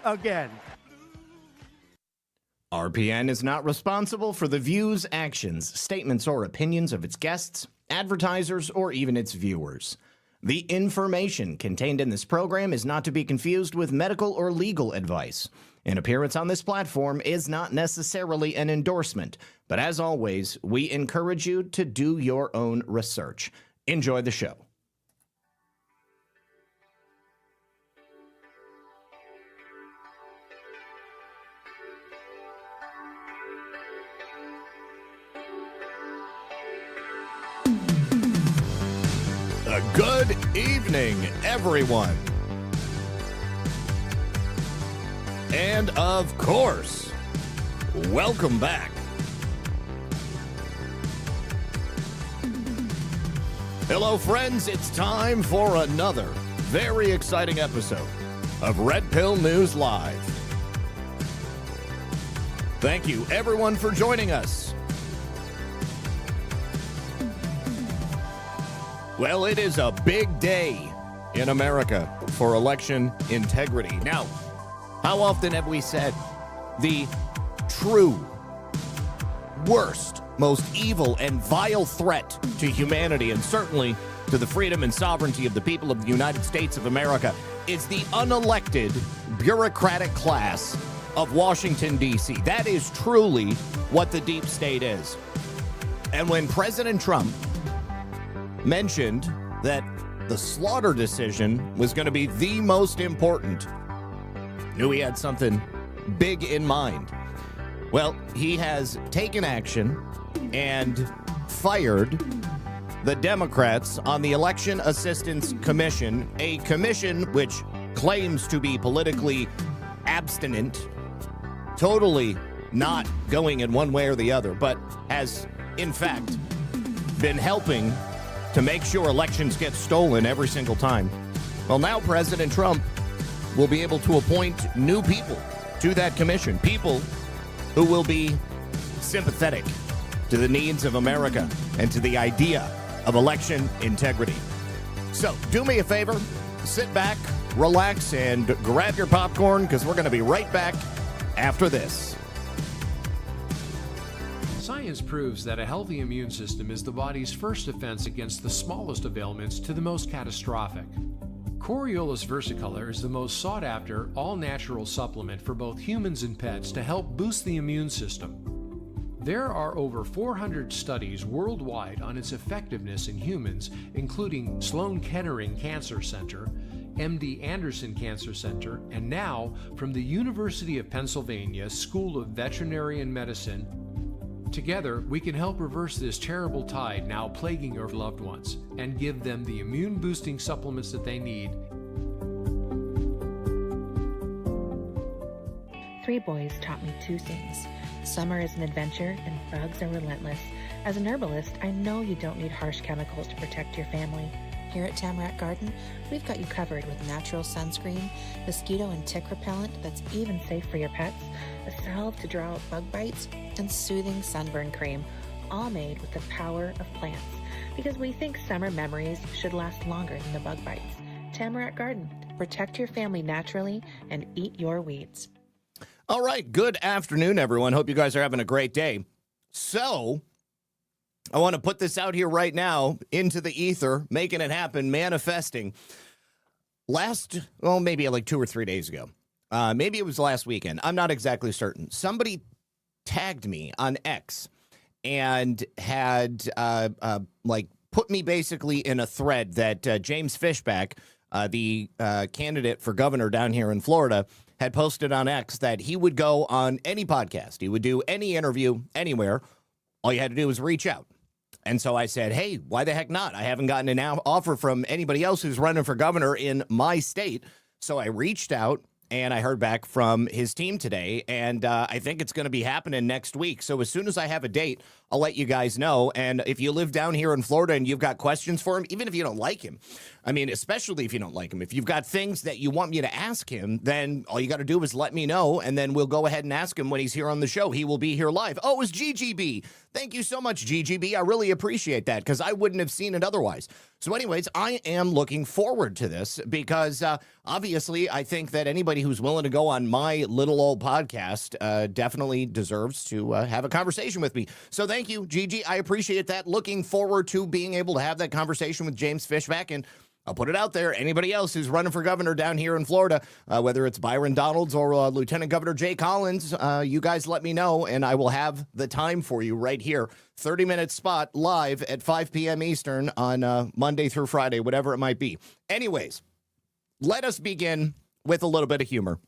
again. RPN is not responsible for the views, actions, statements, or opinions of its guests, advertisers, or even its viewers. The information contained in this program is not to be confused with medical or legal advice. An appearance on this platform is not necessarily an endorsement, but as always, we encourage you to do your own research. Enjoy the show. Good evening, everyone. And of course, welcome back. Hello, friends. It's time for another very exciting episode of Red Pill News Live. Thank you, everyone, for joining us. Well, it is a big day in America for election integrity. Now, how often have we said the true, worst, most evil, and vile threat to humanity, and certainly to the freedom and sovereignty of the people of the United States of America, is the unelected bureaucratic class of Washington, D.C. That is truly what the deep state is. And when President Trump mentioned that the slaughter decision was going to be the most important, knew he had something big in mind. Well, he has taken action and fired the Democrats on the Election Assistance Commission, a commission which claims to be politically abstinent, totally not going in one way or the other, but has, in fact, been helping to make sure elections get stolen every single time. Well, now President Trump will be able to appoint new people to that commission, people who will be sympathetic to the needs of America and to the idea of election integrity. So do me a favor, sit back, relax, and grab your popcorn, because we're going to be right back after this. Science proves that a healthy immune system is the body's first defense against the smallest of ailments to the most catastrophic. Coriolus Versicolor is the most sought-after, all-natural supplement for both humans and pets to help boost the immune system. There are over 400 studies worldwide on its effectiveness in humans, including Sloan Kettering Cancer Center, MD Anderson Cancer Center, and now from the University of Pennsylvania School of Veterinary Medicine. Together, we can help reverse this terrible tide now plaguing your loved ones and give them the immune-boosting supplements that they need. 3 boys taught me 2 things. Summer is an adventure and bugs are relentless. As an herbalist, I know you don't need harsh chemicals to protect your family. Here at Tamarack Garden, we've got you covered with natural sunscreen, mosquito and tick repellent that's even safe for your pets, a salve to draw out bug bites, and soothing sunburn cream, all made with the power of plants. Because we think summer memories should last longer than the bug bites. Tamarack Garden, protect your family naturally and eat your weeds. All right, good afternoon, everyone. Hope you guys are having a great day. So, I want to put this out here right now into the ether, making it happen, manifesting. Maybe like 2 or 3 days ago. Maybe it was last weekend. I'm not exactly certain. Somebody tagged me on X and had put me basically in a thread that James Fishback, the candidate for governor down here in Florida, had posted on X that he would go on any podcast. He would do any interview anywhere. All you had to do was reach out. And so I said, hey, why the heck not? I haven't gotten an offer from anybody else who's running for governor in my state. So I reached out and I heard back from his team today. And I think it's going to be happening next week. So as soon as I have a date, I'll let you guys know. And if you live down here in Florida and you've got questions for him, even if you don't like him, I mean, especially if you don't like him, if you've got things that you want me to ask him, then all you got to do is let me know, and then we'll go ahead and ask him when he's here on the show. He will be here live. Oh, it was GGB. Thank you so much, GGB. I really appreciate that, because I wouldn't have seen it otherwise. So anyways, I am looking forward to this because obviously I think that anybody who's willing to go on my little old podcast definitely deserves to have a conversation with me. So thank you, Gigi. I appreciate that. Looking forward to being able to have that conversation with James Fishback. And I'll put it out there. Anybody else who's running for governor down here in Florida, whether it's Byron Donalds or Lieutenant Governor Jay Collins, you guys let me know, and I will have the time for you right here. 30-minute spot live at 5 p.m. Eastern on Monday through Friday, whatever it might be. Anyways, let us begin with a little bit of humor,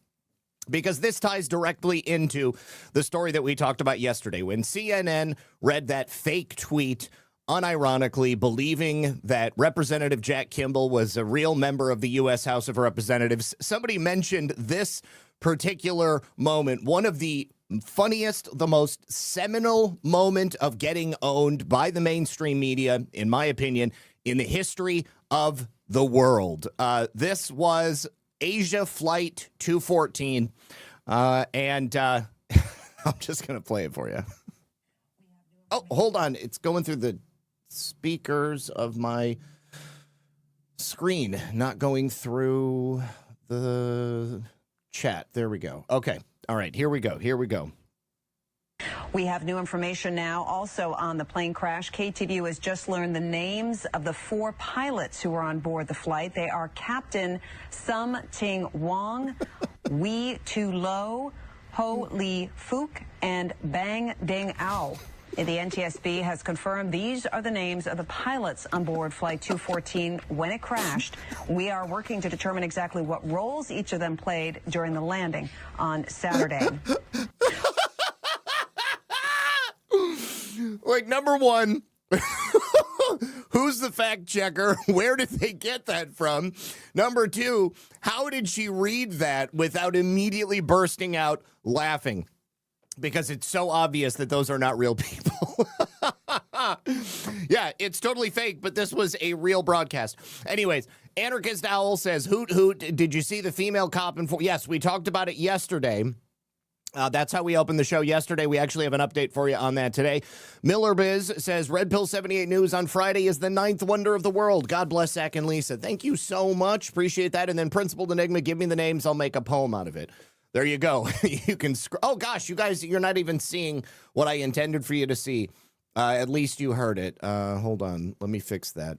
because this ties directly into the story that we talked about yesterday when CNN read that fake tweet, unironically believing that Representative Jack Kimball was a real member of the U.S. House of Representatives. Somebody mentioned this particular moment, one of the funniest, the most seminal moment of getting owned by the mainstream media, in my opinion, in the history of the world. This was Asia Flight 214, and I'm just going to play it for you. Oh, hold on. It's going through the speakers of my screen, not going through the chat. There we go. Okay. All right. Here we go. We have new information now also on the plane crash. KTVU has just learned the names of the 4 pilots who were on board the flight. They are Captain Sum Ting Wong, Wee Tu Lo, Ho Li Fook, and Bang Ding Ao. The NTSB has confirmed these are the names of the pilots on board Flight 214 when it crashed. We are working to determine exactly what roles each of them played during the landing on Saturday. Like, number one, who's the fact checker? Where did they get that from? Number two, how did she read that without immediately bursting out laughing? Because it's so obvious that those are not real people. Yeah, it's totally fake, but this was a real broadcast. Anyways, Anarchist Owl says, hoot, hoot, did you see the female cop in... Yes, we talked about it yesterday. That's how we opened the show yesterday. We actually have an update for you on that today. Miller Biz says, Red Pill 78 News on Friday is the 9th wonder of the world. God bless Zach and Lisa. Thank you so much. Appreciate that. And then Principled Enigma, give me the names. I'll make a poem out of it. There you go. You can oh gosh, you guys, you're not even seeing what I intended for you to see. At least you heard it. Hold on. Let me fix that.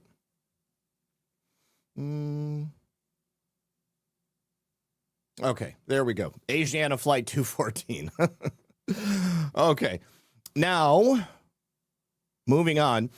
Okay, there we go. Asiana Flight 214. Okay. Now, moving on.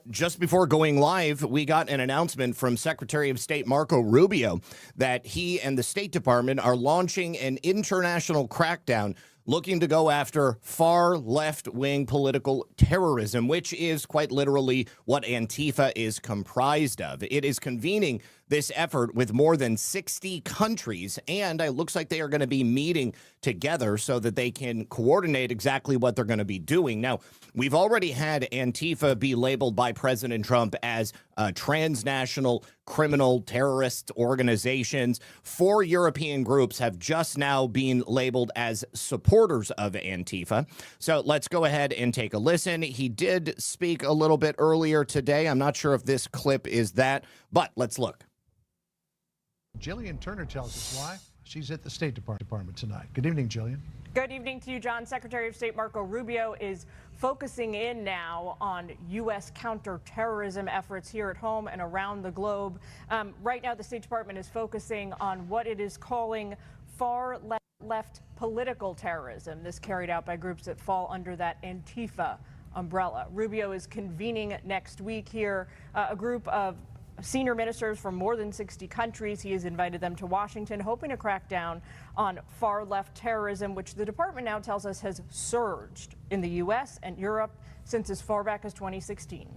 Just before going live, we got an announcement from Secretary of State Marco Rubio that he and the State Department are launching an international crackdown looking to go after far left-wing political terrorism, which is quite literally what Antifa is comprised of. It is convening this effort with more than 60 countries, and it looks like they are going to be meeting together so that they can coordinate exactly what they're going to be doing. Now, we've already had Antifa be labeled by President Trump as transnational criminal terrorist organizations. 4 European groups have just now been labeled as supporters of Antifa. So let's go ahead and take a listen. He did speak a little bit earlier today. I'm not sure if this clip is that, but let's look. Jillian Turner tells us why she's at the State Department tonight. Good evening, Jillian. Good evening to you, John. Secretary of State Marco Rubio is focusing in now on U.S. counterterrorism efforts here at home and around the globe. Right now, the State Department is focusing on what it is calling far left political terrorism. This carried out by groups that fall under that Antifa umbrella. Rubio is convening next week here a group of senior ministers from more than 60 countries. He has invited them to Washington, hoping to crack down on far-left terrorism, which the department now tells us has surged in the U.S. and Europe since as far back as 2016.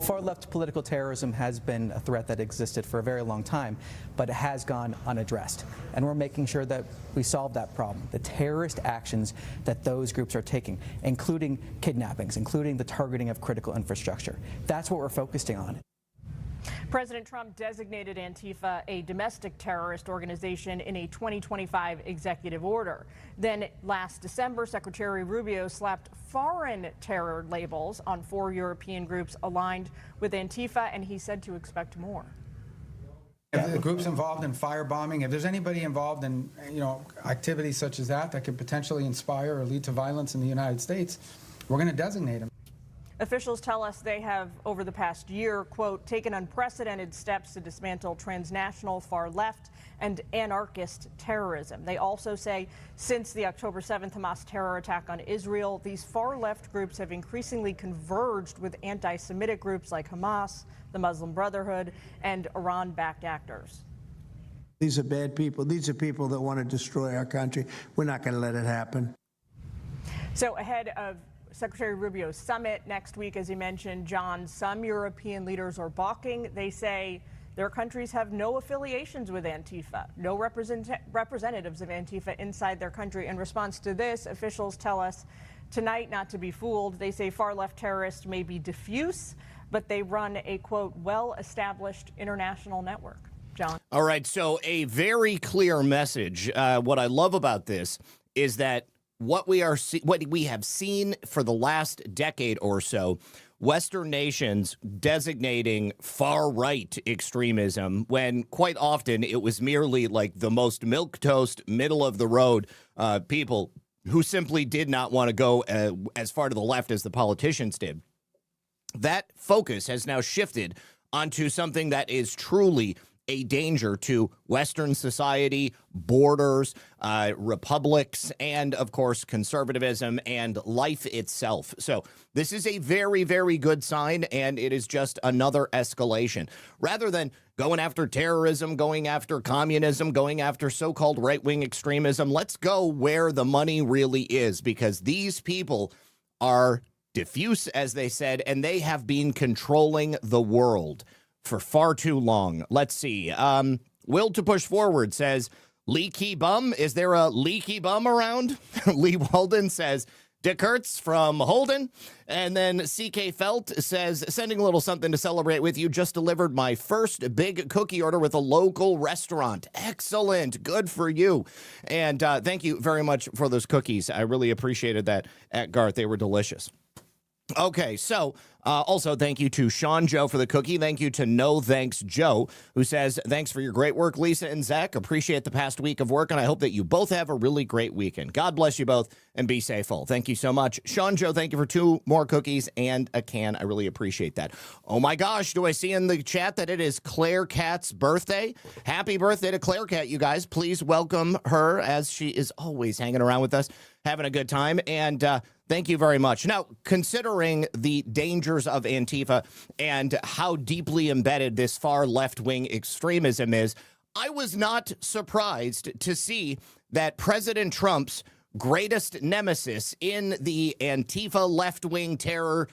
Far-left political terrorism has been a threat that existed for a very long time, but it has gone unaddressed. And we're making sure that we solve that problem. The terrorist actions that those groups are taking, including kidnappings, including the targeting of critical infrastructure. That's what we're focusing on. President Trump designated Antifa a domestic terrorist organization in a 2025 executive order. Then last December, Secretary Rubio slapped foreign terror labels on 4 European groups aligned with Antifa, and he said to expect more. If the group's involved in firebombing, if there's anybody involved in, activities such as that could potentially inspire or lead to violence in the United States, we're going to designate them. Officials tell us they have, over the past year, quote, taken unprecedented steps to dismantle transnational far left and anarchist terrorism. They also say since the October 7th Hamas terror attack on Israel, these far left groups have increasingly converged with anti-Semitic groups like Hamas, the Muslim Brotherhood, and Iran-backed actors. These are bad people. These are people that want to destroy our country. We're not going to let it happen. So ahead of Secretary Rubio's summit next week, as you mentioned, John, some European leaders are balking. They say their countries have no affiliations with Antifa, no representatives of Antifa inside their country. In response to this, officials tell us tonight not to be fooled. They say far-left terrorists may be diffuse, but they run a, quote, well-established international network. John. All right, so a very clear message. What I love about this is that what we have seen for the last decade or so, Western nations designating far-right extremism when quite often it was merely like the most milquetoast, middle-of-the-road people who simply did not want to go as far to the left as the politicians did. That focus has now shifted onto something that is truly a danger to Western society, borders, republics, and, of course, conservatism and life itself. So this is a very, very good sign, and it is just another escalation. Rather than going after terrorism, going after communism, going after so-called right-wing extremism, let's go where the money really is, because these people are diffuse, as they said, and they have been controlling the world for far too long. Let's see. Will to Push Forward says, leaky bum? Is there a leaky bum around? Lee Walden says, Dick Hertz from Holden. And then C.K. Felt says, sending a little something to celebrate with you. Just delivered my first big cookie order with a local restaurant. Excellent. Good for you. And thank you very much for those cookies. I really appreciated that at Garth. They were delicious. Okay, so also thank you to Sean Joe for the cookie. Thank you to No Thanks Joe, who says, thanks for your great work, Lisa and Zach. Appreciate the past week of work, and I hope that you both have a really great weekend. God bless you both, and be safe all. Thank you so much. Sean Joe, thank you for 2 more cookies and a can. I really appreciate that. Oh my gosh, do I see in the chat that it is Claire Cat's birthday? Happy birthday to Claire Cat, you guys. Please welcome her, as she is always hanging around with us, having a good time, and thank you very much. Now, considering the dangers of Antifa and how deeply embedded this far left-wing extremism is, I was not surprised to see that President Trump's greatest nemesis in the Antifa left-wing terror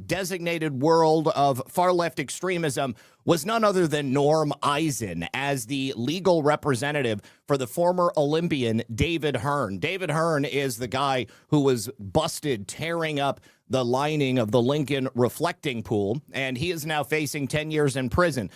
designated world of far-left extremism was none other than Norm Eisen as the legal representative for the former Olympian David Hearn. David Hearn is the guy who was busted tearing up the lining of the Lincoln reflecting pool, and he is now facing 10 years in prison.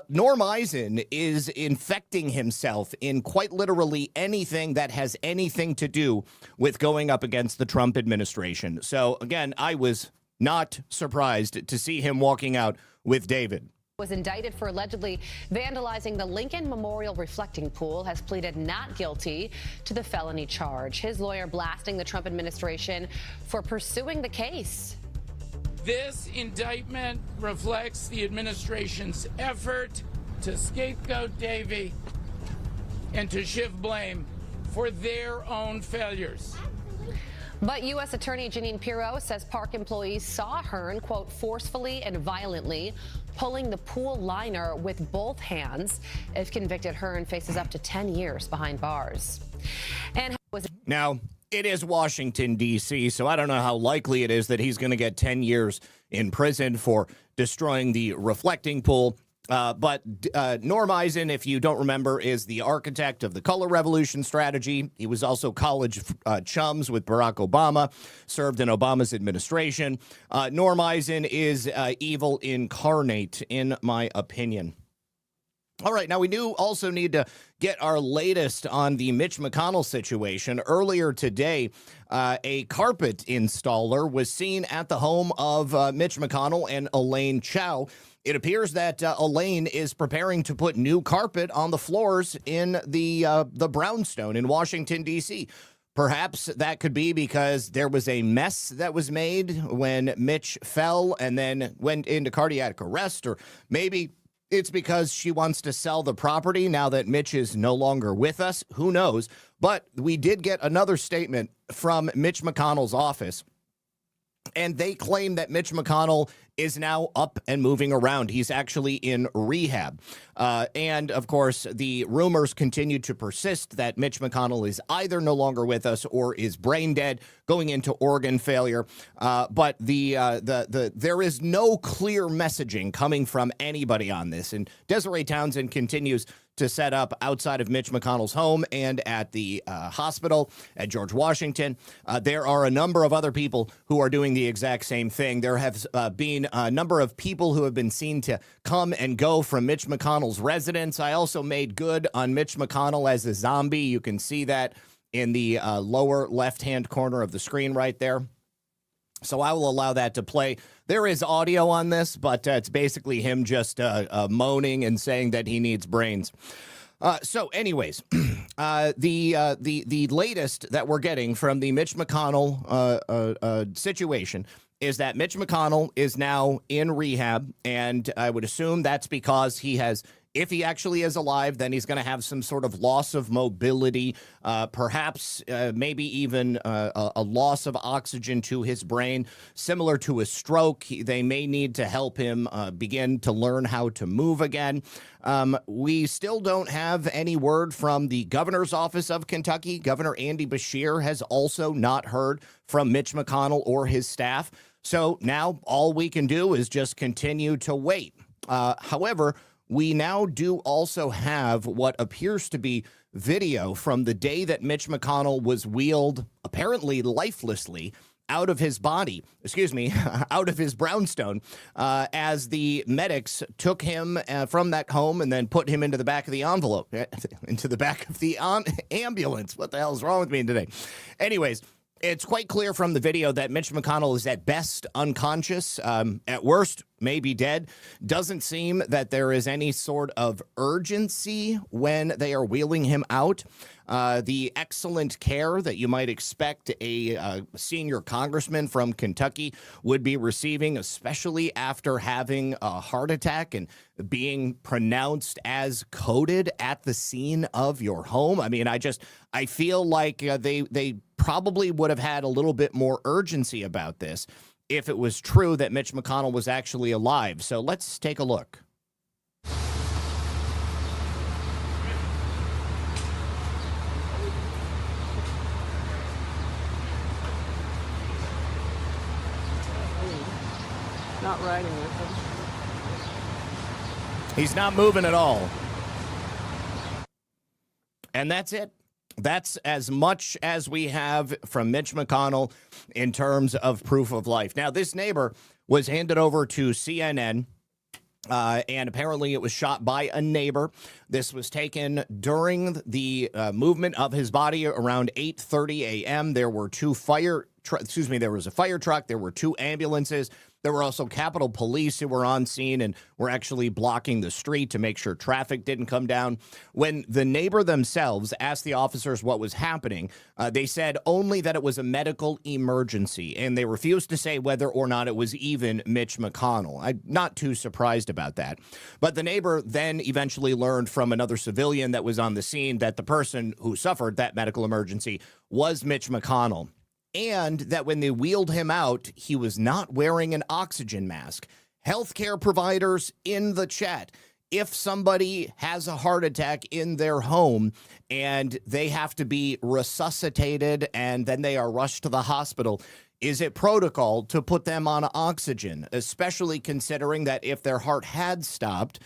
Norm Eisen is infecting himself in quite literally anything that has anything to do with going up against the Trump administration. So, again, I was not surprised to see him walking out with David. Was indicted for allegedly vandalizing the Lincoln Memorial reflecting pool, has pleaded not guilty to the felony charge. His lawyer blasting the Trump administration for pursuing the case. This indictment reflects the administration's effort to scapegoat Davey and to shift blame for their own failures. But U.S. Attorney Jeanine Pirro says park employees saw Hearn, quote, forcefully and violently pulling the pool liner with both hands. If convicted, Hearn faces up to 10 years behind bars. And now, it is Washington, D.C., so I don't know how likely it is that he's going to get 10 years in prison for destroying the reflecting pool. But Norm Eisen, if you don't remember, is the architect of the color revolution strategy. He was also college chums with Barack Obama, served in Obama's administration. Norm Eisen is evil incarnate, in my opinion. All right, now we do also need to get our latest on the Mitch McConnell situation. Earlier today, a carpet installer was seen at the home of Mitch McConnell and Elaine Chao. It appears that Elaine is preparing to put new carpet on the floors in the brownstone in Washington, D.C. Perhaps that could be because there was a mess that was made when Mitch fell and then went into cardiac arrest, or maybe it's because she wants to sell the property now that Mitch is no longer with us. Who knows? But we did get another statement from Mitch McConnell's office, and they claim that Mitch McConnell is now up and moving around. He's actually in rehab. And, of course, the rumors continue to persist that Mitch McConnell is either no longer with us or is brain dead, going into organ failure. But there is no clear messaging coming from anybody on this. And Desiree Townsend continues to set up outside of Mitch McConnell's home and at the hospital at George Washington. There are a number of other people who are doing the exact same thing. There have been a number of people who have been seen to come and go from Mitch McConnell's residence. I also made good on Mitch McConnell as a zombie. You can see that in the lower left-hand corner of the screen right there. So I will allow that to play. There is audio on this, but it's basically him just moaning and saying that he needs brains. So anyways, the latest that we're getting from the Mitch McConnell situation is that Mitch McConnell is now in rehab, and I would assume that's because he has, if he actually is alive, then he's going to have some sort of loss of mobility, perhaps maybe even a loss of oxygen to his brain, similar to a stroke. They may need to help him begin to learn how to move again. We still don't have any word from the governor's office of Kentucky. Governor Andy Beshear has also not heard from Mitch McConnell or his staff. So now all we can do is just continue to wait. However, we now do also have what appears to be video from the day that Mitch McConnell was wheeled, apparently lifelessly, out of his body, out of his brownstone, as the medics took him from that home and then put him into the back of the envelope, into the back of the ambulance. What the hell is wrong with me today? Anyways, it's quite clear from the video that Mitch McConnell is at best unconscious, at worst maybe dead. Doesn't seem that there is any sort of urgency when they are wheeling him out. The excellent care that you might expect a senior congressman from Kentucky would be receiving, especially after having a heart attack and being pronounced as coded at the scene of your home. I mean, I feel like they probably would have had a little bit more urgency about this if it was true that Mitch McConnell was actually alive. So let's take a look. Not riding with him. He's not moving at all. And that's it. That's as much as we have from Mitch McConnell in terms of proof of life. Now, this neighbor was handed over to CNN, and apparently it was shot by a neighbor. This was taken during the movement of his body around 8:30 a.m. There were there was a fire truck. There were two ambulances. There were also Capitol Police who were on scene and were actually blocking the street to make sure traffic didn't come down. When the neighbor themselves asked the officers what was happening, they said only that it was a medical emergency, and they refused to say whether or not it was even Mitch McConnell. I'm not too surprised about that. But the neighbor then eventually learned from another civilian that was on the scene that the person who suffered that medical emergency was Mitch McConnell, and that when they wheeled him out, he was not wearing an oxygen mask. Healthcare providers in the chat, if somebody has a heart attack in their home and they have to be resuscitated and then they are rushed to the hospital, is it protocol to put them on oxygen, especially considering that if their heart had stopped,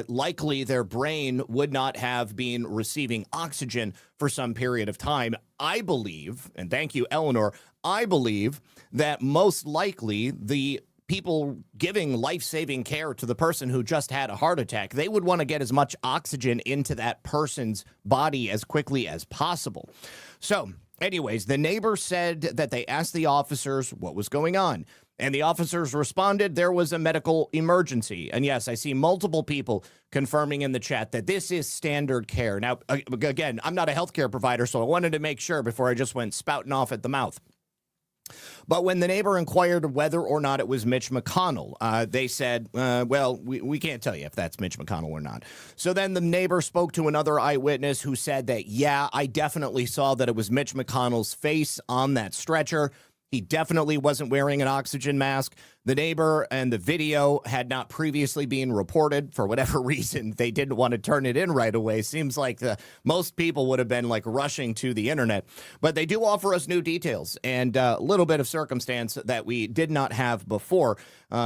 likely their brain would not have been receiving oxygen for some period of time? I believe, and thank you, Eleanor, I believe that most likely the people giving life-saving care to the person who just had a heart attack, they would want to get as much oxygen into that person's body as quickly as possible. So, anyways, the neighbor said that they asked the officers what was going on. And the officers responded there was a medical emergency. And yes, I see multiple people confirming in the chat that this is standard care. Now, again, I'm not a healthcare provider, so I wanted to make sure before I just went spouting off at the mouth. But when the neighbor inquired whether or not it was Mitch McConnell, they said, well, we can't tell you if that's Mitch McConnell or not. So then the neighbor spoke to another eyewitness who said that, yeah, I definitely saw that it was Mitch McConnell's face on that stretcher. He definitely wasn't wearing an oxygen mask. The neighbor and the video had not previously been reported. For whatever reason, they didn't want to turn it in right away. Seems like most people would have been like rushing to the internet. But they do offer us new details and a little bit of circumstance that we did not have before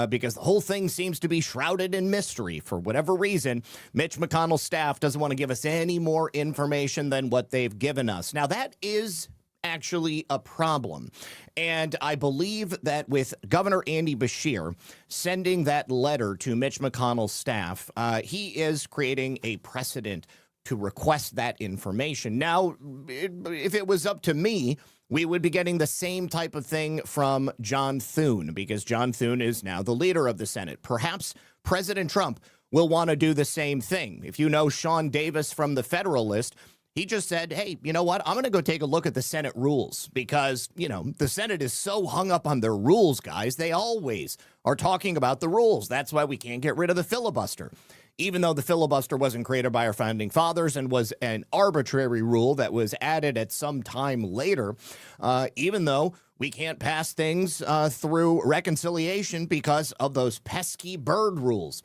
because the whole thing seems to be shrouded in mystery. For whatever reason, Mitch McConnell's staff doesn't want to give us any more information than what they've given us. Now, that is actually a problem. And I believe that with Governor Andy Beshear sending that letter to Mitch McConnell's staff, he is creating a precedent to request that information. Now, if it was up to me, we would be getting the same type of thing from John Thune, because John Thune is now the leader of the Senate. Perhaps President Trump will want to do the same thing. If you know Sean Davis from the Federalist, he just said, hey, you know what? I'm going to go take a look at the Senate rules because, you know, the Senate is so hung up on their rules, guys. They always are talking about the rules. That's why we can't get rid of the filibuster. Even though the filibuster wasn't created by our founding fathers and was an arbitrary rule that was added at some time later, even though we can't pass things through reconciliation because of those pesky Byrd rules,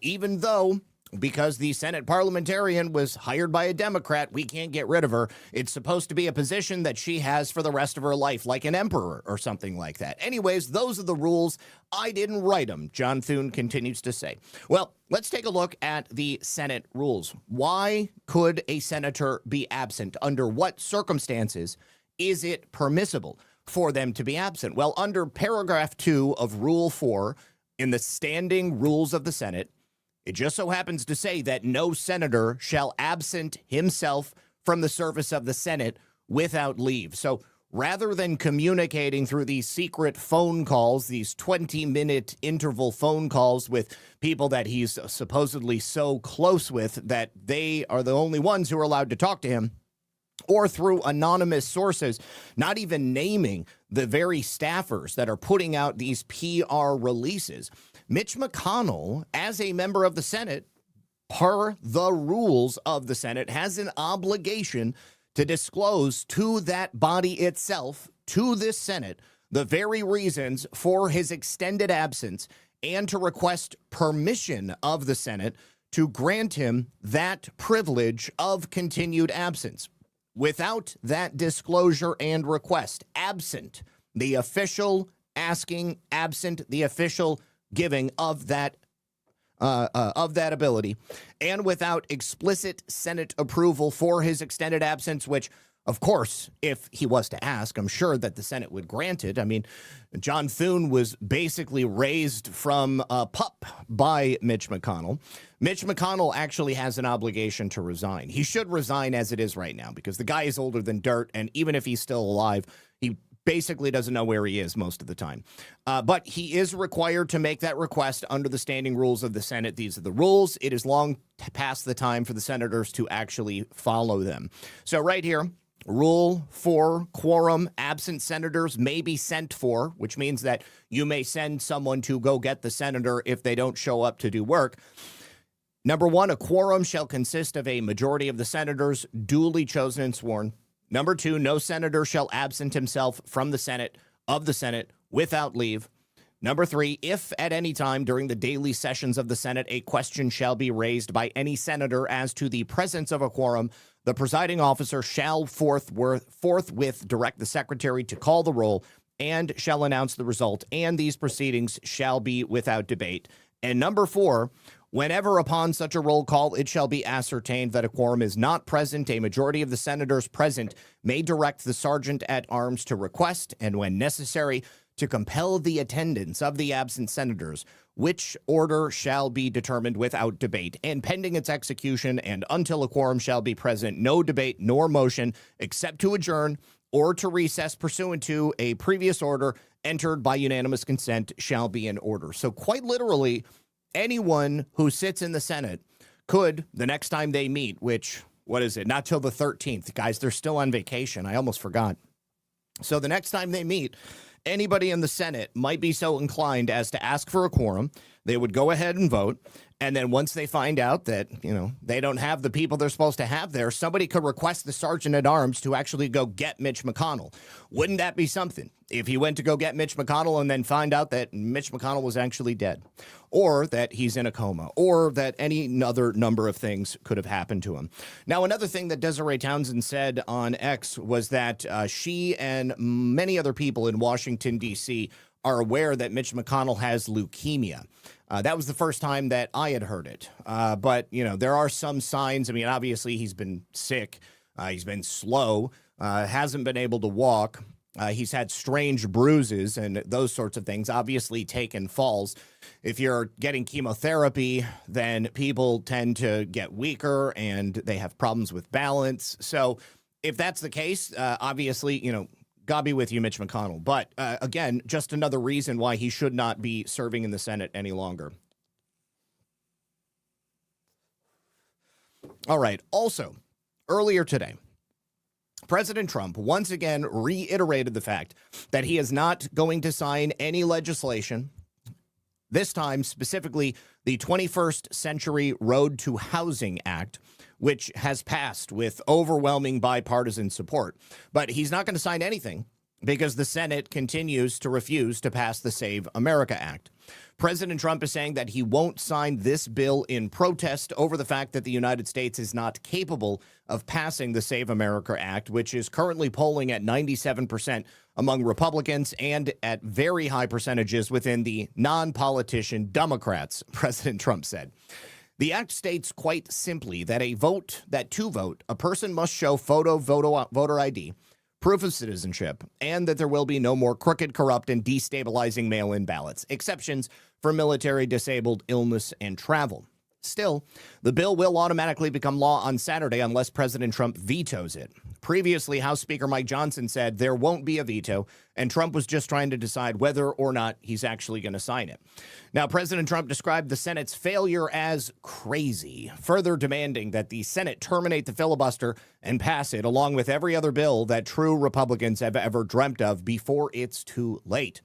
even though because the Senate parliamentarian was hired by a Democrat, we can't get rid of her. It's supposed to be a position that she has for the rest of her life, like an emperor or something like that. Anyways, those are the rules. I didn't write them, John Thune continues to say. Well, let's take a look at the Senate rules. Why could a senator be absent? Under what circumstances is it permissible for them to be absent? Well, under paragraph 2 of Rule 4 in the standing rules of the Senate, it just so happens to say that no senator shall absent himself from the service of the Senate without leave. So rather than communicating through these secret phone calls, these 20-minute interval phone calls with people that he's supposedly so close with that they are the only ones who are allowed to talk to him, or through anonymous sources, not even naming the very staffers that are putting out these PR releases, Mitch McConnell, as a member of the Senate, per the rules of the Senate, has an obligation to disclose to that body itself, to this Senate, the very reasons for his extended absence and to request permission of the Senate to grant him that privilege of continued absence. Without that disclosure and request, absent the official asking, absent the official giving of that ability, and without explicit Senate approval for his extended absence, which, of course, if he was to ask, I'm sure that the Senate would grant it. I mean, John Thune was basically raised from a pup by Mitch McConnell. Mitch McConnell actually has an obligation to resign. He should resign as it is right now because the guy is older than dirt, and even if he's still alive, he basically doesn't know where he is most of the time. But he is required to make that request under the standing rules of the Senate. These are the rules. It is long past the time for the senators to actually follow them. So right here, Rule 4, quorum, absent senators may be sent for, which means that you may send someone to go get the senator if they don't show up to do work. Number 1, a quorum shall consist of a majority of the senators duly chosen and sworn. Number 2, no senator shall absent himself from the Senate without leave. Number 3, if at any time during the daily sessions of the Senate a question shall be raised by any senator as to the presence of a quorum, the presiding officer shall forthwith direct the secretary to call the roll and shall announce the result, and these proceedings shall be without debate. And number 4, whenever upon such a roll call it shall be ascertained that a quorum is not present, a majority of the senators present may direct the sergeant at arms to request, and when necessary, to compel the attendance of the absent senators, which order shall be determined without debate, and pending its execution, and until a quorum shall be present, no debate nor motion, except to adjourn or to recess pursuant to a previous order entered by unanimous consent, shall be in order. So quite literally, anyone who sits in the Senate could, the next time they meet, which, what is it, not till the 13th. Guys, they're still on vacation. I almost forgot. So the next time they meet, anybody in the Senate might be so inclined as to ask for a quorum. They would go ahead and vote. And then once they find out that, they don't have the people they're supposed to have there, somebody could request the sergeant at arms to actually go get Mitch McConnell. Wouldn't that be something if he went to go get Mitch McConnell and then find out that Mitch McConnell was actually dead, or that he's in a coma, or that any other number of things could have happened to him? Now, another thing that Desiree Townsend said on X was that she and many other people in Washington, D.C. are aware that Mitch McConnell has leukemia. That was the first time that I had heard it. But, there are some signs. I mean, obviously, he's been sick. He's been slow, hasn't been able to walk. He's had strange bruises and those sorts of things, obviously taken falls. If you're getting chemotherapy, then people tend to get weaker and they have problems with balance. So if that's the case, obviously, God be with you, Mitch McConnell. But again, just another reason why he should not be serving in the Senate any longer. All right. Also, earlier today, President Trump once again reiterated the fact that he is not going to sign any legislation, this time specifically the 21st Century Road to Housing Act, which has passed with overwhelming bipartisan support. But he's not going to sign anything because the Senate continues to refuse to pass the Save America Act. President Trump is saying that he won't sign this bill in protest over the fact that the United States is not capable of passing the Save America Act, which is currently polling at 97% among Republicans and at very high percentages within the non-politician Democrats, President Trump said. The act states quite simply that to vote, a person must show voter ID, proof of citizenship, and that there will be no more crooked, corrupt, and destabilizing mail-in ballots, exceptions for military, disabled, illness, and travel. Still, the bill will automatically become law on Saturday unless President Trump vetoes it. Previously, House Speaker Mike Johnson said there won't be a veto, and Trump was just trying to decide whether or not he's actually going to sign it. Now, President Trump described the Senate's failure as crazy, further demanding that the Senate terminate the filibuster and pass it, along with every other bill that true Republicans have ever dreamt of before it's too late.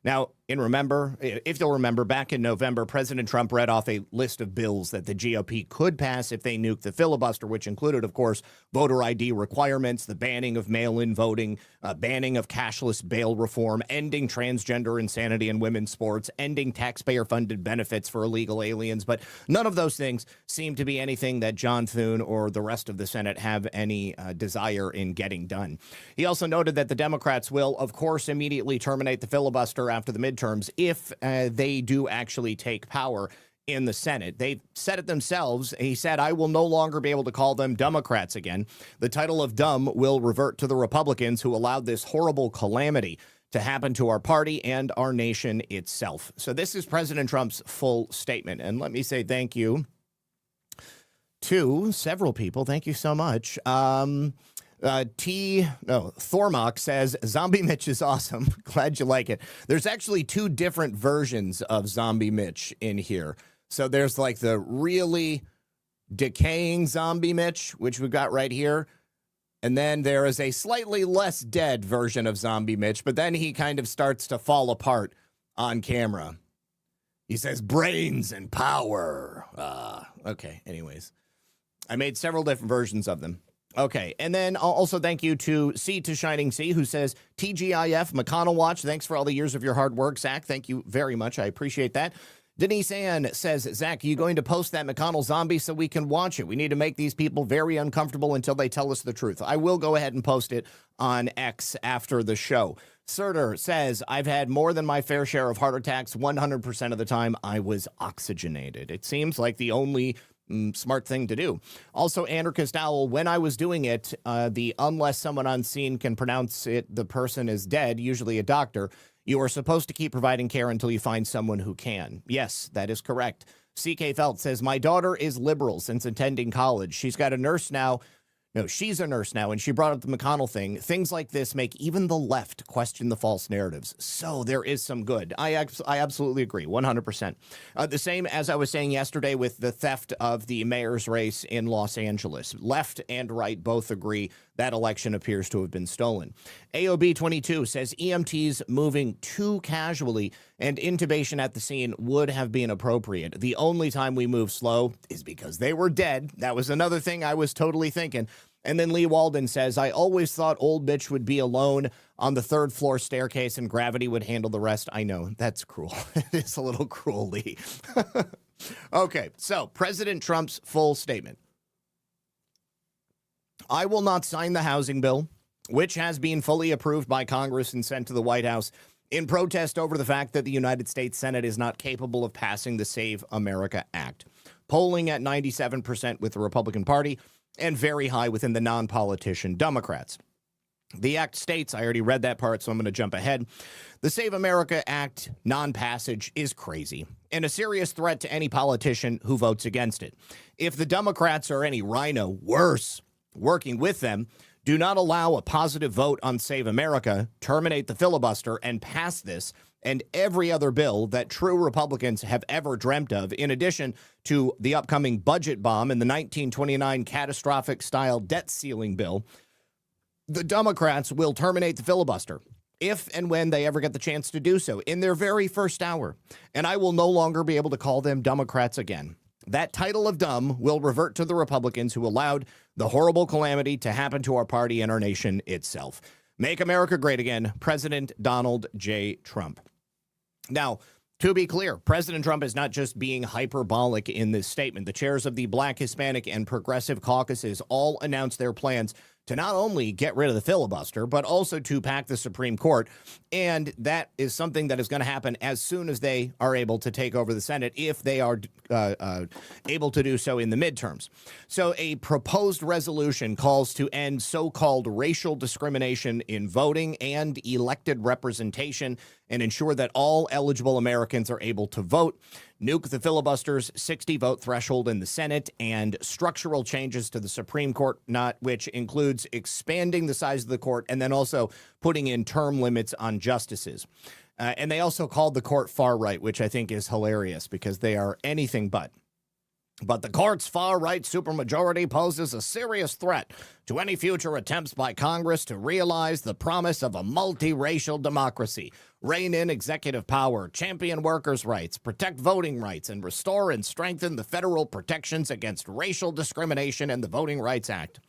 Now, if you'll remember, back in November, President Trump read off a list of bills that the GOP could pass if they nuked the filibuster, which included, of course, voter ID requirements, the banning of mail-in voting, banning of cashless bail reform, ending transgender insanity in women's sports, ending taxpayer-funded benefits for illegal aliens. But none of those things seem to be anything that John Thune or the rest of the Senate have any desire in getting done. He also noted that the Democrats will, of course, immediately terminate the filibuster after the midterms if they do actually take power in the Senate. They've said it themselves. He said, I will no longer be able to call them Democrats again. The title of dumb will revert to the Republicans who allowed this horrible calamity to happen to our party and our nation itself. So this is President Trump's full statement. And let me say thank you to several people. Thank you so much. Thormock says, Zombie Mitch is awesome. Glad you like it. There's actually two different versions of Zombie Mitch in here. So there's like the really decaying Zombie Mitch, which we've got right here. And then there is a slightly less dead version of Zombie Mitch, but then he kind of starts to fall apart on camera. He says, brains and power. Okay, anyways. I made several different versions of them. Okay, and then also thank you to C to Shining Sea, who says, TGIF, McConnell Watch, thanks for all the years of your hard work, Zach. Thank you very much. I appreciate that. Denise Ann says, Zach, are you going to post that McConnell zombie so we can watch it? We need to make these people very uncomfortable until they tell us the truth. I will go ahead and post it on X after the show. Surter says, I've had more than my fair share of heart attacks. 100% of the time I was oxygenated. It seems like the only smart thing to do. Also, Anarchist Owl, when I was doing it, the unless someone on scene can pronounce it, the person is dead, usually a doctor. You are supposed to keep providing care until you find someone who can. Yes, that is correct. CK Felt says, my daughter is liberal since attending college. She's got a nurse now. No, she's a nurse now, and she brought up the McConnell thing. Things like this make even the left question the false narratives. So there is some good. I absolutely agree, 100%. The same as I was saying yesterday with the theft of the mayor's race in Los Angeles. Left and right both agree that election appears to have been stolen. AOB 22 says EMTs moving too casually and intubation at the scene would have been appropriate. The only time we move slow is because they were dead. That was another thing I was totally thinking. And then Lee Walden says, I always thought old bitch would be alone on the 3rd floor staircase and gravity would handle the rest. I know, that's cruel. It is a little cruel, Lee. Okay, so President Trump's full statement. I will not sign the housing bill, which has been fully approved by Congress and sent to the White House in protest over the fact that the United States Senate is not capable of passing the Save America Act. Polling at 97% with the Republican Party and very high within the non-politician Democrats. The act states, I already read that part, so I'm going to jump ahead. The Save America Act non-passage is crazy and a serious threat to any politician who votes against it. If the Democrats or any rhino worse working with them do not allow a positive vote on Save America, terminate the filibuster, and pass this and every other bill that true Republicans have ever dreamt of, in addition to the upcoming budget bomb and the 1929 catastrophic-style debt ceiling bill, the Democrats will terminate the filibuster if and when they ever get the chance to do so in their very first hour. And I will no longer be able to call them Democrats again. That title of dumb will revert to the Republicans who allowed the horrible calamity to happen to our party and our nation itself. Make America great again, President Donald J. Trump. Now, to be clear, President Trump is not just being hyperbolic in this statement. The chairs of the Black, Hispanic, and Progressive caucuses all announced their plans to not only get rid of the filibuster, but also to pack the Supreme Court. And that is something that is going to happen as soon as they are able to take over the Senate, if they are able to do so in the midterms. So a proposed resolution calls to end so-called racial discrimination in voting and elected representation and ensure that all eligible Americans are able to vote, nuke the filibuster's 60-vote threshold in the Senate, and structural changes to the Supreme Court, which includes expanding the size of the court and then also putting in term limits on justices. And they also called the court far right, which I think is hilarious because they are anything but. But the court's far-right supermajority poses a serious threat to any future attempts by Congress to realize the promise of a multiracial democracy, rein in executive power, champion workers' rights, protect voting rights, and restore and strengthen the federal protections against racial discrimination and the Voting Rights Act.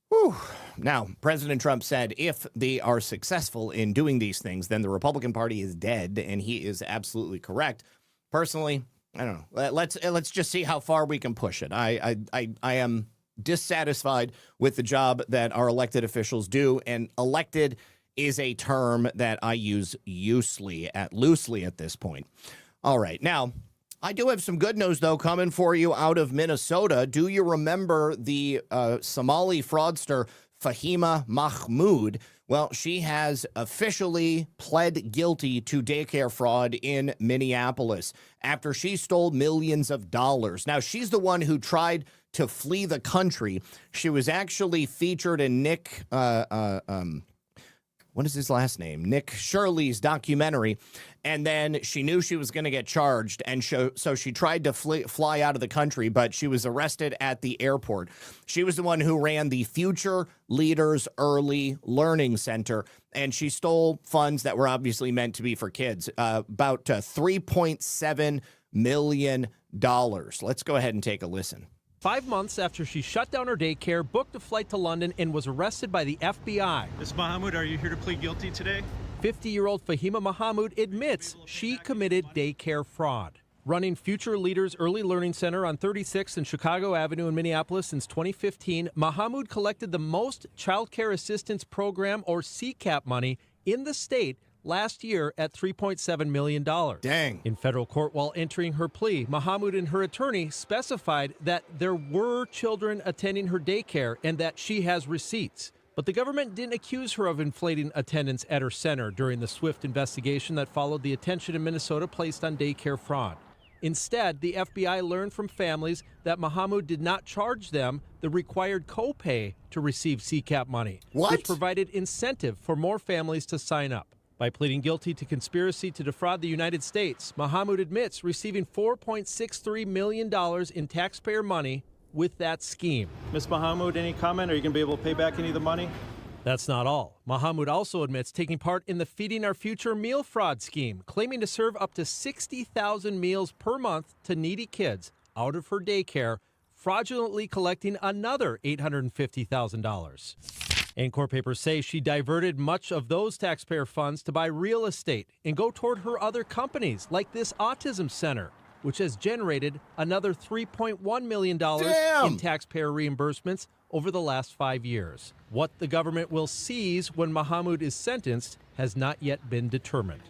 Whew. Now, President Trump said if they are successful in doing these things, then the Republican Party is dead, and he is absolutely correct. Personally, I don't know. Let's just see how far we can push it. I am dissatisfied with the job that our elected officials do, and elected is a term that I use loosely at this point. All right. Now, I do have some good news, though, coming for you out of Minnesota. Do you remember the Somali fraudster Fahima Mahmood? Well, she has officially pled guilty to daycare fraud in Minneapolis after she stole millions of dollars. Now, she's the one who tried to flee the country. She was actually featured in Nick, what is his last name? Nick Shirley's documentary. And then she knew she was going to get charged. And so she tried to fly out of the country, but she was arrested at the airport. She was the one who ran the Future Leaders Early Learning Center. And she stole funds that were obviously meant to be for kids, about $3.7 million. Let's go ahead and take a listen. 5 months after she shut down her daycare, booked a flight to London, and was arrested by the FBI. Ms. Mahmoud, are you here to plead guilty today? 50-year-old Fahima Mahmoud admits she committed daycare fraud. Running Future Leaders Early Learning Center on 36th and Chicago Avenue in Minneapolis since 2015, Mahmoud collected the most Child Care Assistance Program, or CCAP, money in the state last year at $3.7 million. Dang. In federal court while entering her plea, Mahmoud and her attorney specified that there were children attending her daycare and that she has receipts. But the government didn't accuse her of inflating attendance at her center during the swift investigation that followed the attention in Minnesota placed on daycare fraud. Instead, the FBI learned from families that Mahamud did not charge them the required copay to receive CCAP money, which provided incentive for more families to sign up. By pleading guilty to conspiracy to defraud the United States, Mahamud admits receiving $4.63 million in taxpayer money with that scheme. Ms. Mahamud, any comment? Are you going to be able to pay back any of the money? That's not all. Mahamud also admits taking part in the Feeding Our Future meal fraud scheme, claiming to serve up to 60,000 meals per month to needy kids out of her daycare, fraudulently collecting another $850,000. And court papers say she diverted much of those taxpayer funds to buy real estate and go toward her other companies, like this autism center, which has generated another $3.1 million in taxpayer reimbursements over the last 5 years. What the government will seize when Mahamud is sentenced has not yet been determined.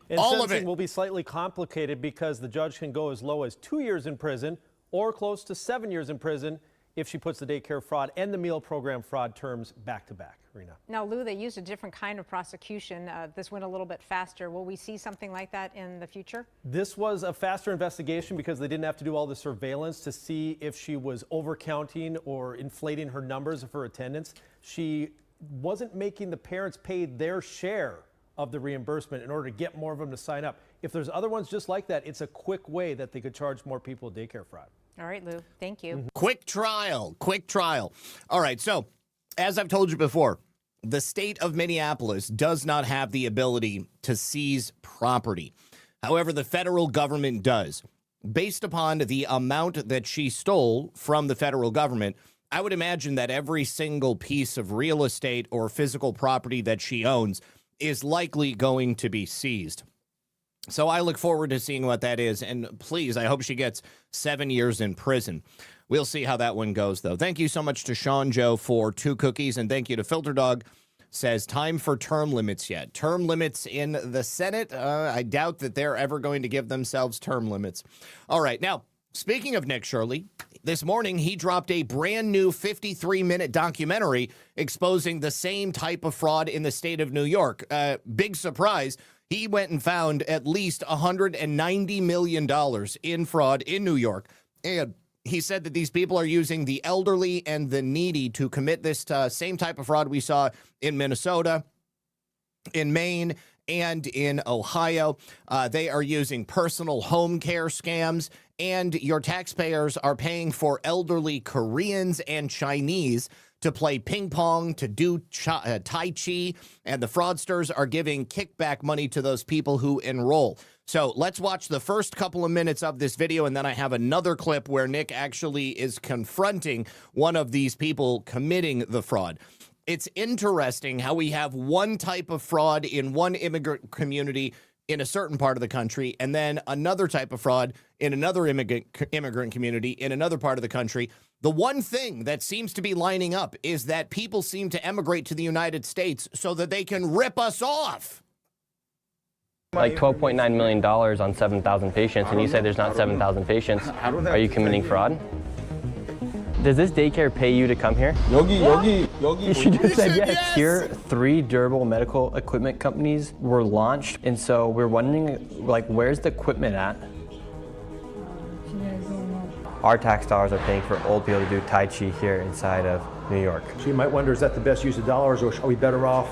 And all of it will be slightly complicated because the judge can go as low as 2 years in prison or close to 7 years in prison if she puts the daycare fraud and the meal program fraud terms back to back. Rena. Now, Lou, they used a different kind of prosecution. This went a little bit faster. Will we see something like that in the future? This was a faster investigation because they didn't have to do all the surveillance to see if she was overcounting or inflating her numbers of her attendance. She wasn't making the parents pay their share of the reimbursement in order to get more of them to sign up. If there's other ones just like that, it's a quick way that they could charge more people daycare fraud. All right, Lou. Thank you. Quick trial. Quick trial. All right. So, as I've told you before, the state of Minneapolis does not have the ability to seize property. However, the federal government does. Based upon the amount that she stole from the federal government, I would imagine that every single piece of real estate or physical property that she owns is likely going to be seized. So I look forward to seeing what that is. And please, I hope she gets 7 years in prison. We'll see how that one goes, though. Thank you so much to Sean Joe for 2 cookies. And thank you to Filter Dog. Says, time for term limits yet. Term limits in the Senate? I doubt that they're ever going to give themselves term limits. All right. Now, speaking of Nick Shirley, this morning he dropped a brand new 53-minute documentary exposing the same type of fraud in the state of New York. Big surprise. He went and found at least $190 million in fraud in New York. And he said that these people are using the elderly and the needy to commit this same type of fraud we saw in Minnesota, in Maine, and in Ohio. They are using personal home care scams, and your taxpayers are paying for elderly Koreans and Chinese to play ping pong, to do Tai Chi, and the fraudsters are giving kickback money to those people who enroll. So let's watch the first couple of minutes of this video, and then I have another clip where Nick actually is confronting one of these people committing the fraud. It's interesting how we have one type of fraud in one immigrant community in a certain part of the country, and then another type of fraud in another immigrant community in another part of the country. The one thing that seems to be lining up is that people seem to emigrate to the United States so that they can rip us off. Like $12.9 million on 7,000 patients, and you say there's not 7,000 patients. Are you committing fraud? Does this daycare pay you to come here? Yogi. She just said yes. Here, 3 durable medical equipment companies were launched, and so we're wondering, like, where's the equipment at? Our tax dollars are paying for old people to do Tai Chi here inside of New York. So you might wonder, is that the best use of dollars, or are we better off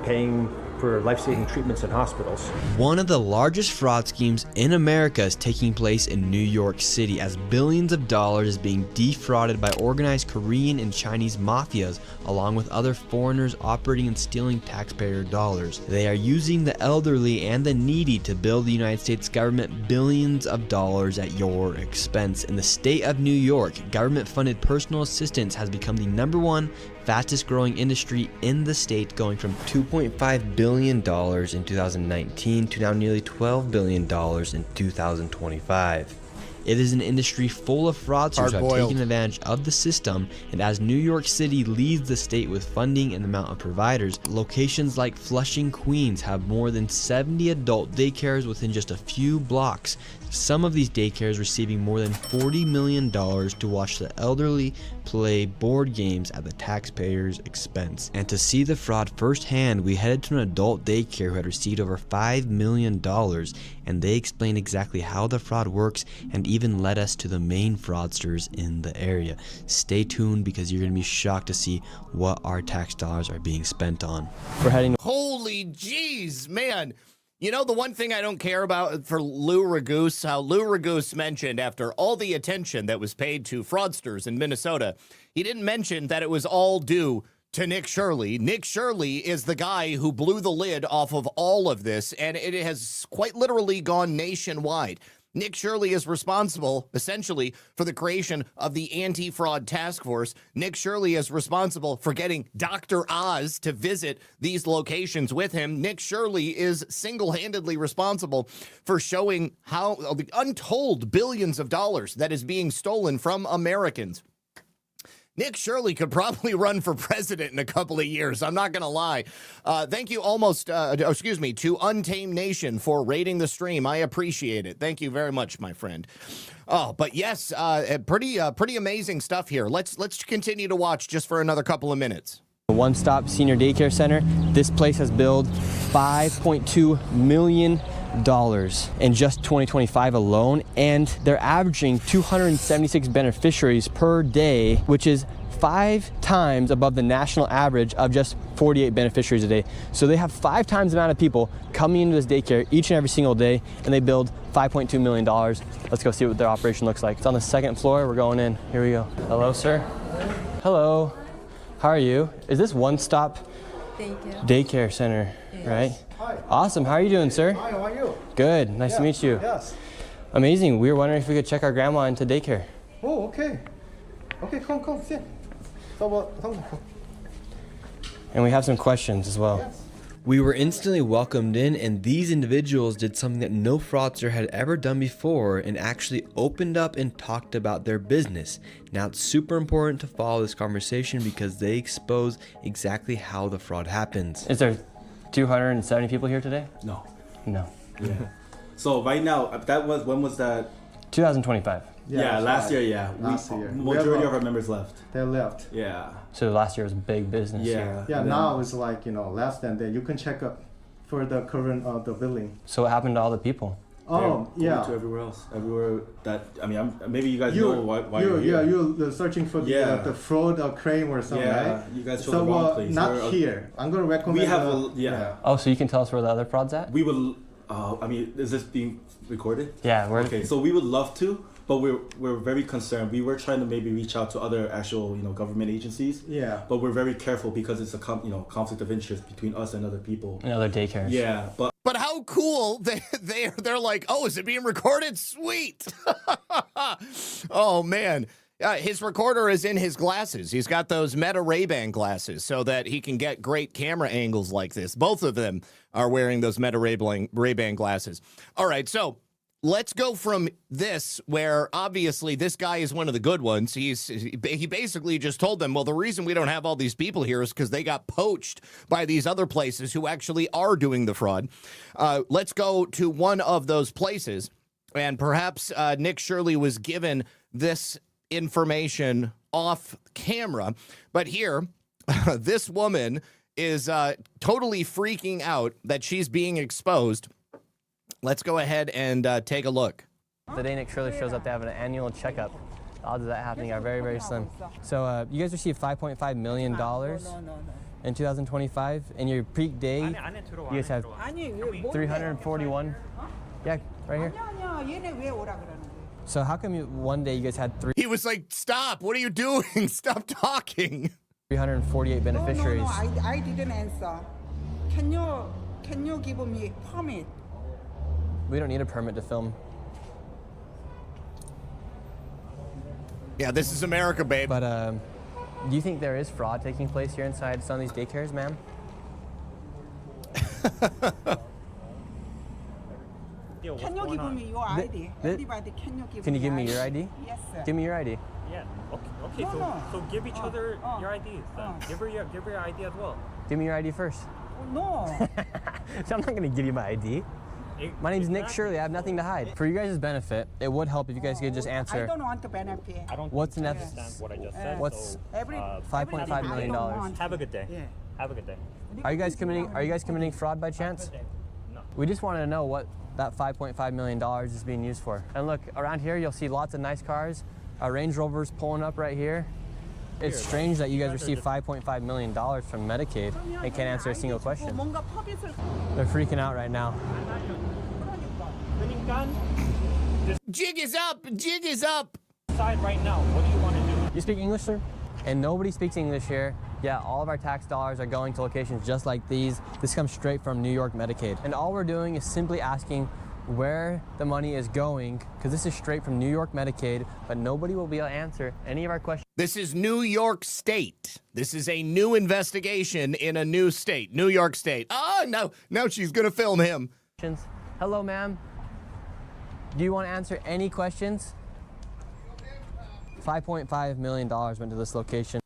paying for life-saving treatments in hospitals? One of the largest fraud schemes in America is taking place in New York City, as billions of dollars is being defrauded by organized Korean and Chinese mafias, along with other foreigners operating and stealing taxpayer dollars. They are using the elderly and the needy to bill the United States government billions of dollars at your expense. In the state of New York, government-funded personal assistance has become the #1 fastest growing industry in the state, going from $2.5 billion in 2019 to now nearly $12 billion in 2025. It is an industry full of fraudsters who have taken advantage of the system, and as New York City leads the state with funding and the amount of providers, locations like Flushing, Queens have more than 70 adult daycares within just a few blocks. some of these daycares receiving more than $40 million to watch the elderly play board games at the taxpayers' expense. And to see the fraud firsthand, we headed to an adult daycare who had received over $5 million, and they explained exactly how the fraud works and even led us to the main fraudsters in the area. Stay tuned because you're going to be shocked to see what our tax dollars are being spent on. We're heading. Holy jeez, man. You know, the one thing I don't care about for Lou Raguse, how Lou Raguse mentioned after all the attention that was paid to fraudsters in Minnesota, he didn't mention that it was all due to Nick Shirley. Nick Shirley is the guy who blew the lid off of all of this, and it has quite literally gone nationwide. Nick Shirley is responsible, essentially, for the creation of the Anti-Fraud Task Force. Nick Shirley is responsible for getting Dr. Oz to visit these locations with him. Nick Shirley is single-handedly responsible for showing how the untold billions of dollars that is being stolen from Americans. Nick Shirley could probably run for president in a couple of years. I'm not going to lie. Thank you to Untamed Nation for rating the stream. I appreciate it. Thank you very much, my friend. Oh, but yes, pretty amazing stuff here. Let's continue to watch just for another couple of minutes. One-stop senior daycare center. This place has billed $5.2 million in just 2025 alone, and they're averaging 276 beneficiaries per day, which is 5 times above the national average of just 48 beneficiaries a day. So they have 5 times the amount of people coming into this daycare each and every single day, and they billed $5.2 million. Let's go see what their operation looks like. It's on the 2nd floor. We're going in. Here we go. Hello, sir. Hello. How are you? Is this one-stop daycare center, right? Hi. Awesome. How are you doing, sir? Hi, how are you? Good. Nice to meet you. Yes. Amazing. We were wondering if we could check our grandma into daycare. Oh, okay. Okay, come, sit. And we have some questions as well. Yes. We were instantly welcomed in, and these individuals did something that no fraudster had ever done before and actually opened up and talked about their business. Now, it's super important to follow this conversation because they expose exactly how the fraud happens. Is there 270 people here today? No. No. Yeah. So right now, when was that? 2025. Yeah, last year, yeah. Last year. Majority of our members left. They left. Yeah. So last year was a big business. Yeah. Yeah, now it's like, less than that. You can check up for the current the billing. So what happened to all the people? Oh, yeah. To everywhere else. Everywhere that, maybe you guys know why you're here. You're searching for the fraud or claim or something, right? You guys chose the wrong place. Not here. I'm going to recommend. We have Oh, so you can tell us where the other fraud's at? We will, is this being recorded? Yeah. Okay, so we would love to, but we're very concerned. We were trying to maybe reach out to other actual, government agencies. Yeah. But we're very careful because it's a conflict of interest between us and other people. And other daycares. Yeah, But how cool they're like, oh, is it being recorded? Sweet. Oh, man. His recorder is in his glasses. He's got those Meta Ray-Ban glasses so that he can get great camera angles like this. Both of them are wearing those Meta Ray-Ban glasses. All right, so let's go from this, where obviously this guy is one of the good ones. He basically just told them, well, the reason we don't have all these people here is because they got poached by these other places who actually are doing the fraud. Let's go to one of those places, and perhaps Nick Shirley was given this information off camera. But here, this woman is totally freaking out that she's being exposed. Let's go ahead and take a look. The day Nick Shirley shows up to have an annual checkup, the odds of that happening are very, very slim. So you guys received $5.5 million in 2025. In your peak day, you guys have 341. Yeah, right here. So how come one day you guys had He was like, stop, what are you doing? Stop talking. 348 beneficiaries. No, I didn't answer. Can you give me permit? We don't need a permit to film. Yeah, this is America, babe. But do you think there is fraud taking place here inside some of these daycares, ma'am? Can you give me your ID? Everybody, can you give me your ID? Yes, sir. Give me your ID. Yeah. Okay. So give each other your IDs. Give her your ID as well. Give me your ID first. No. So I'm not gonna give you my ID. My name's Nick Shirley. I have nothing to hide. For you guys' benefit, it would help if you guys could just answer. I don't want to benefit. I don't What's think you an understand what I just said. What's so, $5.5 million? Have a good day. Yeah. Have a good day. Are you guys committing fraud by chance? No. We just want to know what that $5.5 million is being used for. And look, around here you'll see lots of nice cars. Range Rover's pulling up right here. It's strange that you guys receive $5.5 million from Medicaid and can't answer a single question. They're freaking out right now. Jig is up! Jig is up! Decide right now. What do you want to do? You speak English, sir? And nobody speaks English here. Yeah, all of our tax dollars are going to locations just like these. This comes straight from New York Medicaid. And all we're doing is simply asking where the money is going, because this is straight from New York Medicaid, but nobody will be able to answer any of our questions. This is New York State. This is a new investigation in a new state, New York State. Oh, now she's going to film him. Hello, ma'am. Do you want to answer any questions? $5.5 million went to this location.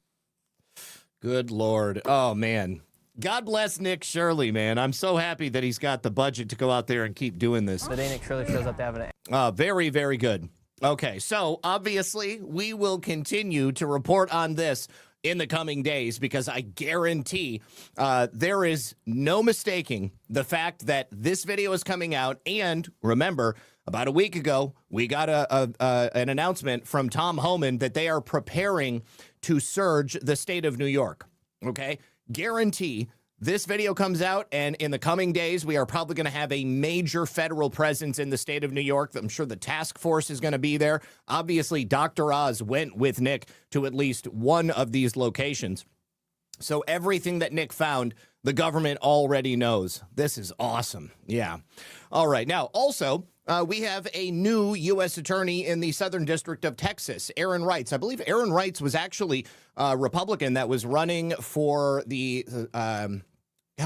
Good Lord. Oh, man. God bless Nick Shirley, man. I'm so happy that he's got the budget to go out there and keep doing this. The day Nick Shirley shows up to have an... Very, very good. Okay, so obviously we will continue to report on this in the coming days because I guarantee there is no mistaking the fact that this video is coming out. And remember, about a week ago, we got an announcement from Tom Homan that they are preparing to surge the state of New York. Okay? Guarantee this video comes out, and in the coming days, we are probably going to have a major federal presence in the state of New York. I'm sure the task force is going to be there. Obviously, Dr. Oz went with Nick to at least one of these locations. So everything that Nick found, the government already knows. This is awesome. Yeah. All right. Now, also, we have a new U.S. attorney in the Southern District of Texas, Aaron Reitz. I believe Aaron Reitz was actually a Republican that was running for the,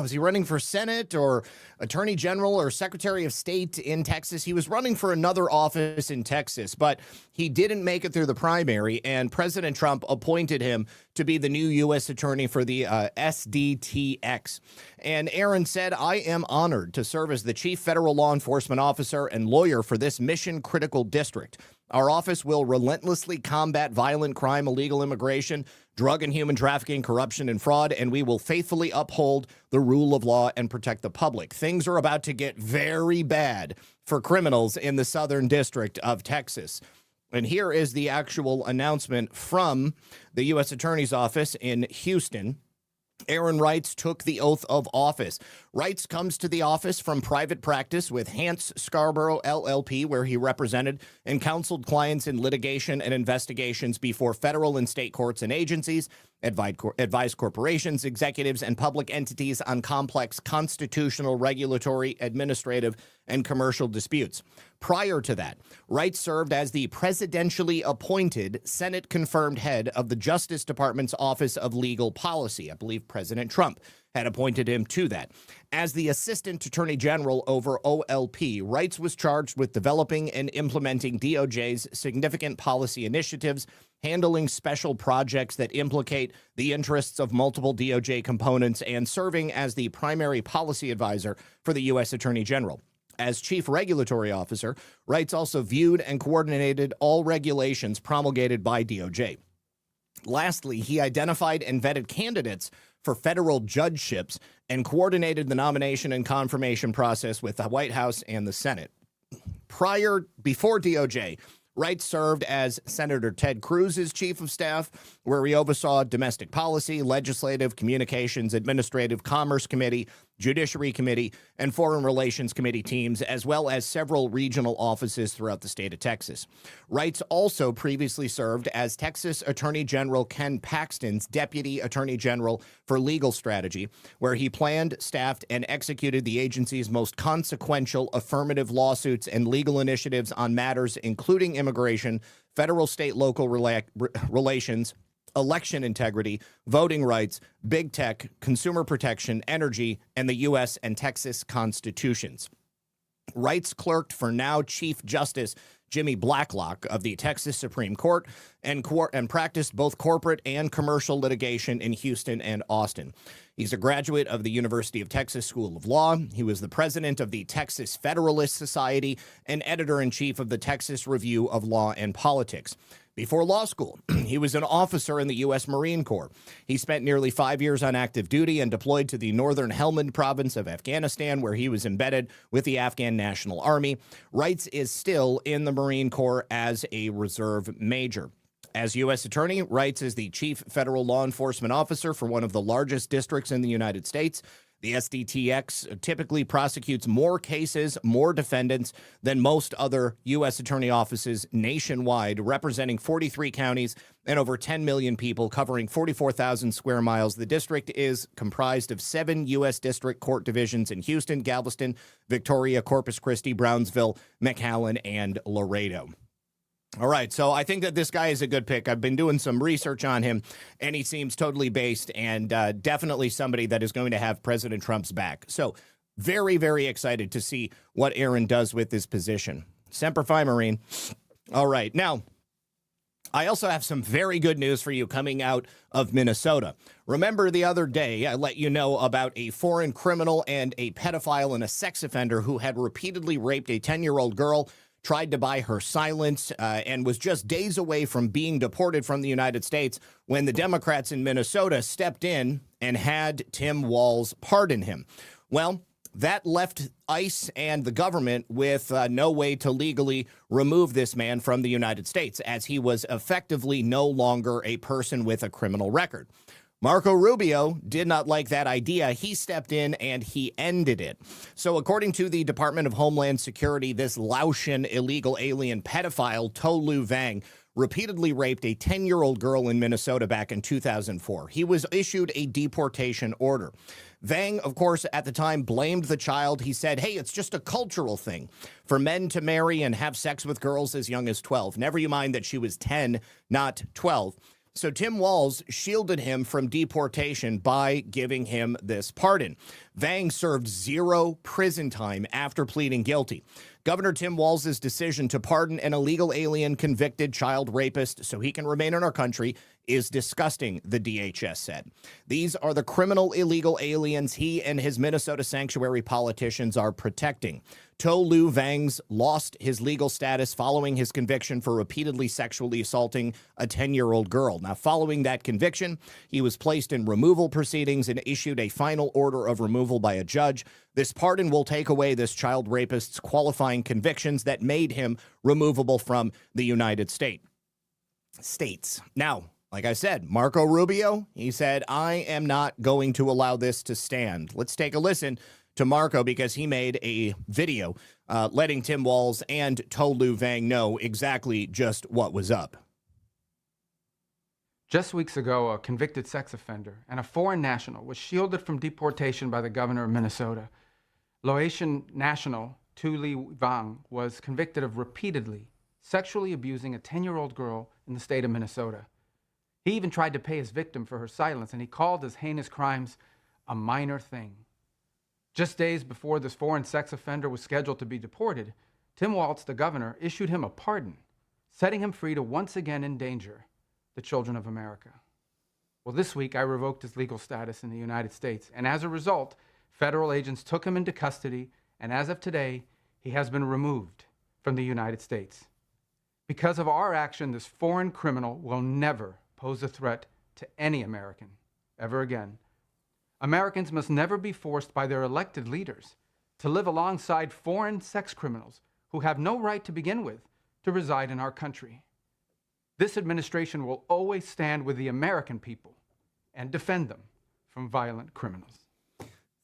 was he running for Senate or Attorney General or Secretary of State in Texas? He was running for another office in Texas, but he didn't make it through the primary, and President Trump appointed him to be the new U.S. attorney for the SDTX. And Aaron said, "I am honored to serve as the chief federal law enforcement officer and lawyer for this mission-critical district. Our office will relentlessly combat violent crime, illegal immigration, drug and human trafficking, corruption, and fraud, and we will faithfully uphold the rule of law and protect the public." Things are about to get very bad for criminals in the Southern District of Texas. And here is the actual announcement from the U.S. Attorney's Office in Houston. Aaron Reitz took the oath of office. Reitz comes to the office from private practice with Hans Scarborough LLP, where he represented and counseled clients in litigation and investigations before federal and state courts and agencies, advised corporations, executives, and public entities on complex constitutional, regulatory, administrative, and commercial disputes. Prior to that, Reitz served as the presidentially appointed Senate-confirmed head of the Justice Department's Office of Legal Policy. I believe President Trump had appointed him to that. As the Assistant Attorney General over OLP, Reitz was charged with developing and implementing DOJ's significant policy initiatives, handling special projects that implicate the interests of multiple DOJ components, and serving as the primary policy advisor for the U.S. Attorney General. As Chief Regulatory Officer, Reitz also viewed and coordinated all regulations promulgated by DOJ. Lastly, he identified and vetted candidates for federal judgeships and coordinated the nomination and confirmation process with the White House and the Senate. Before DOJ, Reitz served as Senator Ted Cruz's chief of staff, where he oversaw domestic policy, legislative, communications, administrative, commerce committee, judiciary committee, and foreign relations committee teams, as well as several regional offices throughout the state of Texas. Reitz also previously served as Texas Attorney General Ken Paxton's deputy attorney general for legal strategy, where he planned, staffed, and executed the agency's most consequential affirmative lawsuits and legal initiatives on matters including immigration, federal, state, local relations, election integrity, voting rights, big tech, consumer protection, energy, and the U.S. and Texas constitutions. Reitz clerked for now Chief Justice Jimmy Blacklock of the Texas Supreme Court and practiced both corporate and commercial litigation in Houston and Austin. He's a graduate of the University of Texas School of Law. He was the president of the Texas Federalist Society and editor-in-chief of the Texas Review of Law and Politics. Before law school, he was an officer in the U.S. Marine Corps. He spent nearly 5 years on active duty and deployed to the northern Helmand province of Afghanistan, where he was embedded with the Afghan National Army. Reitz is still in the Marine Corps as a reserve major. As U.S. Attorney, Reitz is the chief federal law enforcement officer for one of the largest districts in the United States. The SDTX typically prosecutes more cases, more defendants than most other U.S. attorney offices nationwide, representing 43 counties and over 10 million people, covering 44,000 square miles. The district is comprised of 7 U.S. district court divisions in Houston, Galveston, Victoria, Corpus Christi, Brownsville, McAllen, and Laredo. All right, so I think that this guy is a good pick. I've been doing some research on him, and he seems totally based and definitely somebody that is going to have President Trump's back. So very, very excited to see what Aaron does with this position. Semper Fi, Marine. All right, now, I also have some very good news for you coming out of Minnesota. Remember the other day, I let you know about a foreign criminal and a pedophile and a sex offender who had repeatedly raped a 10-year-old girl, tried to buy her silence, and was just days away from being deported from the United States when the Democrats in Minnesota stepped in and had Tim Walz pardon him. Well, that left ICE and the government with no way to legally remove this man from the United States, as he was effectively no longer a person with a criminal record. Marco Rubio did not like that idea. He stepped in and he ended it. So according to the Department of Homeland Security, this Laotian illegal alien pedophile, Tolu Vang, repeatedly raped a 10-year-old girl in Minnesota back in 2004. He was issued a deportation order. Vang, of course, at the time blamed the child. He said, hey, it's just a cultural thing for men to marry and have sex with girls as young as 12. Never you mind that she was 10, not 12. So Tim Walz shielded him from deportation by giving him this pardon. Vang served 0 prison time after pleading guilty. Governor Tim Walz's decision to pardon an illegal alien convicted child rapist so he can remain in our country is disgusting, the DHS said. These are the criminal illegal aliens he and his Minnesota sanctuary politicians are protecting. Tolu Vang's lost his legal status following his conviction for repeatedly sexually assaulting a 10-year-old girl. Now, following that conviction, he was placed in removal proceedings and issued a final order of removal by a judge. This pardon will take away this child rapist's qualifying convictions that made him removable from the United States. Now, like I said, Marco Rubio, he said, I am not going to allow this to stand. Let's take a listen to Marco because he made a video letting Tim Walz and Tolu Vang know exactly just what was up. Just weeks ago, a convicted sex offender and a foreign national was shielded from deportation by the governor of Minnesota. Laotian national Tolu Vang was convicted of repeatedly sexually abusing a 10-year-old girl in the state of Minnesota. He even tried to pay his victim for her silence, and he called his heinous crimes a minor thing. Just days before this foreign sex offender was scheduled to be deported, Tim Walz, the governor, issued him a pardon, setting him free to once again endanger the children of America. Well, this week I revoked his legal status in the United States, and as a result, federal agents took him into custody, and as of today, he has been removed from the United States. Because of our action, this foreign criminal will never pose a threat to any American ever again. Americans must never be forced by their elected leaders to live alongside foreign sex criminals who have no right to begin with to reside in our country. This administration will always stand with the American people and defend them from violent criminals.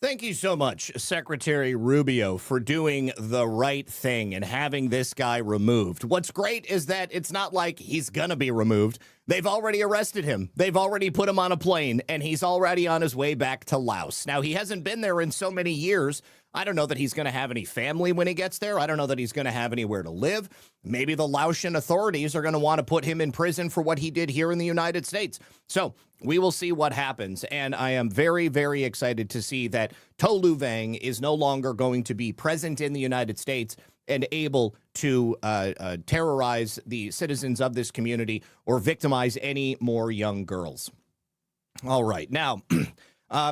Thank you so much, Secretary Rubio, for doing the right thing and having this guy removed. What's great is that it's not like he's going to be removed. They've already arrested him. They've already put him on a plane, and he's already on his way back to Laos. Now, he hasn't been there in so many years. I don't know that he's going to have any family when he gets there. I don't know that he's going to have anywhere to live. Maybe the Laotian authorities are going to want to put him in prison for what he did here in the United States. So we will see what happens. And I am very, very excited to see that Tolu Vang is no longer going to be present in the United States and able to terrorize the citizens of this community or victimize any more young girls. All right. Now,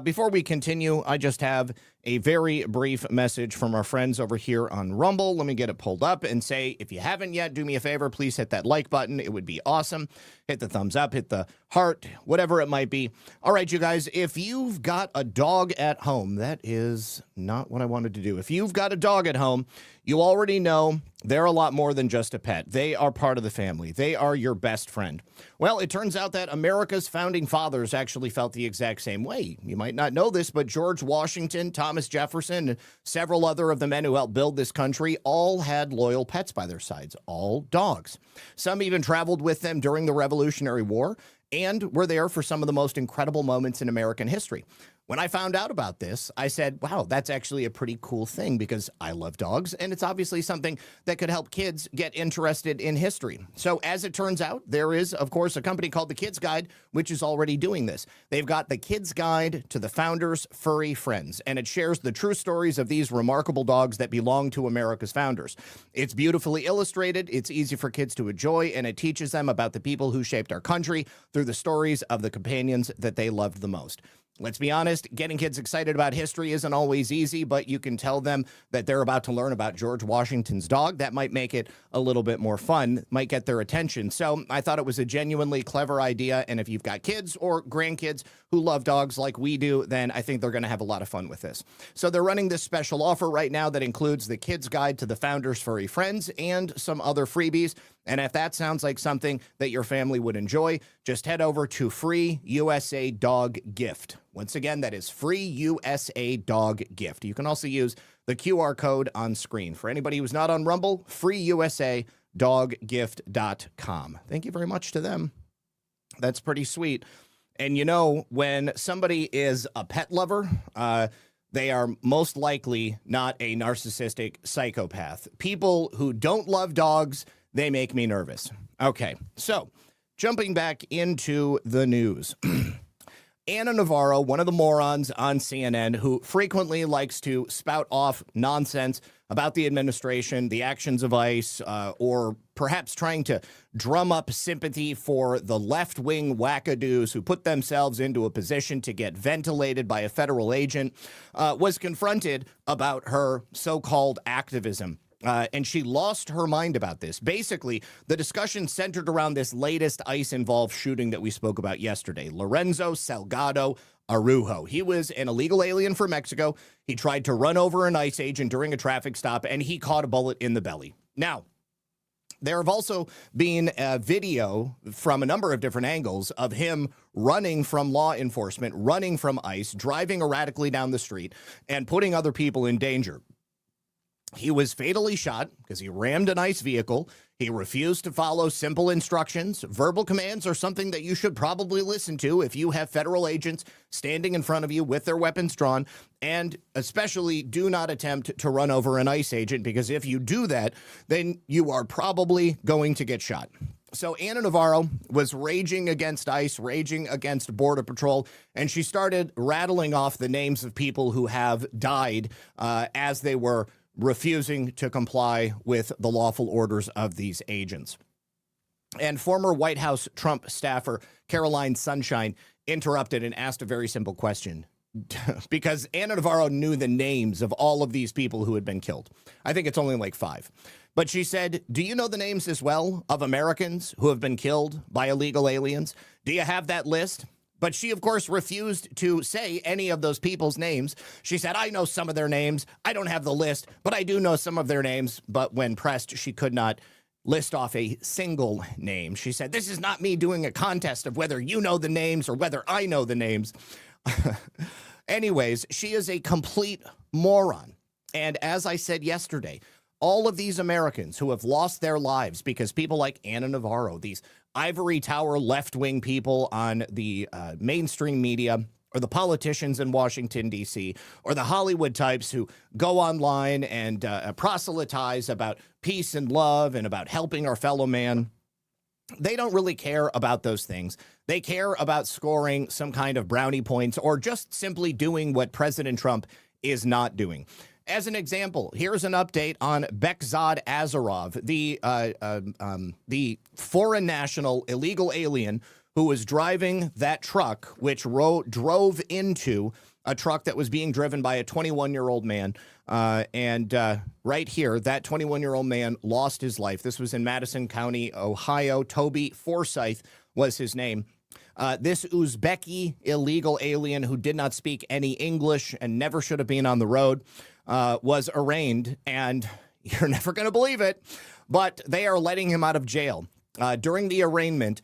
before we continue, I just have a very brief message from our friends over here on Rumble. Let me get it pulled up and say, if you haven't yet, do me a favor, please hit that like button. It would be awesome. Hit the thumbs up, hit the heart, whatever it might be. All right, you guys, if you've got a dog at home, that is not what I wanted to do. If you've got a dog at home, you already know they're a lot more than just a pet. They are part of the family. They are your best friend. Well, it turns out that America's founding fathers actually felt the exact same way. You might not know this, but George Washington, Thomas Jefferson, and several other of the men who helped build this country all had loyal pets by their sides, all dogs. Some even traveled with them during the Revolutionary War and were there for some of the most incredible moments in American history. When I found out about this, I said, wow, that's actually a pretty cool thing because I love dogs, and it's obviously something that could help kids get interested in history. So as it turns out, there is, of course, a company called The Kids Guide, which is already doing this. They've got The Kids Guide to the Founders' Furry Friends, and it shares the true stories of these remarkable dogs that belong to America's founders. It's beautifully illustrated, it's easy for kids to enjoy, and it teaches them about the people who shaped our country through the stories of the companions that they loved the most. Let's be honest, getting kids excited about history isn't always easy, but you can tell them that they're about to learn about George Washington's dog. That might make it a little bit more fun, might get their attention. So I thought it was a genuinely clever idea, and if you've got kids or grandkids who love dogs like we do, then I think they're going to have a lot of fun with this. So they're running this special offer right now that includes the Kids Guide to the Founders' Furry Friends and some other freebies. And if that sounds like something that your family would enjoy, just head over to Free USA Dog Gift. Once again, that is Free USA Dog Gift. You can also use the QR code on screen. For anybody who's not on Rumble, freeusadoggift.com. Thank you very much to them. That's pretty sweet. And you know, when somebody is a pet lover, they are most likely not a narcissistic psychopath. People who don't love dogs, they make me nervous. Okay, so jumping back into the news. Ana Navarro, one of the morons on CNN who frequently likes to spout off nonsense about the administration, the actions of ICE, or perhaps trying to drum up sympathy for the left-wing wackadoos who put themselves into a position to get ventilated by a federal agent, was confronted about her so-called activism. And she lost her mind about this. Basically, the discussion centered around this latest ICE-involved shooting that we spoke about yesterday, Lorenzo Salgado Araujo. He was an illegal alien from Mexico. He tried to run over an ICE agent during a traffic stop, and he caught a bullet in the belly. Now, there have also been a video from a number of different angles of him running from law enforcement, running from ICE, driving erratically down the street, and putting other people in danger. He was fatally shot because he rammed an ICE vehicle. He refused to follow simple instructions. Verbal commands are something that you should probably listen to if you have federal agents standing in front of you with their weapons drawn. And especially do not attempt to run over an ICE agent, because if you do that, then you are probably going to get shot. So Ana Navarro was raging against ICE, raging against Border Patrol, and she started rattling off the names of people who have died as they were refusing to comply with the lawful orders of these agents. And former White House Trump staffer Caroline Sunshine interrupted and asked a very simple question, because Ana Navarro knew the names of all of these people who had been killed. I think it's only like 5. But she said, do you know the names as well of Americans who have been killed by illegal aliens? Do you have that list? But she, of course, refused to say any of those people's names. She said, I know some of their names. I don't have the list, but I do know some of their names. But when pressed, she could not list off a single name. She said, this is not me doing a contest of whether you know the names or whether I know the names. Anyways, she is a complete moron. And as I said yesterday, all of these Americans who have lost their lives because people like Ana Navarro, these ivory tower left-wing people on the mainstream media, or the politicians in Washington, D.C., or the Hollywood types who go online and proselytize about peace and love and about helping our fellow man, they don't really care about those things. They care about scoring some kind of brownie points or just simply doing what President Trump is not doing. as an example, here's an update on Bekzad Azarov, the foreign national illegal alien who was driving that truck, which drove into a truck that was being driven by a 21-year-old man. Right here, that 21-year-old man lost his life. This was in Madison County, Ohio. Toby Forsyth was his name. This Uzbeki illegal alien who did not speak any English and never should have been on the road was arraigned, and you're never going to believe it, but they are letting him out of jail. During the arraignment,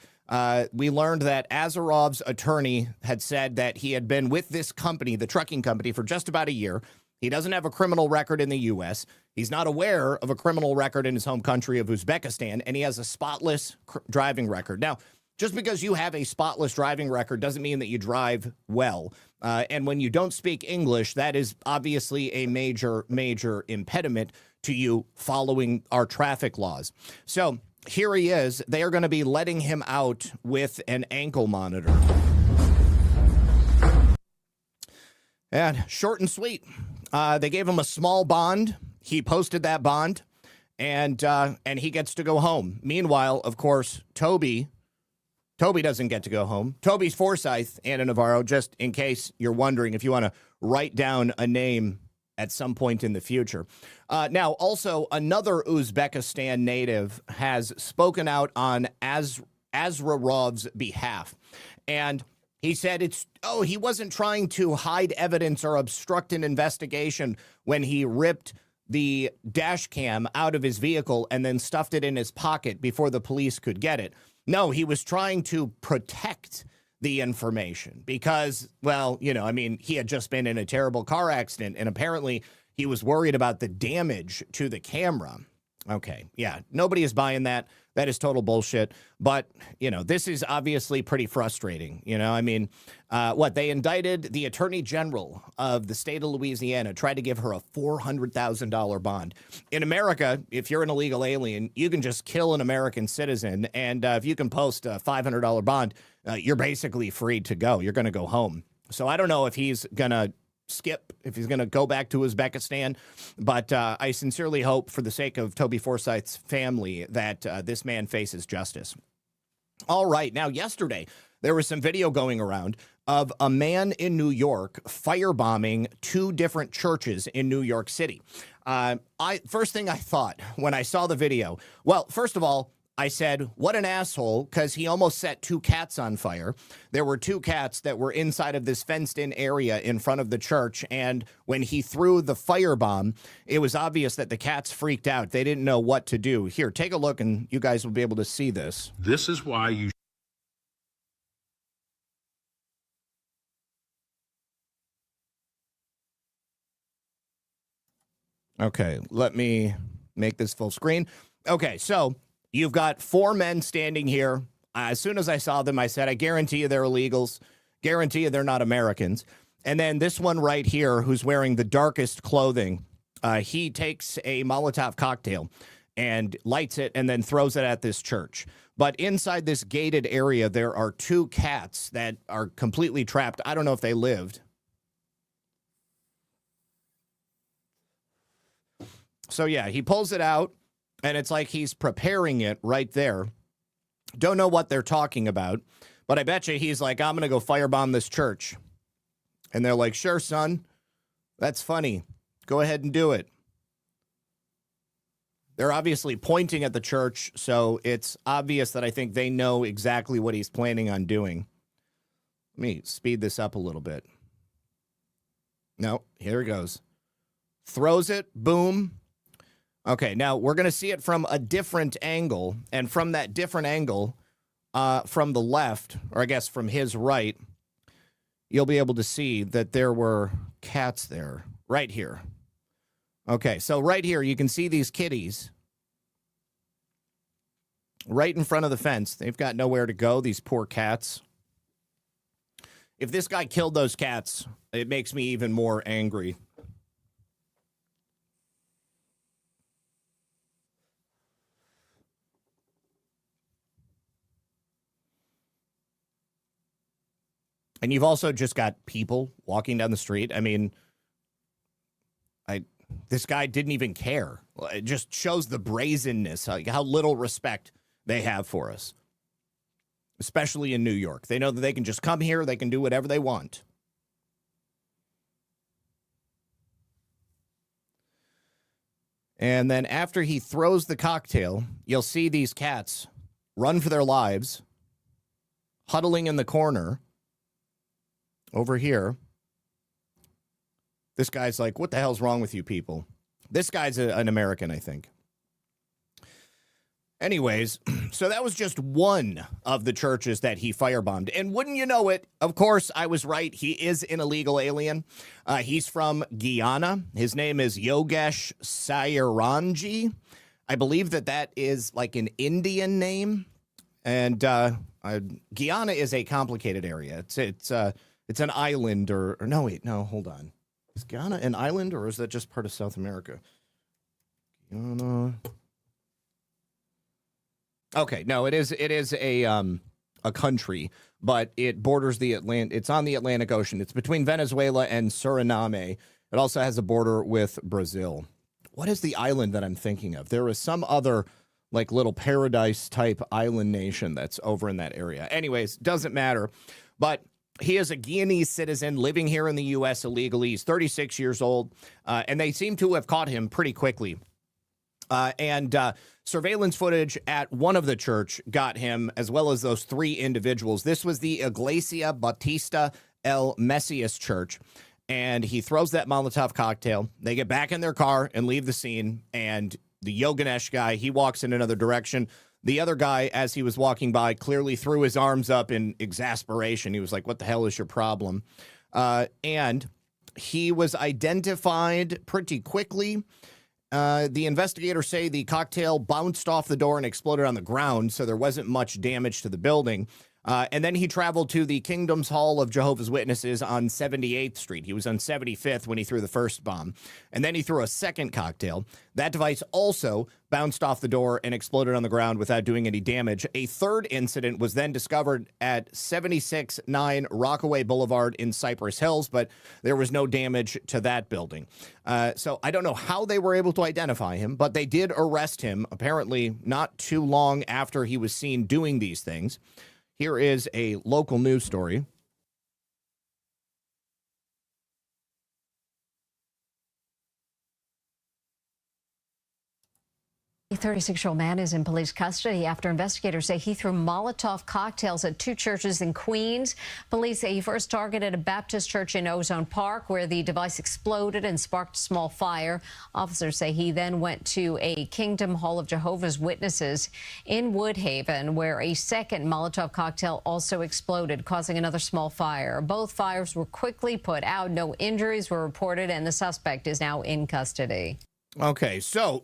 we learned that Azarov's attorney had said that he had been with this company, the trucking company, for just about a year. He doesn't have a criminal record in the U.S. He's not aware of a criminal record in his home country of Uzbekistan, and he has a spotless driving record. Now, just because you have a spotless driving record doesn't mean that you drive well. And when you don't speak English, that is obviously a major, major impediment to you following our traffic laws. So here he is. They are going to be letting him out with an ankle monitor. And short and sweet. They gave him a small bond. He posted that bond, and he gets to go home. Meanwhile, of course, Toby doesn't get to go home. Toby's Forsyth, Anna Navarro, just in case you're wondering if you want to write down a name at some point in the future. Now, also, another Uzbekistan native has spoken out on Azarov's behalf. And he said he wasn't trying to hide evidence or obstruct an investigation when he ripped the dash cam out of his vehicle and then stuffed it in his pocket before the police could get it. No, he was trying to protect the information because, well, he had just been in a terrible car accident, and apparently he was worried about the damage to the camera. Okay, yeah, nobody is buying that. That is total bullshit. But, this is obviously pretty frustrating. They indicted the Attorney General of the state of Louisiana, tried to give her a $400,000 bond. In America, if you're an illegal alien, you can just kill an American citizen. And if you can post a $500 bond, you're basically free to go. You're going to go home. So I don't know if he's going to if he's going to go back to Uzbekistan. But I sincerely hope, for the sake of Toby Forsyth's family, that this man faces justice. All right. Now, yesterday, there was some video going around of a man in New York firebombing 2 different churches in New York City. First thing I thought when I saw the video, well, first of all, I said, what an asshole, because he almost set 2 cats on fire. There were 2 cats that were inside of this fenced-in area in front of the church, and when he threw the firebomb, it was obvious that the cats freaked out. They didn't know what to do. Here, take a look, and you guys will be able to see this. This is why you... Okay, let me make this full screen. Okay, so you've got 4 men standing here. As soon as I saw them, I said, I guarantee you they're illegals. Guarantee you they're not Americans. And then this one right here, who's wearing the darkest clothing, he takes a Molotov cocktail and lights it and then throws it at this church. But inside this gated area, there are 2 cats that are completely trapped. I don't know if they lived. So, yeah, he pulls it out. And it's like he's preparing it right there. Don't know what they're talking about. But I bet you he's like, I'm going to go firebomb this church. And they're like, sure, son. That's funny. Go ahead and do it. They're obviously pointing at the church. So it's obvious that I think they know exactly what he's planning on doing. Let me speed this up a little bit. No, here it goes. Throws it. Boom. Okay, now we're going to see it from a different angle, and from that different angle, from the left, or I guess from his right, you'll be able to see that there were cats there, right here. Okay, so right here, you can see these kitties right in front of the fence. They've got nowhere to go, these poor cats. If this guy killed those cats, it makes me even more angry. And you've also just got people walking down the street. I mean, this guy didn't even care. It just shows the brazenness, how little respect they have for us, especially in New York. They know that they can just come here, they can do whatever they want. And then after he throws the cocktail, you'll see these cats run for their lives, huddling in the corner over here. This guy's like, what the hell's wrong with you people? This guy's an American, I think. Anyways, so that was just one of the churches that he firebombed. And wouldn't you know it, of course, I was right. He is an illegal alien. He's from Guyana. His name is Yogesh Sayarangi. I believe that is like an Indian name. And Guyana is a complicated area. It's an island or no, wait, no, hold on. Is Guyana an island or is that just part of South America? Guyana. Okay, no, it is a country, but it borders the it's on the Atlantic Ocean. It's between Venezuela and Suriname. It also has a border with Brazil. What is the island that I'm thinking of? There is some other like little paradise type island nation that's over in that area. Anyways, doesn't matter. But he is a Guyanese citizen living here in the U.S. illegally. He's 36 years old, and they seem to have caught him pretty quickly. And surveillance footage at one of the church got him, as well as those three individuals. This was the Iglesia Bautista El Mesias Church, and he throws that Molotov cocktail. They get back in their car and leave the scene, and the Yogesh guy, he walks in another direction. The other guy, as he was walking by, clearly threw his arms up in exasperation. He was like, what the hell is your problem? And he was identified pretty quickly. The investigators say the cocktail bounced off the door and exploded on the ground, so there wasn't much damage to the building. And then he traveled to the Kingdom's Hall of Jehovah's Witnesses on 78th Street. He was on 75th when he threw the first bomb. And then he threw a second cocktail. That device also bounced off the door and exploded on the ground without doing any damage. A third incident was then discovered at 769 Rockaway Boulevard in Cypress Hills, but there was no damage to that building. So I don't know how they were able to identify him, but they did arrest him, apparently not too long after he was seen doing these things. Here is a local news story. A 36-year-old man is in police custody after investigators say he threw Molotov cocktails at two churches in Queens. Police say he first targeted a Baptist church in Ozone Park, where the device exploded and sparked a small fire. Officers say he then went to a Kingdom Hall of Jehovah's Witnesses in Woodhaven, where a second Molotov cocktail also exploded, causing another small fire. Both fires were quickly put out. No injuries were reported, and the suspect is now in custody. Okay, so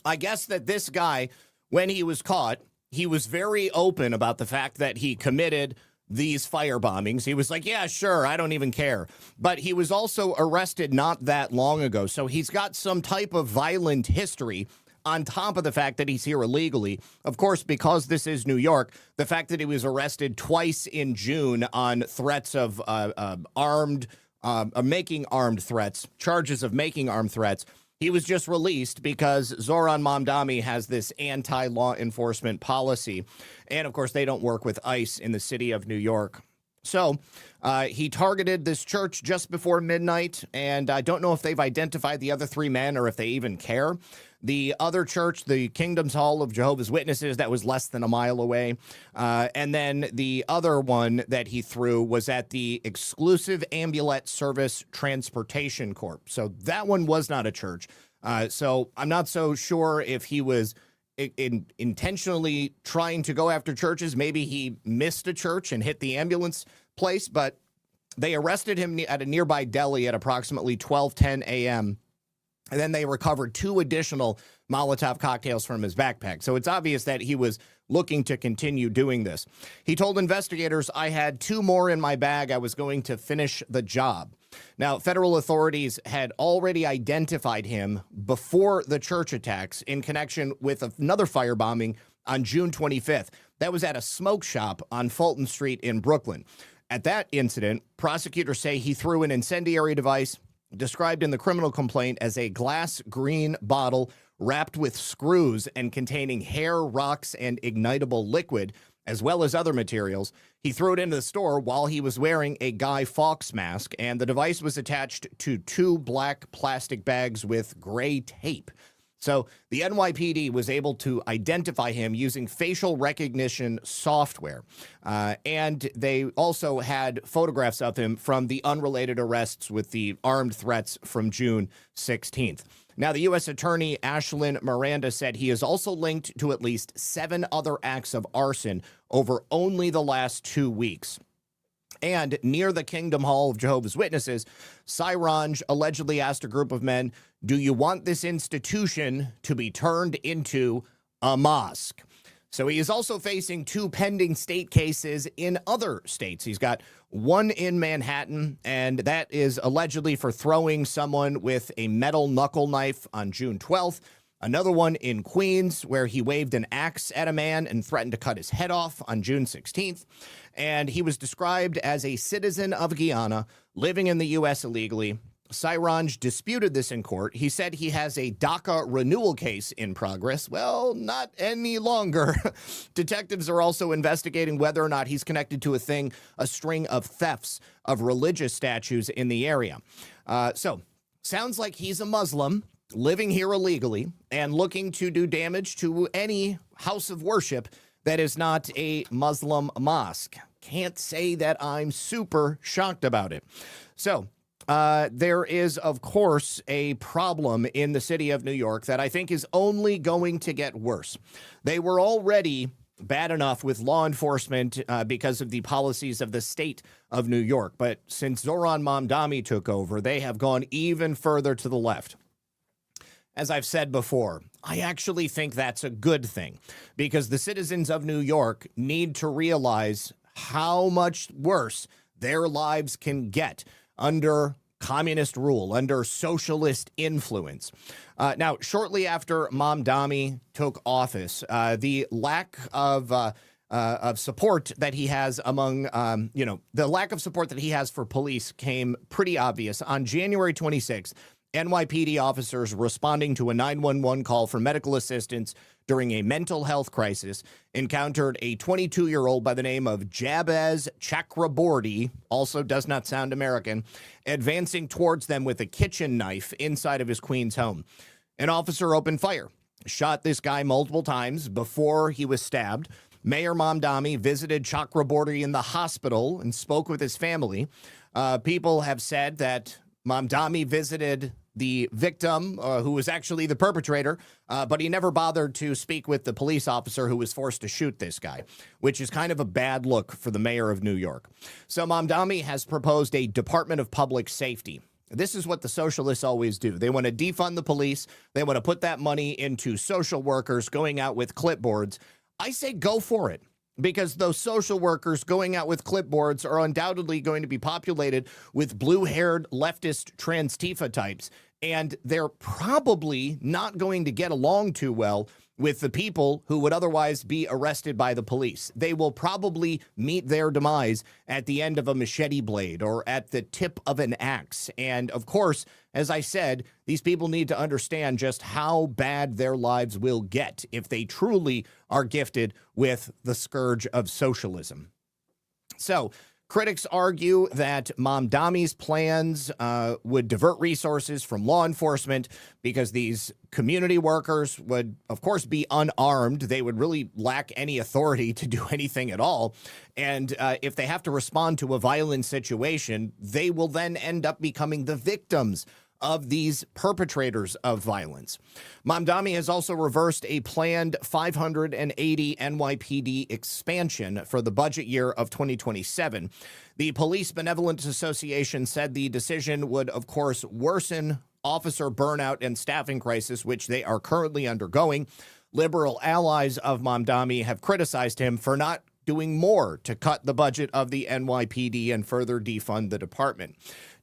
I guess that this guy, when he was caught, he was very open about the fact that he committed these fire bombings. He was like, yeah, sure, I don't even care. But he was also arrested not that long ago. So he's got some type of violent history on top of the fact that he's here illegally. Of course, because this is New York, the fact that he was arrested twice in June on threats of making armed threats, charges of making armed threats. He was just released because Zoran Mamdani has this anti-law enforcement policy. And, of course, they don't work with ICE in the city of New York. So he targeted this church just before midnight, and I don't know if they've identified the other three men or if they even care. The other church, the Kingdom's Hall of Jehovah's Witnesses, that was less than a mile away. And then the other one that he threw was at the Exclusive Ambulette Service Transportation Corp. So that one was not a church. So I'm not so sure if he was intentionally trying to go after churches. Maybe he missed a church and hit the ambulance place, but they arrested him at a nearby deli at approximately 12:10 a.m., and then they recovered two additional Molotov cocktails from his backpack. So it's obvious that he was looking to continue doing this. He told investigators, I had two more in my bag. I was going to finish the job. Now, federal authorities had already identified him before the church attacks in connection with another firebombing on June 25th. That was at a smoke shop on Fulton Street in Brooklyn. At that incident, prosecutors say he threw an incendiary device described in the criminal complaint as a glass green bottle wrapped with screws and containing hair, rocks, and ignitable liquid, as well as other materials. He threw it into the store while he was wearing a Guy Fawkes mask, and the device was attached to 2 black plastic bags with gray tape. So the NYPD was able to identify him using facial recognition software. And they also had photographs of him from the unrelated arrests with the armed threats from June 16th. Now, the U.S. Attorney Ashlyn Miranda said he is also linked to at least 7 other acts of arson over only the last 2 weeks. And near the Kingdom Hall of Jehovah's Witnesses, Sairanj allegedly asked a group of men, "Do you want this institution to be turned into a mosque?" So he is also facing 2 pending state cases in other states. He's got one in Manhattan, and that is allegedly for throwing someone with a metal knuckle knife on June 12th. Another one in Queens, where he waved an axe at a man and threatened to cut his head off on June 16th. And he was described as a citizen of Guyana living in the U.S. illegally. Sairanj disputed this in court. He said he has a DACA renewal case in progress. Well, not any longer. Detectives are also investigating whether or not he's connected to a string of thefts of religious statues in the area. So, sounds like he's a Muslim living here illegally and looking to do damage to any house of worship that is not a Muslim mosque. Can't say that I'm super shocked about it. So, there is, of course, a problem in the city of New York that I think is only going to get worse. They were already bad enough with law enforcement because of the policies of the state of New York. But since Zohran Mamdani took over, they have gone even further to the left. As I've said before, I actually think that's a good thing because the citizens of New York need to realize how much worse their lives can get under communist rule, under socialist influence. Now, shortly after Mamdani took office, the lack of support that he has among, the lack of support that he has for police came pretty obvious. On January 26th, NYPD officers responding to a 911 call for medical assistance during a mental health crisis encountered a 22-year-old by the name of Jabez Chakraborty, also does not sound American, advancing towards them with a kitchen knife inside of his Queens home. An officer opened fire, shot this guy multiple times before he was stabbed. Mayor Mamdani visited Chakraborty in the hospital and spoke with his family. People have said that Mamdani visited the victim, who was actually the perpetrator, but he never bothered to speak with the police officer who was forced to shoot this guy, which is kind of a bad look for the mayor of New York. So Mamdani has proposed a Department of Public Safety. This is what the socialists always do. They want to defund the police. They want to put that money into social workers going out with clipboards. I say go for it, because those social workers going out with clipboards are undoubtedly going to be populated with blue-haired leftist trans-Tifa types, and they're probably not going to get along too well with the people who would otherwise be arrested by the police. They will probably meet their demise at the end of a machete blade or at the tip of an axe. And of course, as I said, these people need to understand just how bad their lives will get if they truly are gifted with the scourge of socialism. So, critics argue that Mamdani's plans would divert resources from law enforcement because these community workers would, of course, be unarmed. They would really lack any authority to do anything at all. And if they have to respond to a violent situation, they will then end up becoming the victims of these perpetrators of violence. Mamdani has also reversed a planned 580 NYPD expansion for the budget year of 2027. The Police Benevolent Association said the decision would, of course, worsen officer burnout and staffing crisis, which they are currently undergoing. Liberal allies of Mamdani have criticized him for not doing more to cut the budget of the NYPD and further defund the department.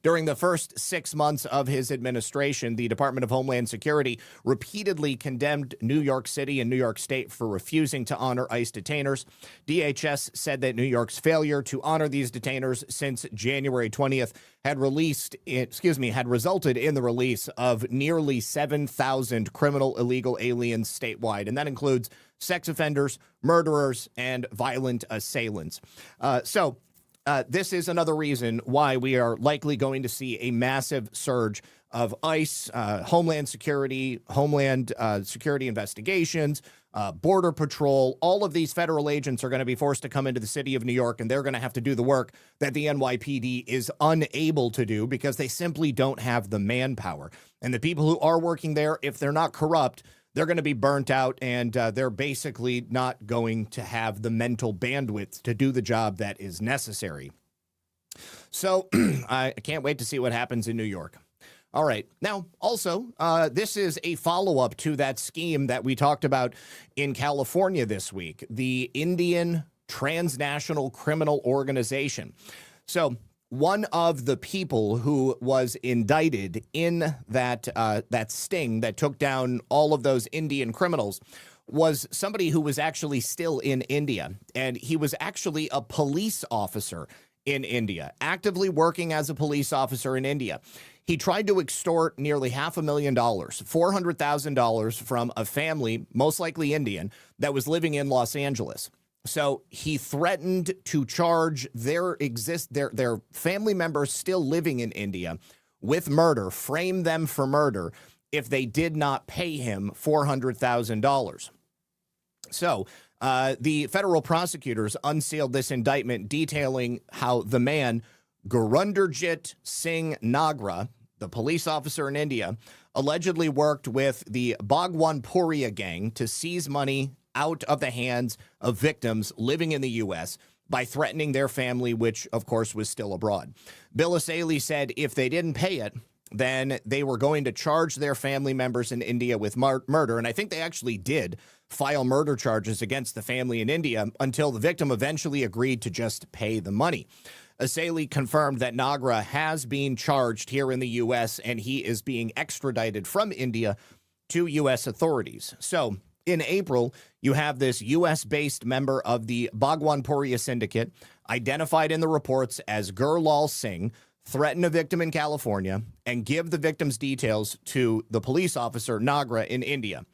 During the first 6 months of his administration, the Department of Homeland Security repeatedly condemned New York City and New York State for refusing to honor ICE detainers. DHS said that New York's failure to honor these detainers since January 20th had resulted in the release of nearly 7,000 criminal illegal aliens statewide, and that includes sex offenders, murderers, and violent assailants. This is another reason why we are likely going to see a massive surge of ICE, Homeland Security investigations, Border Patrol. All of these federal agents are going to be forced to come into the city of New York, and they're going to have to do the work that the NYPD is unable to do because they simply don't have the manpower. And the people who are working there, if they're not corrupt, they're going to be burnt out, and they're basically not going to have the mental bandwidth to do the job that is necessary. So I can't wait to see what happens in New York. All right. Now, also, this is a follow-up to that scheme that we talked about in California this week, the Indian Transnational Criminal Organization. So one of the people who was indicted in that sting that took down all of those Indian criminals was somebody who was actually still in India, and he was actually a police officer in India, actively working as a police officer in India. He tried to extort nearly $500,000, $400,000 from a family, most likely Indian, that was living in Los Angeles. So he threatened to charge their family members still living in India with murder, frame them for murder if they did not pay him $400,000. So the federal prosecutors unsealed this indictment detailing how the man, Gurundarjit Singh Nagra, the police officer in India, allegedly worked with the Bhagwanpuria gang to seize money out of the hands of victims living in the U.S. by threatening their family, which, of course, was still abroad. Bill Asaili said if they didn't pay it, then they were going to charge their family members in India with murder. And I think they actually did file murder charges against the family in India until the victim eventually agreed to just pay the money. Asaili confirmed that Nagra has been charged here in the U.S. and he is being extradited from India to U.S. authorities. So in April, you have this U.S.-based member of the Bhagwanpuria syndicate, identified in the reports as Gurlal Singh, threaten a victim in California and give the victim's details to the police officer Nagra in India.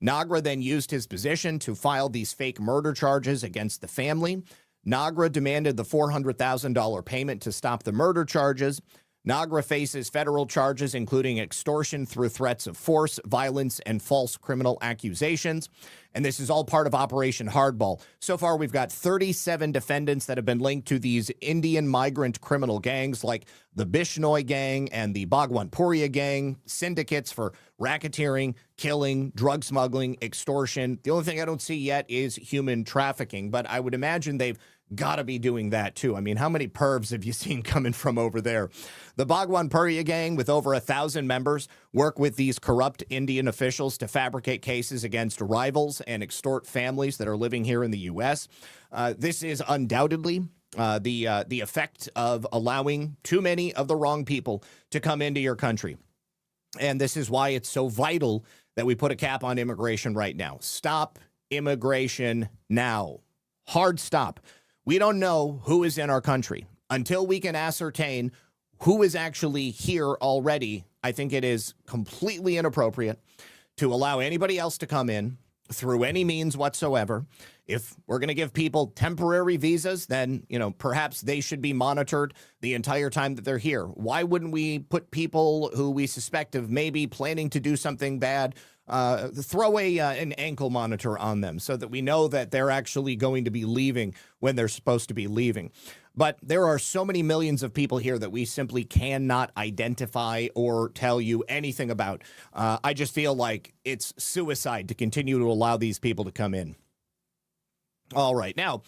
Nagra then used his position to file these fake murder charges against the family. Nagra demanded the $400,000 payment to stop the murder charges. Nagra faces federal charges, including extortion through threats of force, violence, and false criminal accusations. And this is all part of Operation Hardball. So far, we've got 37 defendants that have been linked to these Indian migrant criminal gangs like the Bishnoi gang and the Bhagwanpuria gang, syndicates for racketeering, killing, drug smuggling, extortion. The only thing I don't see yet is human trafficking, but I would imagine they've got to be doing that too. I mean, how many pervs have you seen coming from over there? The Bhagwanpuria gang, with over 1,000 members, work with these corrupt Indian officials to fabricate cases against rivals and extort families that are living here in the U.S. This is undoubtedly the effect of allowing too many of the wrong people to come into your country. And this is why it's so vital that we put a cap on immigration right now. Stop immigration now. Hard stop. We don't know who is in our country. Until we can ascertain who is actually here already, I think it is completely inappropriate to allow anybody else to come in through any means whatsoever. If we're going to give people temporary visas, then, perhaps they should be monitored the entire time that they're here. Why wouldn't we put people who we suspect of maybe planning to do something bad, throw an ankle monitor on them so that we know that they're actually going to be leaving when they're supposed to be leaving? But there are so many millions of people here that we simply cannot identify or tell you anything about. I just feel like it's suicide to continue to allow these people to come in. All right. Now,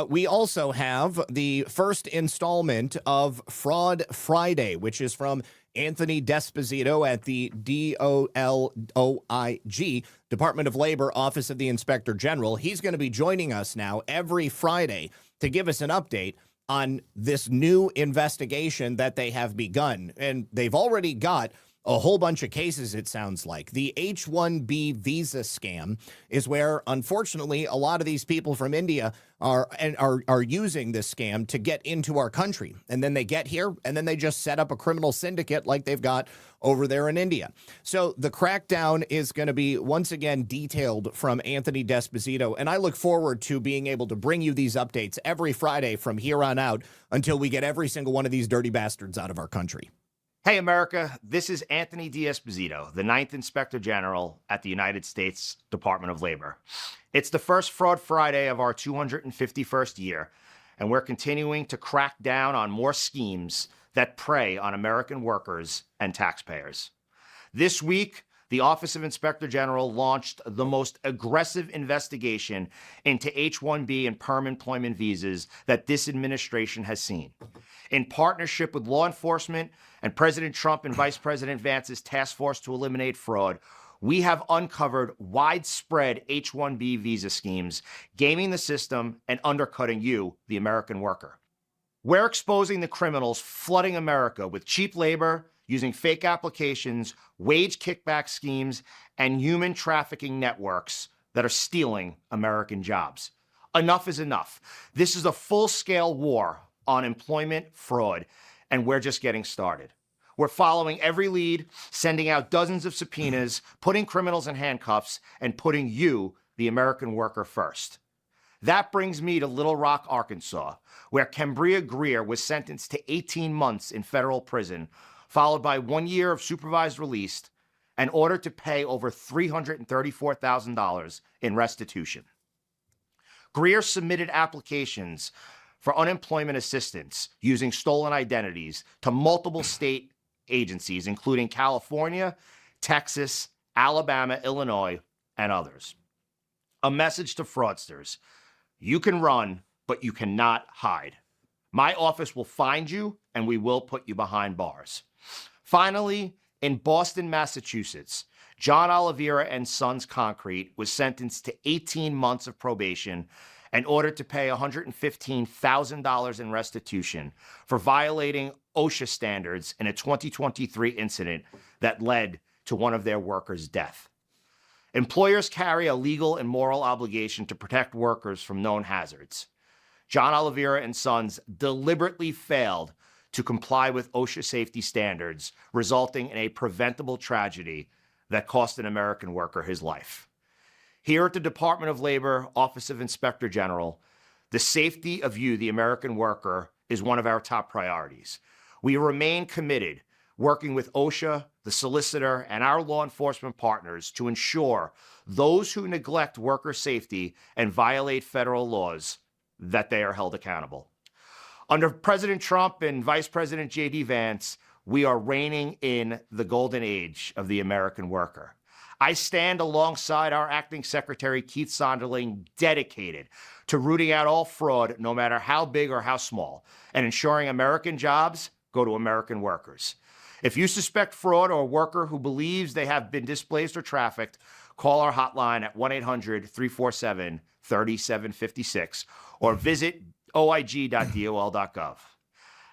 we also have the first installment of Fraud Friday, which is from Anthony Desposito at the DOLOIG, Department of Labor, Office of the Inspector General. He's going to be joining us now every Friday to give us an update on this new investigation that they have begun. And they've already got a whole bunch of cases, it sounds like. The H-1B visa scam is where, unfortunately, a lot of these people from India are using this scam to get into our country. And then they get here, and then they just set up a criminal syndicate like they've got over there in India. So the crackdown is going to be, once again, detailed from Anthony D'Esposito. And I look forward to being able to bring you these updates every Friday from here on out until we get every single one of these dirty bastards out of our country. Hey, America, this is Anthony D'Esposito, the 9th Inspector General at the United States Department of Labor. It's the first Fraud Friday of our 251st year, and we're continuing to crack down on more schemes that prey on American workers and taxpayers. This week, the Office of Inspector General launched the most aggressive investigation into H-1B and perm employment visas that this administration has seen. In partnership with law enforcement and President Trump and Vice President Vance's task force to eliminate fraud, we have uncovered widespread H-1B visa schemes, gaming the system and undercutting you, the American worker. We're exposing the criminals flooding America with cheap labor, using fake applications, wage kickback schemes, and human trafficking networks that are stealing American jobs. Enough is enough. This is a full-scale war on employment fraud, and we're just getting started. We're following every lead, sending out dozens of subpoenas, putting criminals in handcuffs, and putting you, the American worker, first. That brings me to Little Rock, Arkansas, where Cambria Greer was sentenced to 18 months in federal prison, followed by 1 year of supervised release, and ordered to pay over $334,000 in restitution. Greer submitted applications for unemployment assistance using stolen identities to multiple state agencies, including California, Texas, Alabama, Illinois, and others. A message to fraudsters: you can run, but you cannot hide. My office will find you, and we will put you behind bars. Finally, in Boston, Massachusetts, John Oliveira and Sons Concrete was sentenced to 18 months of probation and ordered to pay $115,000 in restitution for violating OSHA standards in a 2023 incident that led to one of their workers' death. Employers carry a legal and moral obligation to protect workers from known hazards. John Oliveira and Sons deliberately failed to comply with OSHA safety standards, resulting in a preventable tragedy that cost an American worker his life. Here at the Department of Labor, Office of Inspector General, the safety of you, the American worker, is one of our top priorities. We remain committed, working with OSHA, the solicitor, and our law enforcement partners to ensure those who neglect worker safety and violate federal laws, that they are held accountable. Under President Trump and Vice President J.D. Vance, we are reigning in the golden age of the American worker. I stand alongside our acting secretary, Keith Sonderling, dedicated to rooting out all fraud, no matter how big or how small, and ensuring American jobs go to American workers. If you suspect fraud or a worker who believes they have been displaced or trafficked, call our hotline at 1-800-347-3756 or visit oig.dol.gov.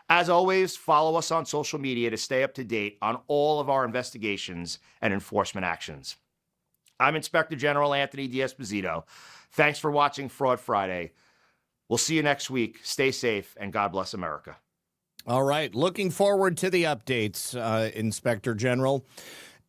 As always, follow us on social media to stay up to date on all of our investigations and enforcement actions. I'm Inspector General Anthony D'Esposito. Thanks for watching Fraud Friday. We'll see you next week. Stay safe, and God bless America. All right. Looking forward to the updates, Inspector General.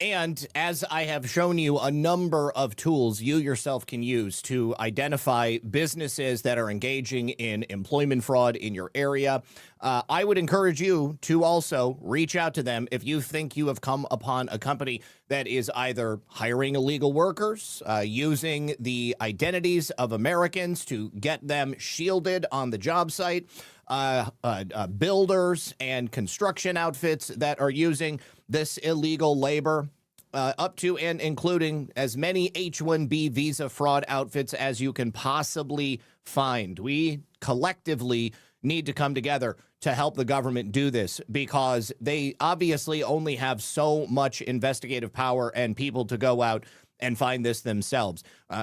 And as I have shown you a number of tools you yourself can use to identify businesses that are engaging in employment fraud in your area, I would encourage you to also reach out to them if you think you have come upon a company that is either hiring illegal workers, using the identities of Americans to get them shielded on the job site, builders and construction outfits that are using this illegal labor, up to and including as many H-1B visa fraud outfits as you can possibly find. We collectively need to come together to help the government do this, because they obviously only have so much investigative power and people to go out and find this themselves.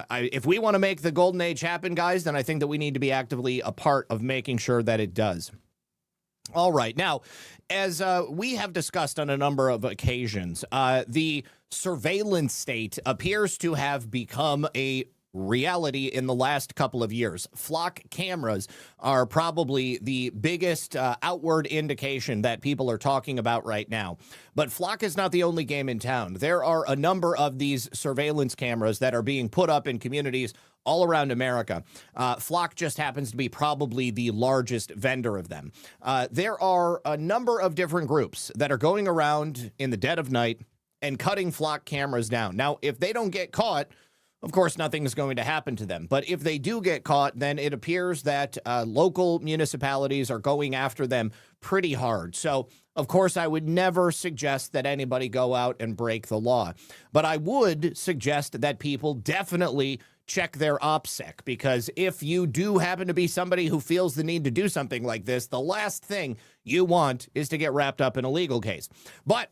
If we want to make the golden age happen, guys, then I think that we need to be actively a part of making sure that it does. All right. Now, as we have discussed on a number of occasions, the surveillance state appears to have become a reality in the last couple of years. Flock cameras are probably the biggest outward indication that people are talking about right now. But Flock is not the only game in town. There are a number of these surveillance cameras that are being put up in communities all around America. Flock just happens to be probably the largest vendor of them. There are a number of different groups that are going around in the dead of night and cutting Flock cameras down. Now, if they don't get caught, of course, nothing is going to happen to them. But if they do get caught, then it appears that local municipalities are going after them pretty hard. So, of course, I would never suggest that anybody go out and break the law. But I would suggest that people definitely check their OPSEC, because if you do happen to be somebody who feels the need to do something like this, the last thing you want is to get wrapped up in a legal case. But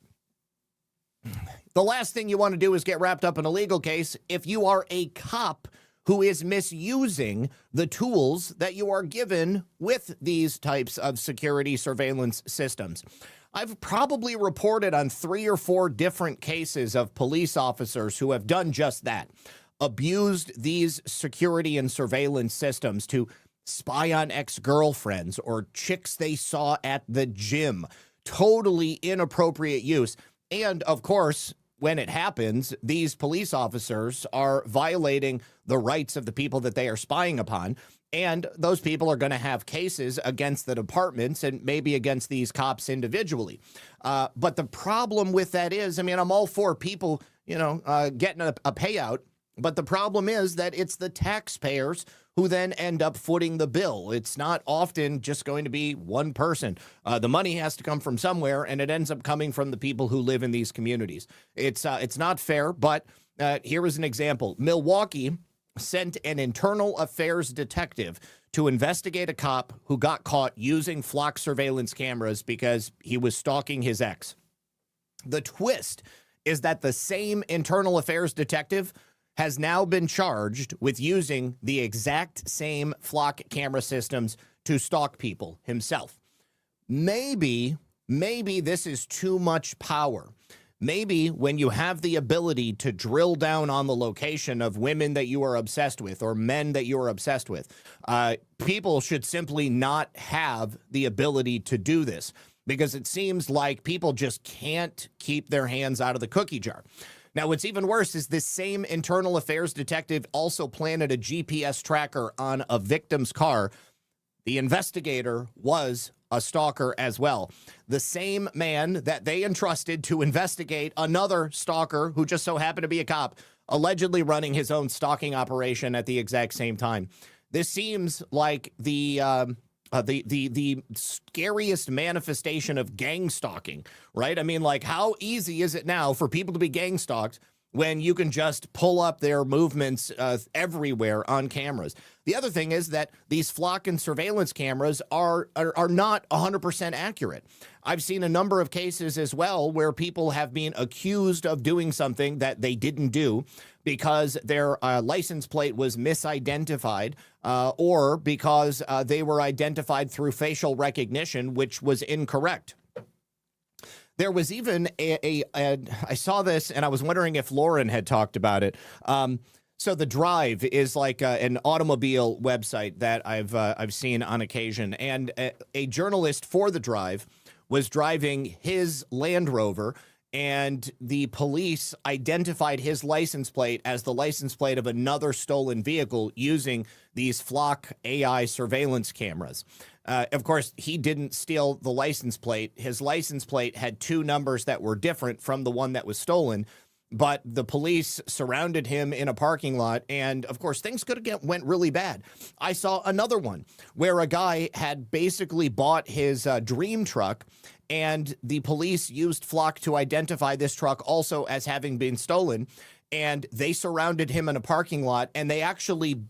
the last thing you want to do is get wrapped up in a legal case if you are a cop who is misusing the tools that you are given with these types of security surveillance systems. I've probably reported on 3 or 4 different cases of police officers who have done just that, abused these security and surveillance systems to spy on ex-girlfriends or chicks they saw at the gym. Totally inappropriate use. And, of course, when it happens, these police officers are violating the rights of the people that they are spying upon, and those people are going to have cases against the departments and maybe against these cops individually. But the problem with that is, I mean, I'm all for people, getting a payout, but the problem is that it's the taxpayers who then end up footing the bill. It's not often just going to be one person. The money has to come from somewhere, and it ends up coming from the people who live in these communities. It's not fair, but here is an example. Milwaukee sent an internal affairs detective to investigate a cop who got caught using Flock surveillance cameras because he was stalking his ex. The twist is that the same internal affairs detective has now been charged with using the exact same Flock camera systems to stalk people himself. Maybe this is too much power. Maybe when you have the ability to drill down on the location of women that you are obsessed with or men that you are obsessed with, people should simply not have the ability to do this, because it seems like people just can't keep their hands out of the cookie jar. Now, what's even worse is this same internal affairs detective also planted a GPS tracker on a victim's car. The investigator was a stalker as well. The same man that they entrusted to investigate another stalker who just so happened to be a cop, allegedly running his own stalking operation at the exact same time. This seems like the scariest manifestation of gang stalking, right? I mean, like, how easy is it now for people to be gang stalked when you can just pull up their movements everywhere on cameras? The other thing is that these Flock and surveillance cameras are not 100% accurate. I've seen a number of cases as well where people have been accused of doing something that they didn't do because their license plate was misidentified or because they were identified through facial recognition, which was incorrect. There was even I saw this and I was wondering if Lauren had talked about it. So the Drive is like an automobile website that I've seen on occasion, and a journalist for the Drive was driving his Land Rover, and the police identified his license plate as the license plate of another stolen vehicle using these Flock AI surveillance cameras. Of course, he didn't steal the license plate. His license plate had 2 numbers that were different from the one that was stolen, but the police surrounded him in a parking lot, and of course, things could have went really bad. I saw another one where a guy had basically bought his dream truck, and the police used Flock to identify this truck also as having been stolen, and they surrounded him in a parking lot, and they actually,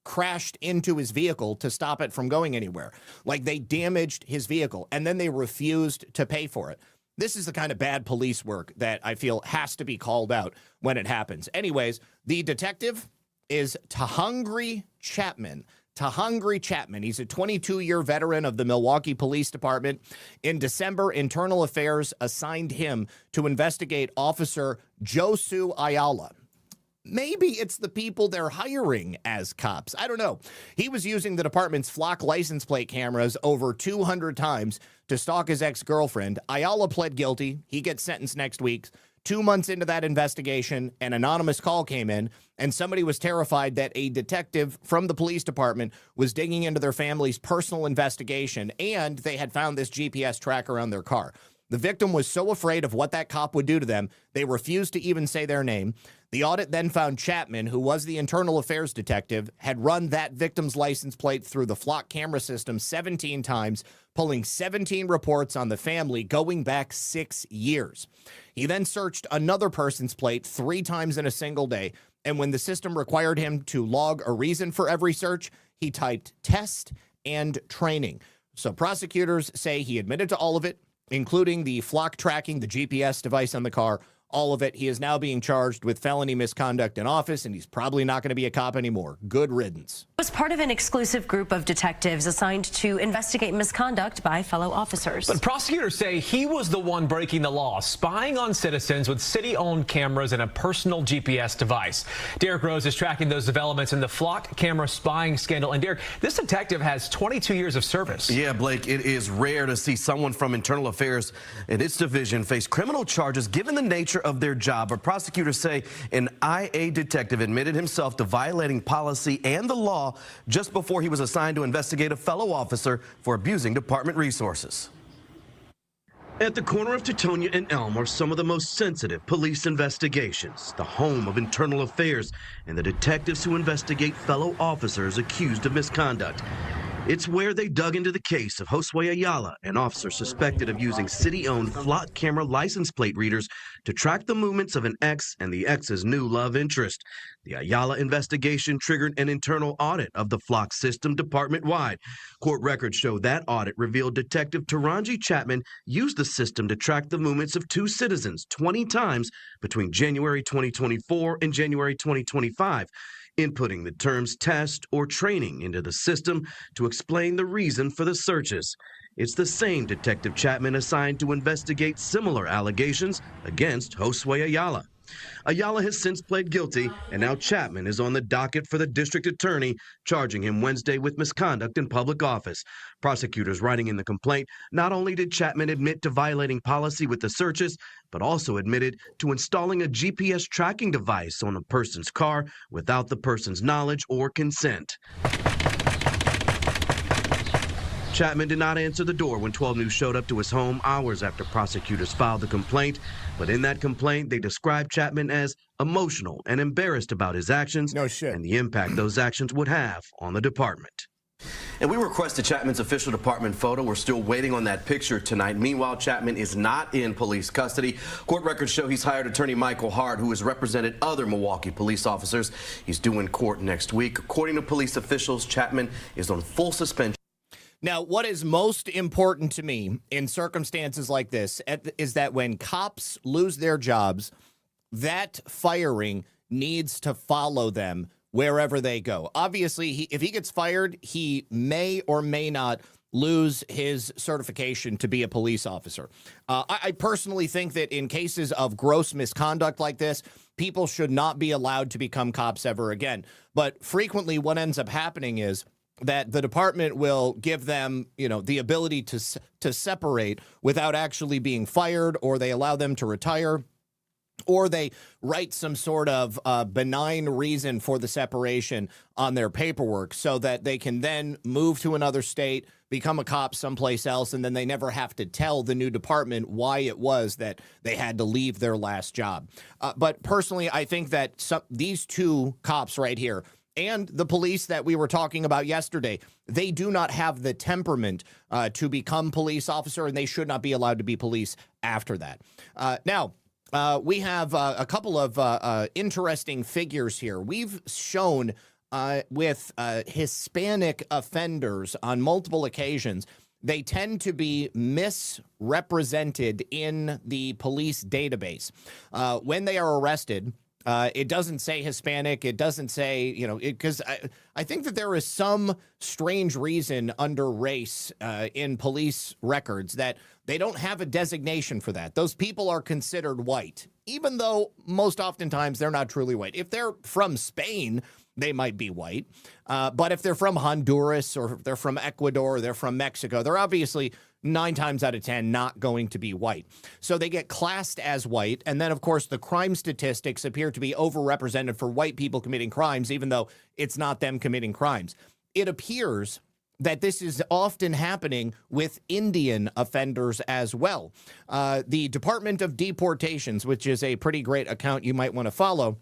crashed into his vehicle to stop it from going anywhere. Like, they damaged his vehicle, and then they refused to pay for it. This is the kind of bad police work that I feel has to be called out when it happens. Anyways, the detective is Tahungry Chapman. Tahungry Chapman. He's a 22-year veteran of the Milwaukee Police Department. In December, Internal Affairs assigned him to investigate Officer Josu Ayala. Maybe it's the people they're hiring as cops. I don't know. He was using the department's flock license plate cameras over 200 times to stalk his ex-girlfriend. Ayala pled guilty. He gets sentenced next week. 2 months into that investigation, an anonymous call came in, and somebody was terrified that a detective from the police department was digging into their family's personal investigation, and they had found this GPS tracker on their car. The victim was so afraid of what that cop would do to them, they refused to even say their name. The audit then found Chapman, who was the internal affairs detective, had run that victim's license plate through the flock camera system 17 times, pulling 17 reports on the family going back 6 years. He then searched another person's plate 3 times in a single day, and when the system required him to log a reason for every search, he typed test and training. So prosecutors say he admitted to all of it, including the flock tracking, the GPS device on the car, all of it. He is now being charged with felony misconduct in office, and he's probably not going to be a cop anymore. Good riddance. Was part of an exclusive group of detectives assigned to investigate misconduct by fellow officers. But prosecutors say he was the one breaking the law, spying on citizens with city-owned cameras and a personal GPS device. Derek Rose is tracking those developments in the flock camera spying scandal. And Derek, this detective has 22 years of service. Yeah, Blake, it is rare to see someone from Internal Affairs and its division face criminal charges given the nature of their job. But prosecutors say an IA detective admitted himself to violating policy and the law just before he was assigned to investigate a fellow officer for abusing department resources. At the corner of Teutonia and Elm are some of the most sensitive police investigations, the home of Internal Affairs and the detectives who investigate fellow officers accused of misconduct. It's where they dug into the case of Josue Ayala, an officer suspected of using city-owned flock camera license plate readers to track the movements of an ex and the ex's new love interest. The Ayala investigation triggered an internal audit of the flock system department-wide. Court records show that audit revealed Detective Tahungry Chapman used the system to track the movements of 2 citizens 20 times between January 2024 and January 2025. Inputting the terms test or training into the system to explain the reason for the searches. It's the same Detective Chapman assigned to investigate similar allegations against Josue Ayala. Ayala has since pled guilty, and now Chapman is on the docket for the district attorney, charging him Wednesday with misconduct in public office. Prosecutors writing in the complaint, not only did Chapman admit to violating policy with the searches, but also admitted to installing a GPS tracking device on a person's car without the person's knowledge or consent. Chapman did not answer the door when 12 News showed up to his home hours after prosecutors filed the complaint. But in that complaint, they described Chapman as emotional and embarrassed about his actions and the impact those actions would have on the department. And we requested Chapman's official department photo. We're still waiting on that picture tonight. Meanwhile, Chapman is not in police custody. Court records show he's hired attorney Michael Hart, who has represented other Milwaukee police officers. He's due in court next week. According to police officials, Chapman is on full suspension. Now, what is most important to me in circumstances like this is that when cops lose their jobs, that firing needs to follow them wherever they go. Obviously, if he gets fired, he may or may not lose his certification to be a police officer. I personally think that in cases of gross misconduct like this, people should not be allowed to become cops ever again. But frequently what ends up happening is that the department will give them, the ability to separate without actually being fired, or they allow them to retire, or they write some sort of benign reason for the separation on their paperwork so that they can then move to another state, become a cop someplace else, and then they never have to tell the new department why it was that they had to leave their last job. But personally, I think that these 2 cops right here and the police that we were talking about yesterday, they do not have the temperament to become police officer, and they should not be allowed to be police after that. Now, we have a couple of interesting figures here. We've shown with Hispanic offenders on multiple occasions they tend to be misrepresented in the police database. When they are arrested, it doesn't say Hispanic. It doesn't say, because I think that there is some strange reason under race in police records that they don't have a designation for that. Those people are considered white, even though most oftentimes they're not truly white. If they're from Spain, they might be white. But if they're from Honduras or if they're from Ecuador or they're from Mexico, they're obviously 9 times out of 10 not going to be white. So they get classed as white. And then, of course, the crime statistics appear to be overrepresented for white people committing crimes, even though it's not them committing crimes. It appears that this is often happening with Indian offenders as well. The Department of Deportations, which is a pretty great account you might want to follow,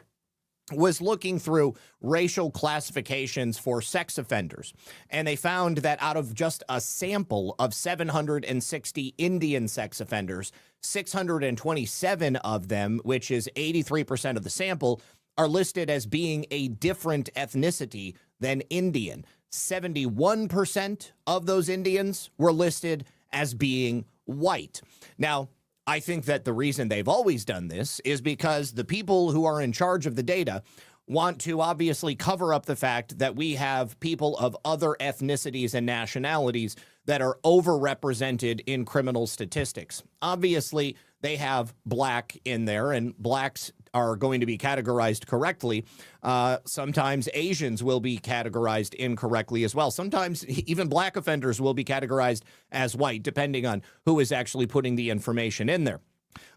was looking through racial classifications for sex offenders. And they found that out of just a sample of 760 Indian sex offenders, 627 of them, which is 83% of the sample, are listed as being a different ethnicity than Indian. 71% of those Indians were listed as being white. Now, I think that the reason they've always done this is because the people who are in charge of the data want to obviously cover up the fact that we have people of other ethnicities and nationalities that are overrepresented in criminal statistics. Obviously, they have black in there, and blacks are going to be categorized correctly. Sometimes Asians will be categorized incorrectly as well. Sometimes even black offenders will be categorized as white, depending on who is actually putting the information in there.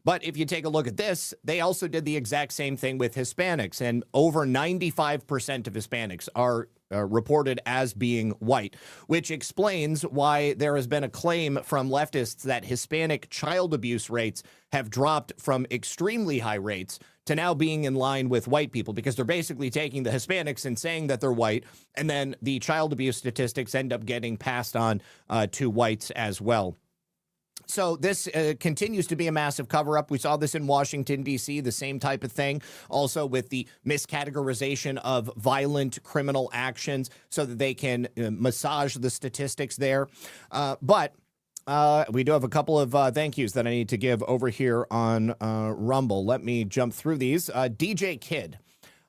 But if you take a look at this, they also did the exact same thing with Hispanics, and over 95% of Hispanics are reported as being white, which explains why there has been a claim from leftists that Hispanic child abuse rates have dropped from extremely high rates to now being in line with white people, because they're basically taking the Hispanics and saying that they're white, and then the child abuse statistics end up getting passed on to whites as well. So this continues to be a massive cover-up. We saw this in Washington, D.C., the same type of thing, also with the miscategorization of violent criminal actions so that they can massage the statistics there. But we do have a couple of thank yous that I need to give over here on Rumble. Let me jump through these. DJ Kid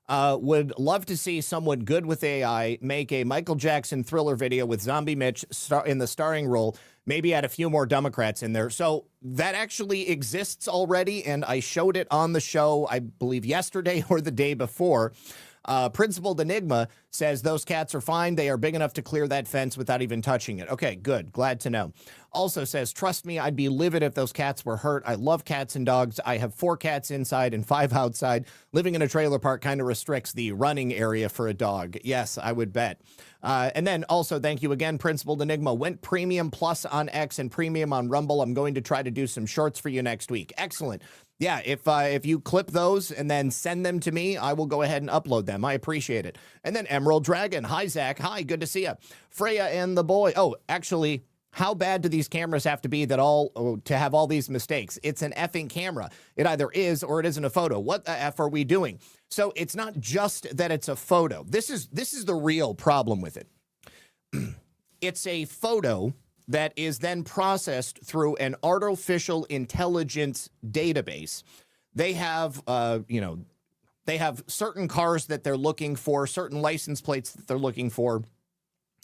would love to see someone good with AI make a Michael Jackson Thriller video with Zombie Mitch in the starring role, maybe add a few more Democrats in there. So that actually exists already, and I showed it on the show, I believe yesterday or the day before. Principal Enigma says those cats are fine. They are big enough to clear that fence without even touching it. Okay, good. Glad to know. Also says, trust me, I'd be livid if those cats were hurt. I love cats and dogs. I have 4 cats inside and 5 outside. Living in a trailer park kind of restricts the running area for a dog. Yes, I would bet. And then also, thank you again, Principal Enigma. Went Premium Plus on X and Premium on Rumble. I'm going to try to do some shorts for you next week. Excellent. Yeah, if you clip those and then send them to me, I will go ahead and upload them. I appreciate it. And then Emerald Dragon. Hi, Zach. Hi, good to see you. Freya and the boy. Oh, actually, how bad do these cameras have to be to have all these mistakes? It's an effing camera. It either is or it isn't a photo. What the F are we doing? So it's not just that it's a photo. This is the real problem with it. It's a photo that is then processed through an artificial intelligence database. They have, they have certain cars that they're looking for, certain license plates that they're looking for,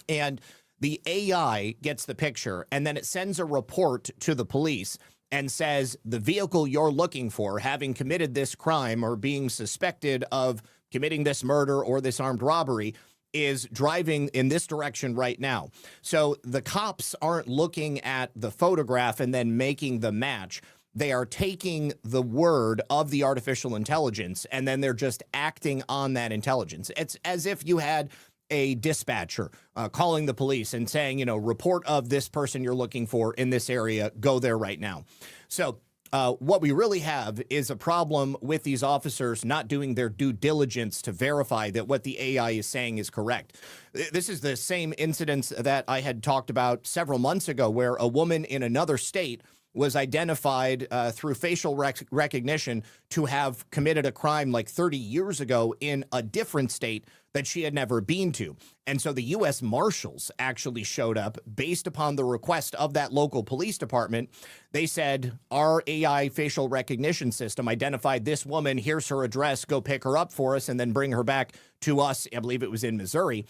and the AI gets the picture, and then it sends a report to the police and says the vehicle you're looking for, having committed this crime or being suspected of committing this murder or this armed robbery, is driving in this direction right now. So the cops aren't looking at the photograph and then making the match. They are taking the word of the artificial intelligence and then they're just acting on that intelligence. It's as if you had a dispatcher calling the police and saying, report of this person you're looking for in this area, go there right now. So what we really have is a problem with these officers not doing their due diligence to verify that what the AI is saying is correct. This is the same incident that I had talked about several months ago, where a woman in another state was identified through facial recognition to have committed a crime like 30 years ago in a different state that she had never been to. And so the U.S. Marshals actually showed up based upon the request of that local police department. They said, our AI facial recognition system identified this woman. Here's her address. Go pick her up for us and then bring her back to us. I believe it was in Missouri.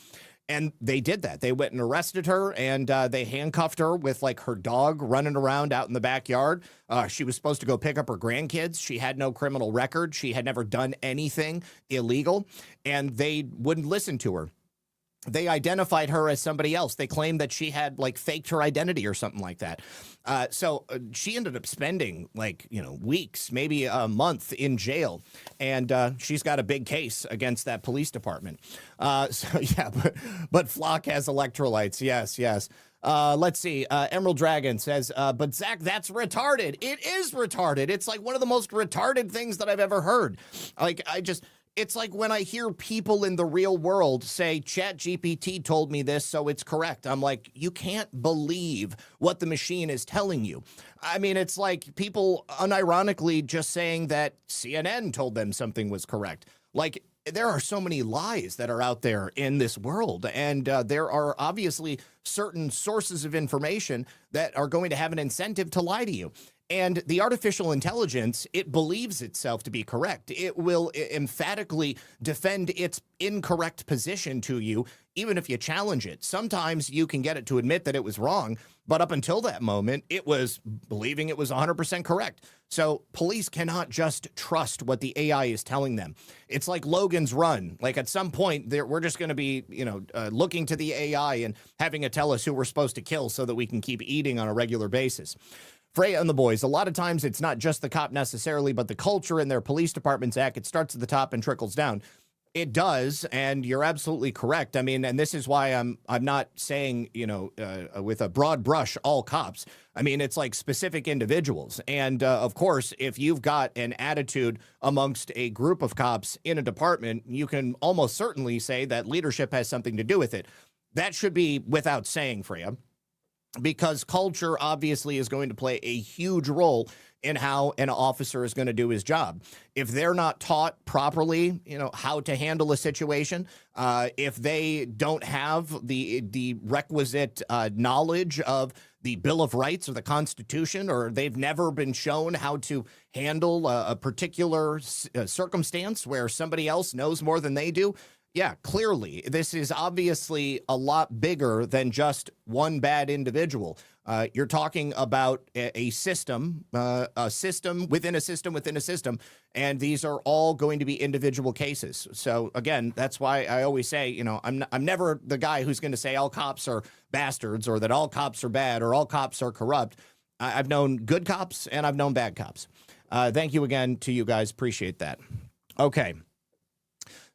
And they did that. They went and arrested her, and they handcuffed her with like her dog running around out in the backyard. She was supposed to go pick up her grandkids. She had no criminal record. She had never done anything illegal, and they wouldn't listen to her. They identified her as somebody else. They claimed that she had like faked her identity or something like that. So she ended up spending like, weeks, maybe a month in jail. And she's got a big case against that police department. So yeah, but Flock has electrolytes. Yes. Let's see. Emerald Dragon says, but Zach, that's retarded. It is retarded. It's like one of the most retarded things that I've ever heard. It's like when I hear people in the real world say, ChatGPT told me this, so it's correct. I'm like, you can't believe what the machine is telling you. I mean, it's like people unironically just saying that CNN told them something was correct. Like, there are so many lies that are out there in this world, and there are obviously certain sources of information that are going to have an incentive to lie to you. And the artificial intelligence, it believes itself to be correct. It will emphatically defend its incorrect position to you, even if you challenge it. Sometimes you can get it to admit that it was wrong, but up until that moment, it was believing it was 100% correct. So police cannot just trust what the AI is telling them. It's like Logan's Run. Like at some point, we're just going to be, looking to the AI and having it tell us who we're supposed to kill so that we can keep eating on a regular basis. Freya and the boys, a lot of times it's not just the cop necessarily, but the culture in their police departments act. It starts at the top and trickles down. It does, and you're absolutely correct. I mean, and this is why I'm not saying, with a broad brush, all cops. I mean, it's like specific individuals. And of course, if you've got an attitude amongst a group of cops in a department, you can almost certainly say that leadership has something to do with it. That should be without saying, Freya. Because culture obviously is going to play a huge role in how an officer is going to do his job. If they're not taught properly, how to handle a situation, if they don't have the requisite knowledge of the Bill of Rights or the Constitution, or they've never been shown how to handle a particular circumstance where somebody else knows more than they do, yeah, clearly, this is obviously a lot bigger than just one bad individual. You're talking about a system within a system within a system, and these are all going to be individual cases. So again, that's why I always say, I'm never the guy who's going to say all cops are bastards or that all cops are bad or all cops are corrupt. I've known good cops and I've known bad cops. Thank you again to you guys. Appreciate that. Okay,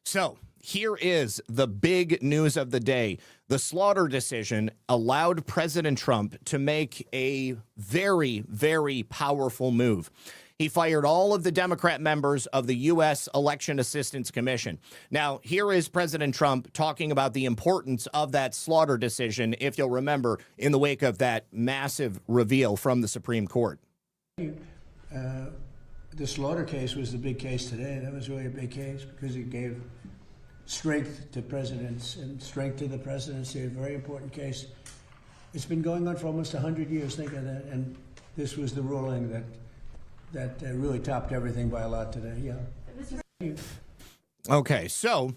so here is the big news of the day. The slaughter decision allowed President Trump to make a very, very powerful move. He fired all of the Democrat members of the U.S. Election Assistance Commission. Now, here is President Trump talking about the importance of that slaughter decision, if you'll remember, in the wake of that massive reveal from the Supreme Court. The slaughter case was the big case today. That was really a big case because it gave strength to presidents and strength to the presidency, a very important case. It's been going on for almost 100 years, think of that, and this was the ruling that really topped everything by a lot today, yeah. Okay, so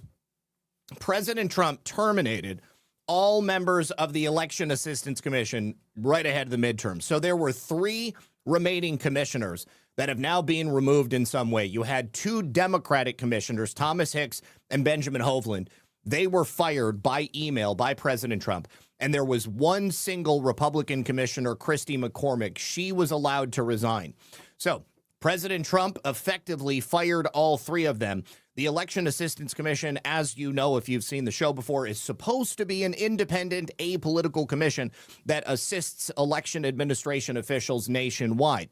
President Trump terminated all members of the Election Assistance Commission right ahead of the midterms. So there were 3 remaining commissioners that have now been removed in some way. You had 2 Democratic commissioners, Thomas Hicks and Benjamin Hovland. They were fired by email by President Trump. And there was 1 single Republican commissioner, Christy McCormick. She was allowed to resign. So President Trump effectively fired all 3 of them. The Election Assistance Commission, as you know, if you've seen the show before, is supposed to be an independent, apolitical commission that assists election administration officials nationwide.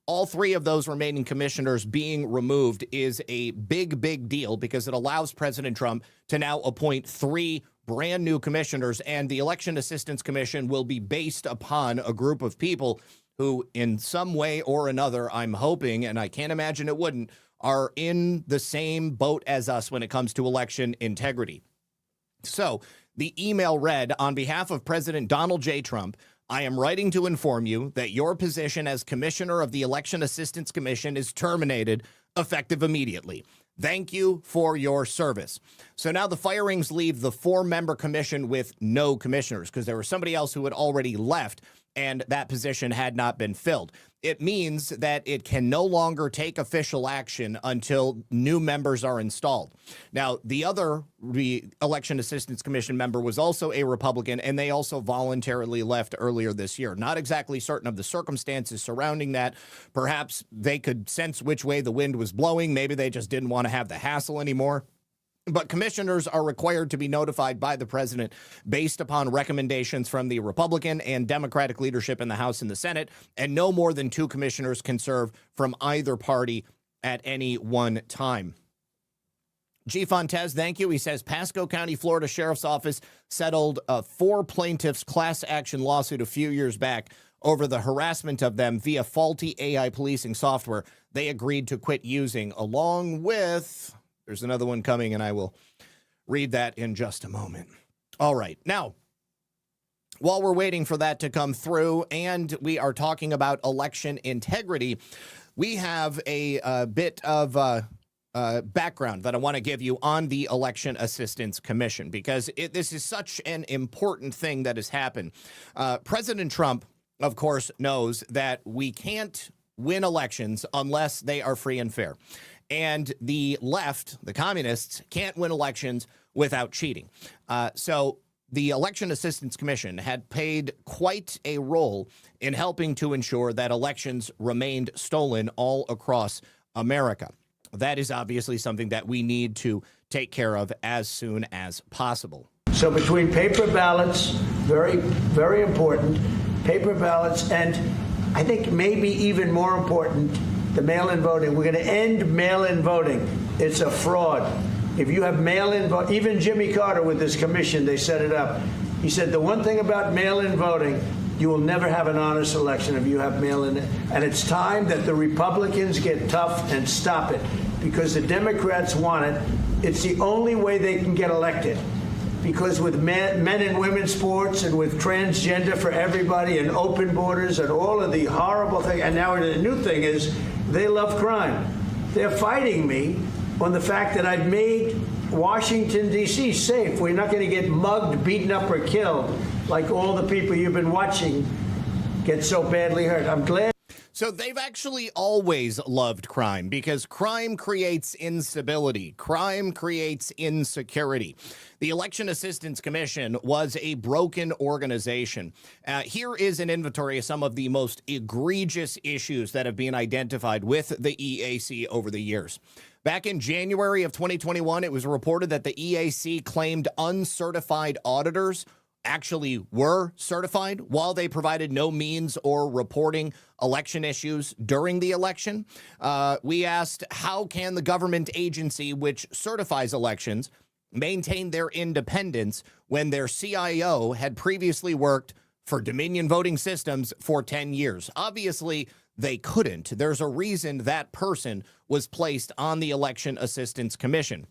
All 3 of those remaining commissioners being removed is a big, big deal because it allows President Trump to now appoint 3 brand new commissioners, and the Election Assistance Commission will be based upon a group of people who, in some way or another, I'm hoping, and I can't imagine it wouldn't, are in the same boat as us when it comes to election integrity. So the email read, on behalf of President Donald J. Trump, I am writing to inform you that your position as Commissioner of the Election Assistance Commission is terminated, effective immediately. Thank you for your service. So now the firings leave the 4-member commission with no commissioners because there was somebody else who had already left and that position had not been filled. It means that it can no longer take official action until new members are installed. Now, the other Election Assistance Commission member was also a Republican, and they also voluntarily left earlier this year. Not exactly certain of the circumstances surrounding that. Perhaps they could sense which way the wind was blowing. Maybe they just didn't want to have the hassle anymore. But commissioners are required to be notified by the president based upon recommendations from the Republican and Democratic leadership in the House and the Senate, and no more than 2 commissioners can serve from either party at any one time. G. Fontes, thank you. He says Pasco County, Florida Sheriff's Office settled a 4 plaintiffs' class action lawsuit a few years back over the harassment of them via faulty AI policing software they agreed to quit using, along with... There's another one coming, and I will read that in just a moment. All right. Now, while we're waiting for that to come through and we are talking about election integrity, we have a bit of background that I want to give you on the Election Assistance Commission, because this is such an important thing that has happened. President Trump, of course, knows that we can't win elections unless they are free and fair. And the left, the communists, can't win elections without cheating. So the Election Assistance Commission had played quite a role in helping to ensure that elections remained stolen all across America. That is obviously something that we need to take care of as soon as possible. So between paper ballots, very, very important, paper ballots, and I think maybe even more important, the mail-in voting. We're going to end mail-in voting. It's a fraud. If you have mail-in vote, even Jimmy Carter with this commission, they set it up. He said the one thing about mail-in voting, you will never have an honest election if you have mail-in. And it's time that the Republicans get tough and stop it, because the Democrats want it. It's the only way they can get elected. Because with men and women's sports and with transgender for everybody and open borders and all of the horrible things, and now the new thing is they love crime. They're fighting me on the fact that I've made Washington, D.C. safe. We're not going to get mugged, beaten up, or killed like all the people you've been watching get so badly hurt. I'm glad. So they've actually always loved crime, because crime creates instability. Crime creates insecurity. The Election Assistance Commission was a broken organization. Here is an inventory of some of the most egregious issues that have been identified with the EAC over the years. Back in January of 2021, it was reported that the EAC claimed uncertified auditors actually were certified while they provided no means or reporting election issues during the election. We asked, how can the government agency which certifies elections maintain their independence when their CIO had previously worked for Dominion Voting Systems for 10 years? Obviously, they couldn't. There's a reason that person was placed on the Election Assistance Commission.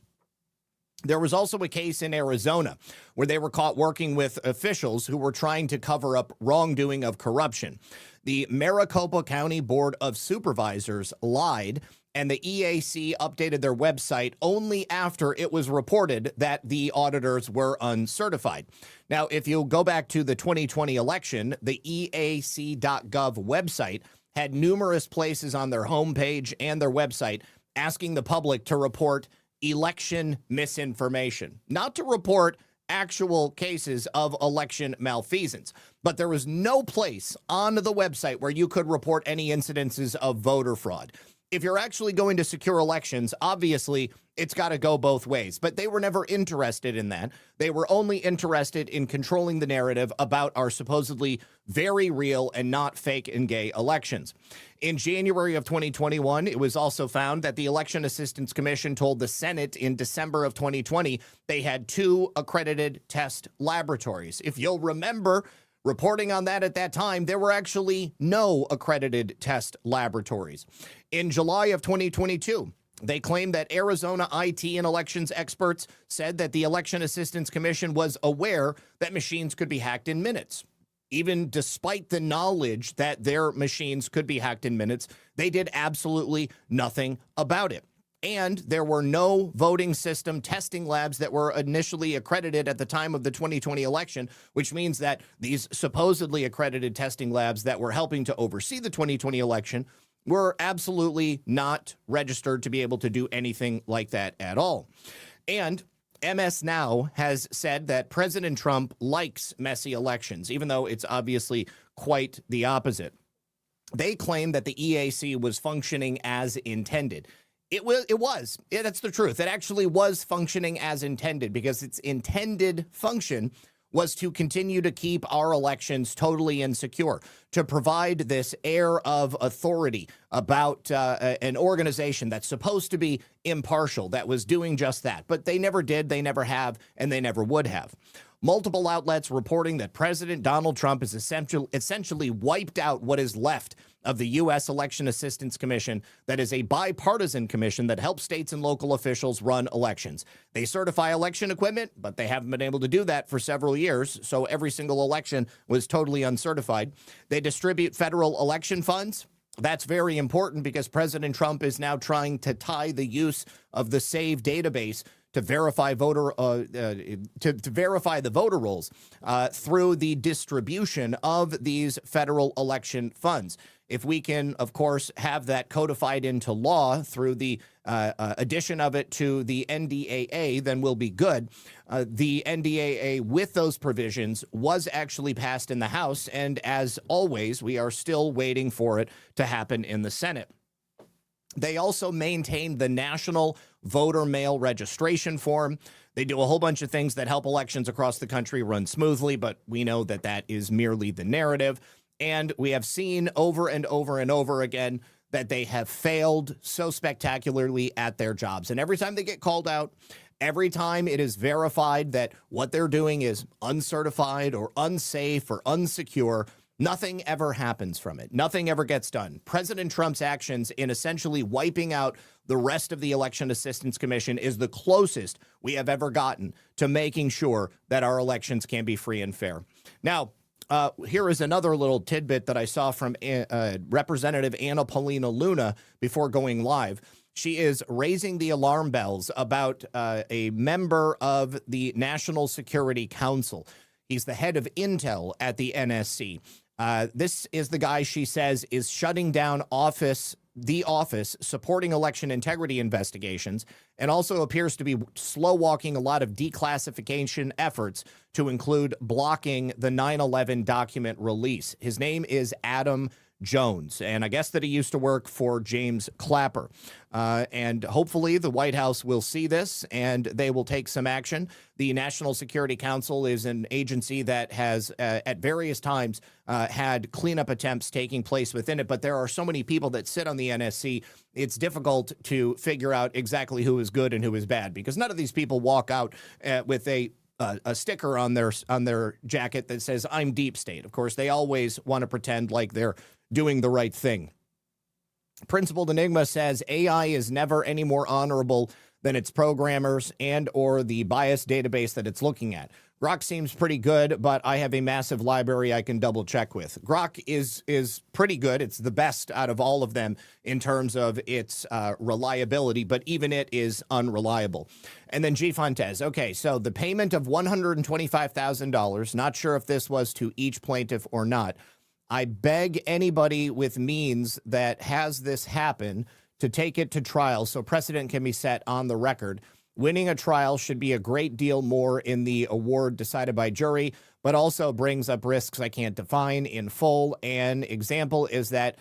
There was also a case in Arizona where they were caught working with officials who were trying to cover up wrongdoing of corruption. The Maricopa County Board of Supervisors lied, and the EAC updated their website only after it was reported that the auditors were uncertified. Now, if you go back to the 2020 election, the EAC.gov website had numerous places on their homepage and their website asking the public to report election misinformation, not to report actual cases of election malfeasance. But there was no place on the website where you could report any incidences of voter fraud. If you're actually going to secure elections, obviously it's got to go both ways. But they were never interested in that. They were only interested in controlling the narrative about our supposedly very real and not fake and gay elections. In January of 2021, it was also found that the Election Assistance Commission told the Senate in December of 2020 they had 2 accredited test laboratories. If you'll remember, reporting on that at that time, there were actually no accredited test laboratories. In July of 2022, They claim that Arizona IT and elections experts said that the Election Assistance Commission was aware that machines could be hacked in minutes. Even despite the knowledge that their machines could be hacked in minutes, they did absolutely nothing about it. And there were no voting system testing labs that were initially accredited at the time of the 2020 election, which means that these supposedly accredited testing labs that were helping to oversee the 2020 election were absolutely not registered to be able to do anything like that at all. And MS Now has said that President Trump likes messy elections, even though it's obviously quite the opposite. They claim that the EAC was functioning as intended. It was. Yeah, that's the truth. It actually was functioning as intended because its intended function was to continue to keep our elections totally insecure, to provide this air of authority about an organization that's supposed to be impartial, that was doing just that. But they never did, they never have, and they never would have. Multiple outlets reporting that President Donald Trump has essentially wiped out what is left of the U.S. Election Assistance Commission, that is a bipartisan commission that helps states and local officials run elections. They certify election equipment, but they haven't been able to do that for several years, so every single election was totally uncertified. They distribute federal election funds. That's very important because President Trump is now trying to tie the use of the SAVE database to verify verify the voter rolls through the distribution of these federal election funds. If we can, of course, have that codified into law through the addition of it to the NDAA, then we'll be good. The NDAA with those provisions was actually passed in the House, and as always, we are still waiting for it to happen in the Senate. They also maintain the National Voter Mail Registration Form. They do a whole bunch of things that help elections across the country run smoothly, but we know that that is merely the narrative. And we have seen over and over and over again that they have failed so spectacularly at their jobs. And every time they get called out, every time it is verified that what they're doing is uncertified or unsafe or unsecure, nothing ever happens from it. Nothing ever gets done. President Trump's actions in essentially wiping out the rest of the Election Assistance Commission is the closest we have ever gotten to making sure that our elections can be free and fair. Now, here is another little tidbit that I saw from Representative Anna Paulina Luna before going live. She is raising the alarm bells about a member of the National Security Council. He's the head of Intel at the NSC. This is the guy she says is shutting down the office supporting election integrity investigations, and also appears to be slow walking a lot of declassification efforts to include blocking the 9/11 document release. His name is Adam Jones, and I guess that he used to work for James Clapper. And hopefully the White House will see this and they will take some action. The National Security Council is an agency that has at various times had cleanup attempts taking place within it, but there are so many people that sit on the NSC, it's difficult to figure out exactly who is good and who is bad, because none of these people walk out with a sticker on their jacket that says, "I'm deep state." Of course, they always want to pretend like they're doing the right thing. Principled Enigma says AI is never any more honorable than its programmers and or the biased database that it's looking at. Grok seems pretty good, but I have a massive library I can double check with. Grok is pretty good. It's the best out of all of them in terms of its reliability, but even it is unreliable. And then G. Fontes. Okay, so the payment of $125,000, not sure if this was to each plaintiff or not. I beg anybody with means that has this happen to take it to trial so precedent can be set on the record. Winning a trial should be a great deal more in the award decided by jury, but also brings up risks I can't define in full. An example is that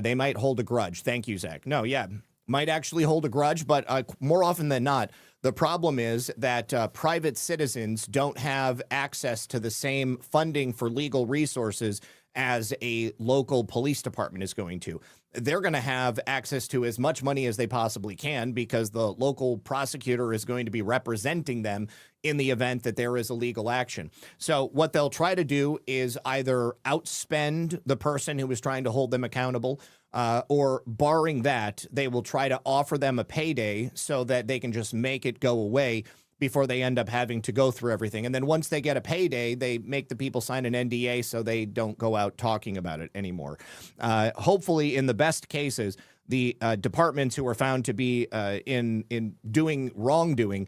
they might hold a grudge. Thank you, Zach. No, yeah, might actually hold a grudge, but more often than not, the problem is that private citizens don't have access to the same funding for legal resources as a local police department is going to. They're going to have access to as much money as they possibly can because the local prosecutor is going to be representing them in the event that there is a legal action. So what they'll try to do is either outspend the person who is trying to hold them accountable, or barring that, they will try to offer them a payday so that they can just make it go away before they end up having to go through everything. And then once they get a payday, they make the people sign an NDA so they don't go out talking about it anymore. Hopefully, in the best cases, the departments who are found to be in doing wrongdoing,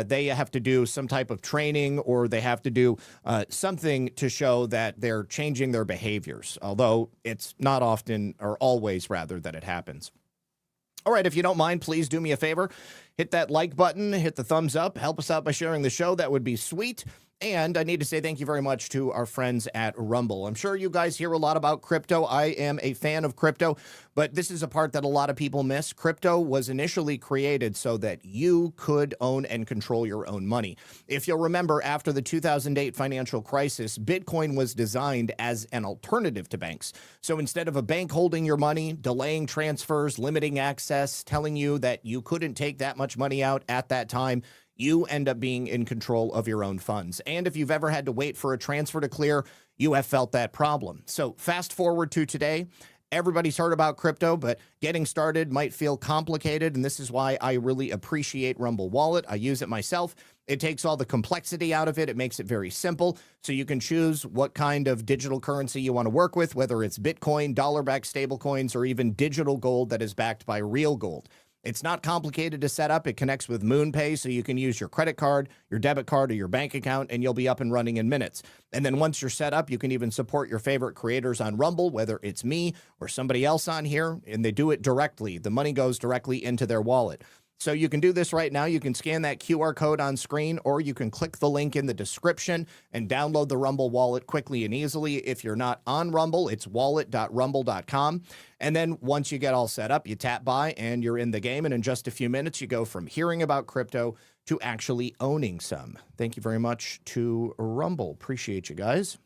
they have to do some type of training, or they have to do something to show that they're changing their behaviors, although it's not often, or always rather, that it happens. All right, if you don't mind, please do me a favor. Hit that like button, hit the thumbs up, help us out by sharing the show. That would be sweet. And I need to say thank you very much to our friends at Rumble. I'm sure you guys hear a lot about crypto. I am a fan of crypto, but this is a part that a lot of people miss. Crypto was initially created so that you could own and control your own money. If you'll remember, after the 2008 financial crisis, Bitcoin was designed as an alternative to banks. So instead of a bank holding your money, delaying transfers, limiting access, telling you that you couldn't take that much money out at that time, you end up being in control of your own funds. And if you've ever had to wait for a transfer to clear, you have felt that problem. So fast forward to today. Everybody's heard about crypto, but getting started might feel complicated, and this is why I really appreciate Rumble Wallet. I use it myself. It takes all the complexity out of it. It makes it very simple, so you can choose what kind of digital currency you want to work with, whether it's Bitcoin, dollar-backed stablecoins, or even digital gold that is backed by real gold. It's not complicated to set up. It connects with MoonPay, so you can use your credit card, your debit card, or your bank account, and you'll be up and running in minutes. And then once you're set up, you can even support your favorite creators on Rumble, whether it's me or somebody else on here, and they do it directly. The money goes directly into their wallet. So you can do this right now. You can scan that QR code on screen, or you can click the link in the description and download the Rumble wallet quickly and easily. If you're not on Rumble, it's wallet.rumble.com. And then once you get all set up, you tap buy and you're in the game. And in just a few minutes, you go from hearing about crypto to actually owning some. Thank you very much to Rumble. Appreciate you guys.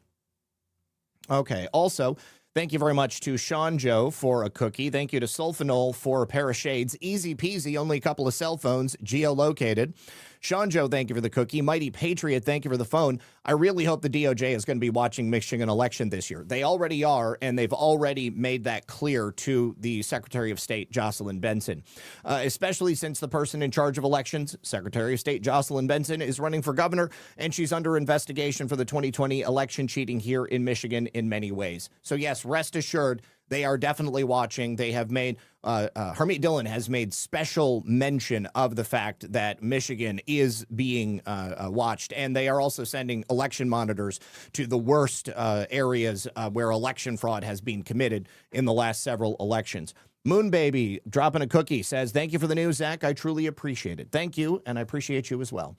Okay. Also, thank you very much to Sean Joe for a cookie. Thank you to Sulfanol for a pair of shades. Easy peasy, only a couple of cell phones, geolocated. Sean Joe, thank you for the cookie. Mighty Patriot, thank you for the phone. I really hope the DOJ is going to be watching Michigan election this year. They already are, and they've already made that clear to the Secretary of State, Jocelyn Benson, especially since the person in charge of elections, Secretary of State Jocelyn Benson, is running for governor, and she's under investigation for the 2020 election cheating here in Michigan in many ways. So yes, rest assured, they are definitely watching. They have made, Harmeet Dillon has made special mention of the fact that Michigan is being watched, and they are also sending election monitors to the worst areas where election fraud has been committed in the last several elections. Moonbaby dropping a cookie says, thank you for the news, Zach. I truly appreciate it. Thank you, and I appreciate you as well.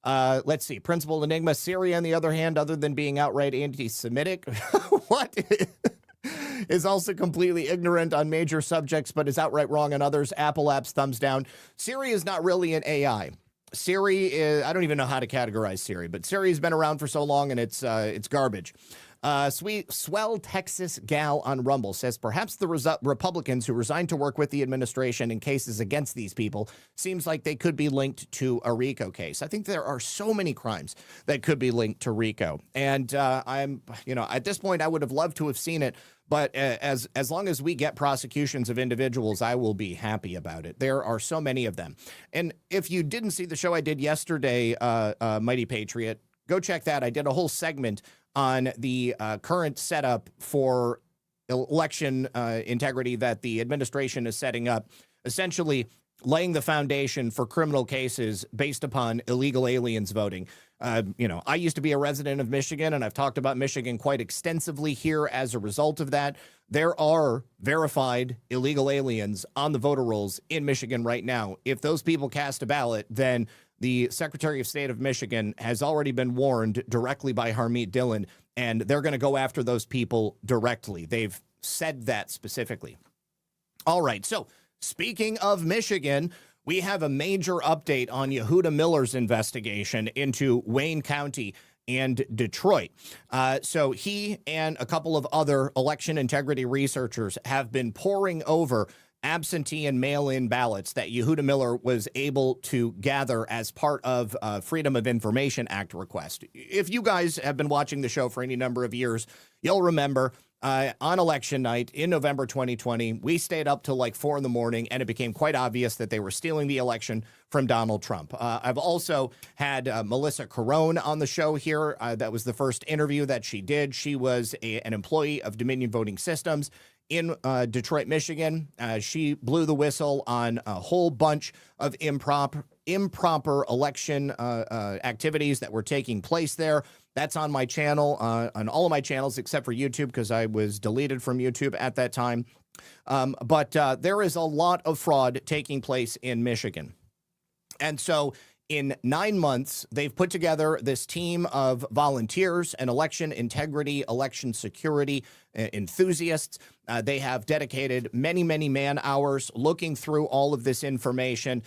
Let's see. Principal Enigma. Syria, on the other hand, other than being outright anti-Semitic, what? Is also completely ignorant on major subjects, but is outright wrong on others. Apple apps, thumbs down. Siri is not really an AI. Siri is, I don't even know how to categorize Siri, but Siri has been around for so long, and it's garbage. Swell Texas Gal on Rumble says, perhaps the Republicans who resigned to work with the administration in cases against these people seems like they could be linked to a RICO case. I think there are so many crimes that could be linked to RICO. And at this point, I would have loved to have seen it. But as long as we get prosecutions of individuals, I will be happy about it. There are so many of them. And if you didn't see the show I did yesterday, Mighty Patriot, go check that. I did a whole segment on the current setup for election integrity that the administration is setting up, essentially laying the foundation for criminal cases based upon illegal aliens voting. I used to be a resident of Michigan, and I've talked about Michigan quite extensively here as a result of that. There are verified illegal aliens on the voter rolls in Michigan right now. If those people cast a ballot, then the Secretary of State of Michigan has already been warned directly by Harmeet Dillon, and they're going to go after those people directly. They've said that specifically. All right, so speaking of Michigan, we have a major update on Yehuda Miller's investigation into Wayne County and Detroit. So he and a couple of other election integrity researchers have been poring over absentee and mail-in ballots that Yehuda Miller was able to gather as part of Freedom of Information Act request. If you guys have been watching the show for any number of years, you'll remember on election night in November 2020. We stayed up till like 4 in the morning, and it became quite obvious that they were stealing the election from Donald Trump. I've also had Melissa Carone on the show here. That was the first interview that she did. She was an employee of Dominion Voting Systems in Detroit, Michigan. She blew the whistle on a whole bunch of improper election activities that were taking place there. That's on my channel, on all of my channels except for YouTube, because I was deleted from YouTube at that time. But there is a lot of fraud taking place in Michigan. And so in 9 months, they've put together this team of volunteers and election integrity, election security enthusiasts. They have dedicated many, many man hours looking through all of this information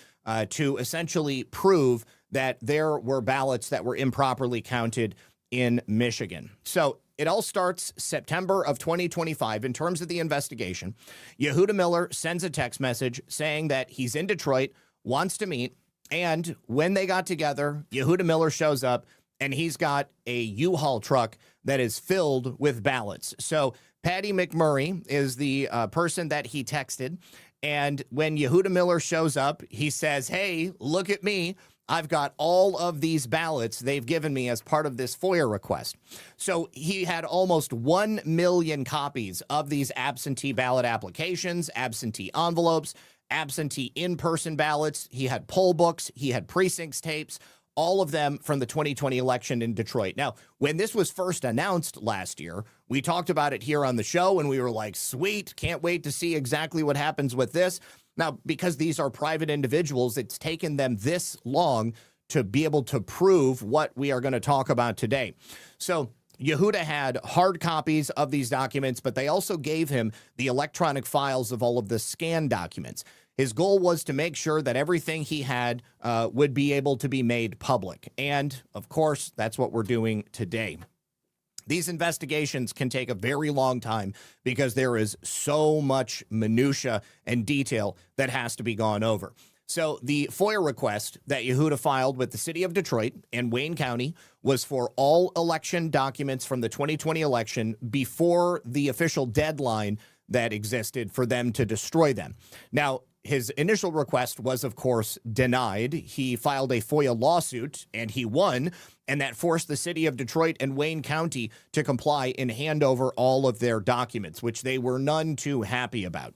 to essentially prove that there were ballots that were improperly counted in Michigan. So it all starts September of 2025 in terms of the investigation. Yehuda Miller sends a text message saying that he's in Detroit, wants to meet. And when they got together, Yehuda Miller shows up and he's got a U-Haul truck that is filled with ballots. So Patty McMurray is the person that he texted. And when Yehuda Miller shows up, he says, hey, look at me. I've got all of these ballots they've given me as part of this FOIA request. So he had almost 1 million copies of these absentee ballot applications, absentee envelopes, absentee in-person ballots. He had poll books. He had precincts tapes, all of them from the 2020 election in Detroit. Now, when this was first announced last year, we talked about it here on the show, and we were like, sweet, can't wait to see exactly what happens with this. Now, because these are private individuals, it's taken them this long to be able to prove what we are going to talk about today. So Yehuda had hard copies of these documents, but they also gave him the electronic files of all of the scanned documents. His goal was to make sure that everything he had would be able to be made public. And, of course, that's what we're doing today. These investigations can take a very long time because there is so much minutia and detail that has to be gone over. So the FOIA request that Yehuda filed with the city of Detroit and Wayne County was for all election documents from the 2020 election before the official deadline that existed for them to destroy them. Now, his initial request was, of course, denied. He filed a FOIA lawsuit, and he won, and that forced the city of Detroit and Wayne County to comply and hand over all of their documents, which they were none too happy about.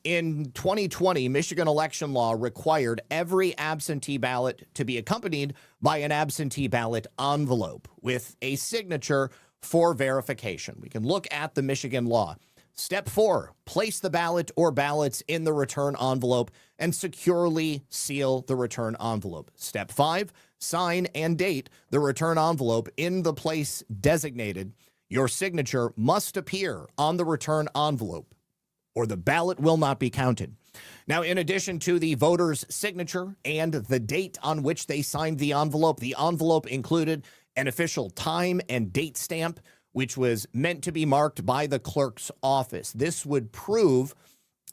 In 2020, Michigan election law required every absentee ballot to be accompanied by an absentee ballot envelope with a signature for verification. We can look at the Michigan law. Step 4, place the ballot or ballots in the return envelope and securely seal the return envelope. Step 5, sign and date the return envelope in the place designated. Your signature must appear on the return envelope, or the ballot will not be counted. Now, in addition to the voter's signature and the date on which they signed the envelope included an official time and date stamp, which was meant to be marked by the clerk's office. This would prove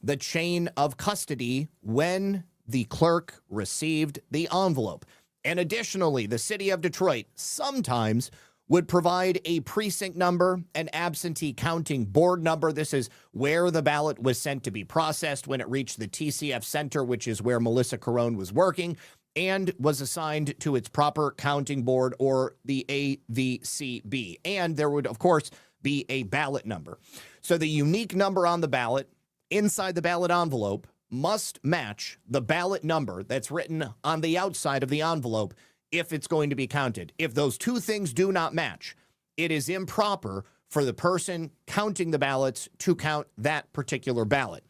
the chain of custody when the clerk received the envelope. And additionally, the city of Detroit sometimes would provide a precinct number, an absentee counting board number. This is where the ballot was sent to be processed when it reached the TCF Center, which is where Melissa Carone was working, and was assigned to its proper counting board, or the AVCB. And there would, of course, be a ballot number. So the unique number on the ballot inside the ballot envelope must match the ballot number that's written on the outside of the envelope if it's going to be counted. If those two things do not match, it is improper for the person counting the ballots to count that particular ballot.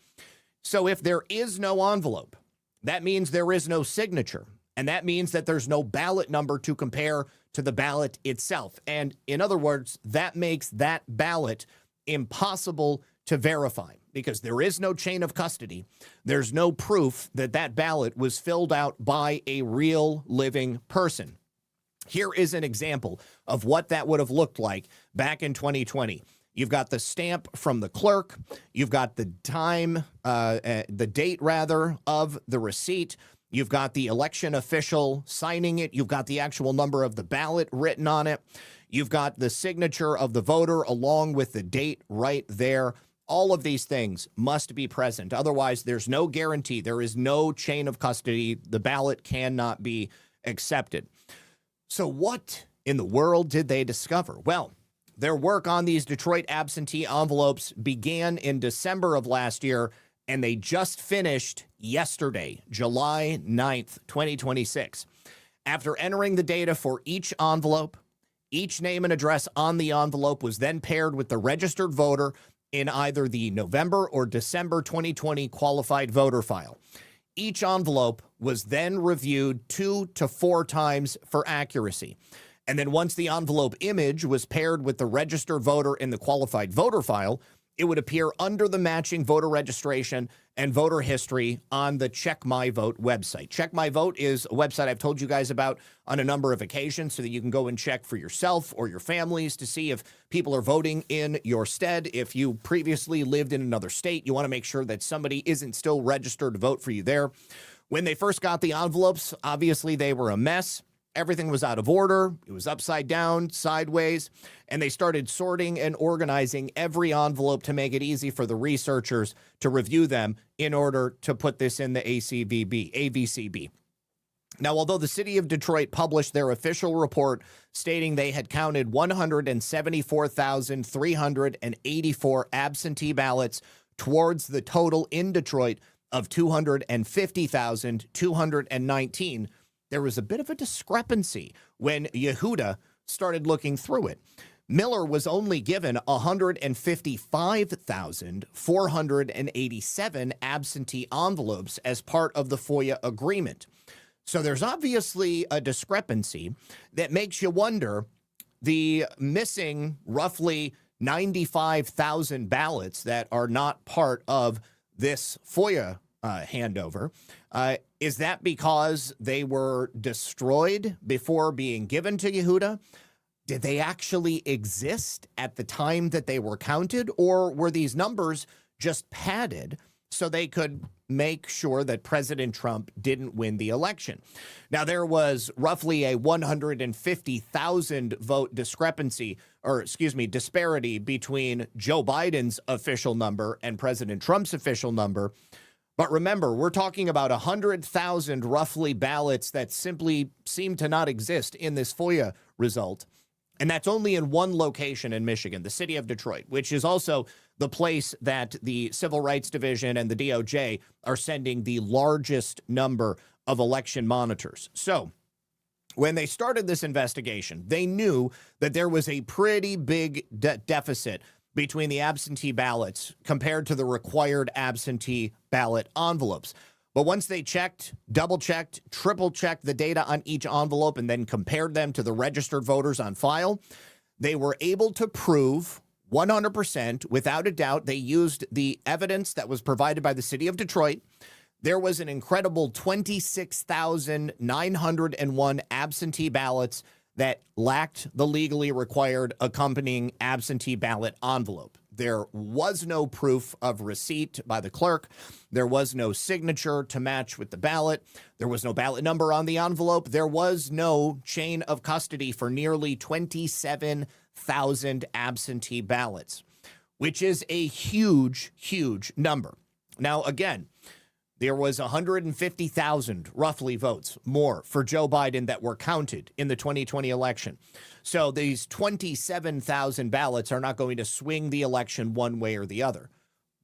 So if there is no envelope, that means there is no signature. And that means that there's no ballot number to compare to the ballot itself. And in other words, that makes that ballot impossible to verify because there is no chain of custody. There's no proof that that ballot was filled out by a real living person. Here is an example of what that would have looked like back in 2020. You've got the stamp from the clerk. You've got the time, the date rather, of the receipt. You've got the election official signing it. You've got the actual number of the ballot written on it. You've got the signature of the voter along with the date right there. All of these things must be present. Otherwise, there's no guarantee. There is no chain of custody. The ballot cannot be accepted. So what in the world did they discover? Well, their work on these Detroit absentee envelopes began in December of last year, and they just finished yesterday, July 9th, 2026. After entering the data for each envelope, each name and address on the envelope was then paired with the registered voter in either the November or December 2020 qualified voter file. Each envelope was then reviewed 2 to 4 times for accuracy. And then once the envelope image was paired with the registered voter in the qualified voter file, it would appear under the matching voter registration and voter history on the Check My Vote website. Check My Vote is a website I've told you guys about on a number of occasions so that you can go and check for yourself or your families to see if people are voting in your stead. If you previously lived in another state, you want to make sure that somebody isn't still registered to vote for you there. When they first got the envelopes, obviously they were a mess. Everything was out of order. It was upside down, sideways, and they started sorting and organizing every envelope to make it easy for the researchers to review them in order to put this in the AVCB. Now, although the city of Detroit published their official report stating they had counted 174,384 absentee ballots towards the total in Detroit of 250,219, there was a bit of a discrepancy when Yehuda started looking through it. Miller was only given 155,487 absentee envelopes as part of the FOIA agreement. So there's obviously a discrepancy that makes you wonder the missing roughly 95,000 ballots that are not part of this FOIA handover. Is that because they were destroyed before being given to Yehuda? Did they actually exist at the time that they were counted, or were these numbers just padded so they could make sure that President Trump didn't win the election? Now, there was roughly a 150,000 vote disparity between Joe Biden's official number and President Trump's official number. But remember, we're talking about 100,000 roughly ballots that simply seem to not exist in this FOIA result. And that's only in one location in Michigan, the city of Detroit, which is also the place that the Civil Rights Division and the DOJ are sending the largest number of election monitors. So when they started this investigation, they knew that there was a pretty big deficit between the absentee ballots compared to the required absentee ballot envelopes. But once they checked, double-checked, triple-checked the data on each envelope and then compared them to the registered voters on file, they were able to prove 100%, without a doubt, they used the evidence that was provided by the city of Detroit. There was an incredible 26,901 absentee ballots that lacked the legally required accompanying absentee ballot envelope. There was no proof of receipt by the clerk. There was no signature to match with the ballot. There was no ballot number on the envelope. There was no chain of custody for nearly 27,000 absentee ballots, which is a huge, huge number. Now, again, there was 150,000 roughly votes more for Joe Biden that were counted in the 2020 election. So these 27,000 ballots are not going to swing the election one way or the other.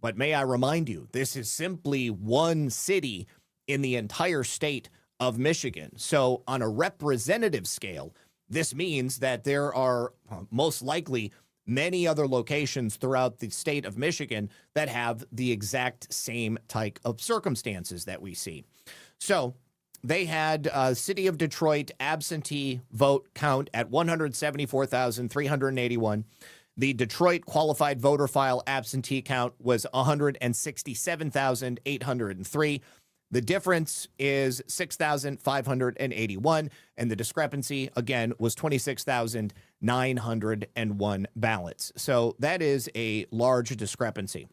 But may I remind you, this is simply one city in the entire state of Michigan. So on a representative scale, this means that there are most likely many other locations throughout the state of Michigan that have the exact same type of circumstances that we see. So they had city of Detroit absentee vote count at 174,381. The Detroit qualified voter file absentee count was 167,803. The difference is 6,581, and the discrepancy, again, was 26,901 ballots. So that is a large discrepancy.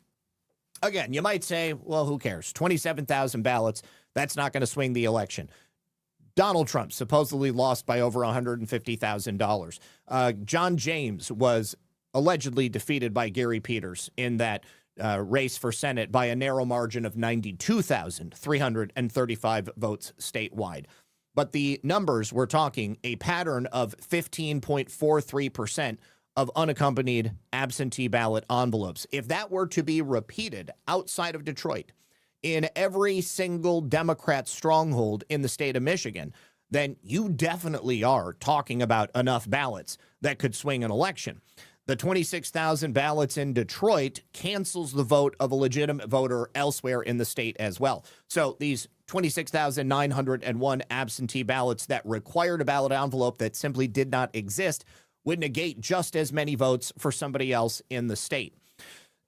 Again, you might say, well, who cares? 27,000 ballots, That's not going to swing the election. Donald Trump supposedly lost by over $150,000. John James was allegedly defeated by Gary Peters in that race for Senate by a narrow margin of 92,335 votes statewide. But the numbers, we're talking a pattern of 15.43% of unaccompanied absentee ballot envelopes. If that were to be repeated outside of Detroit, in every single Democrat stronghold in the state of Michigan, then you definitely are talking about enough ballots that could swing an election. The 26,000 ballots in Detroit cancels the vote of a legitimate voter elsewhere in the state as well. So these 26,901 absentee ballots that required a ballot envelope that simply did not exist would negate just as many votes for somebody else in the state.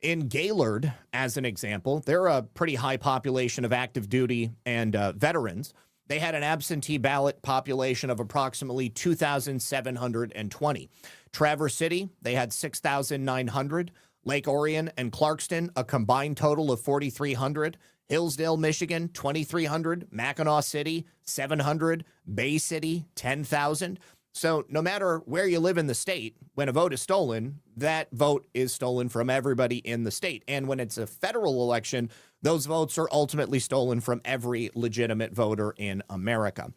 In Gaylord, as an example, they're a pretty high population of active duty and veterans. They had an absentee ballot population of approximately 2,720. Traverse City, they had 6,900. Lake Orion and Clarkston, a combined total of 4,300. Hillsdale, Michigan, 2,300. Mackinac City, 700. Bay City, 10,000. So no matter where you live in the state, when a vote is stolen, that vote is stolen from everybody in the state. And when it's a federal election, those votes are ultimately stolen from every legitimate voter in America.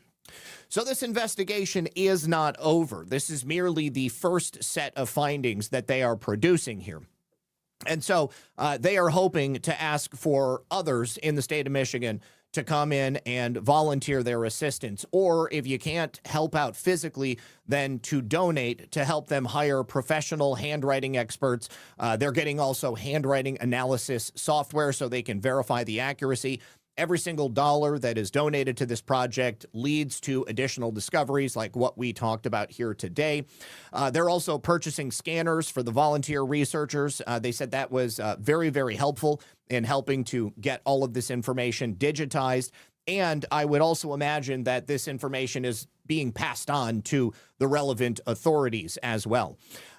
So this investigation is not over. This is merely the first set of findings that they are producing here. And so they are hoping to ask for others in the state of Michigan to come in and volunteer their assistance, or if you can't help out physically, then to donate to help them hire professional handwriting experts. They're getting also handwriting analysis software so they can verify the accuracy. Every single dollar that is donated to this project leads to additional discoveries like what we talked about here today. They're also purchasing scanners for the volunteer researchers. They said that was very, very helpful in helping to get all of this information digitized. And I would also imagine that this information is being passed on to the relevant authorities as well.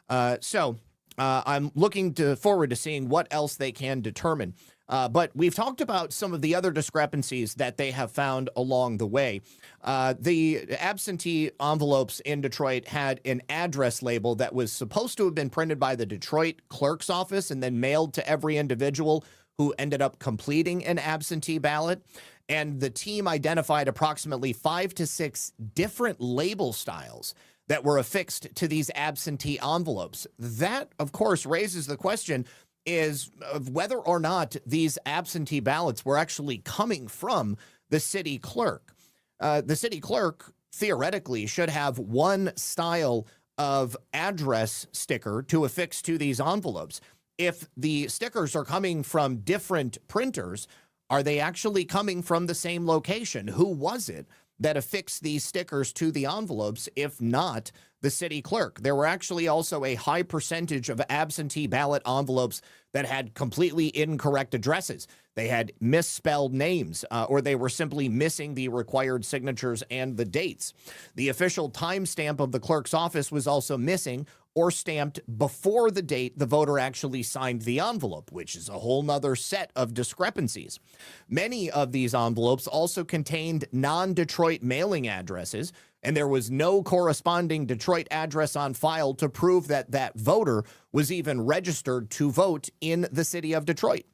I'm looking forward to seeing what else they can determine. But we've talked about some of the other discrepancies that they have found along the way. The absentee envelopes in Detroit had an address label that was supposed to have been printed by the Detroit clerk's office and then mailed to every individual who ended up completing an absentee ballot. And the team identified approximately 5 to 6 different label styles that were affixed to these absentee envelopes. That, of course, raises the question is of whether or not these absentee ballots were actually coming from the city clerk. The city clerk theoretically should have one style of address sticker to affix to these envelopes. If the stickers are coming from different printers, are they actually coming from the same location? Who was it that affixed these stickers to the envelopes, if not the city clerk? There were actually also a high percentage of absentee ballot envelopes that had completely incorrect addresses. They had misspelled names, or they were simply missing the required signatures and the dates. The official timestamp of the clerk's office was also missing or stamped before the date the voter actually signed the envelope, which is a whole nother set of discrepancies. Many of these envelopes also contained non-Detroit mailing addresses, and there was no corresponding Detroit address on file to prove that that voter was even registered to vote in the city of Detroit.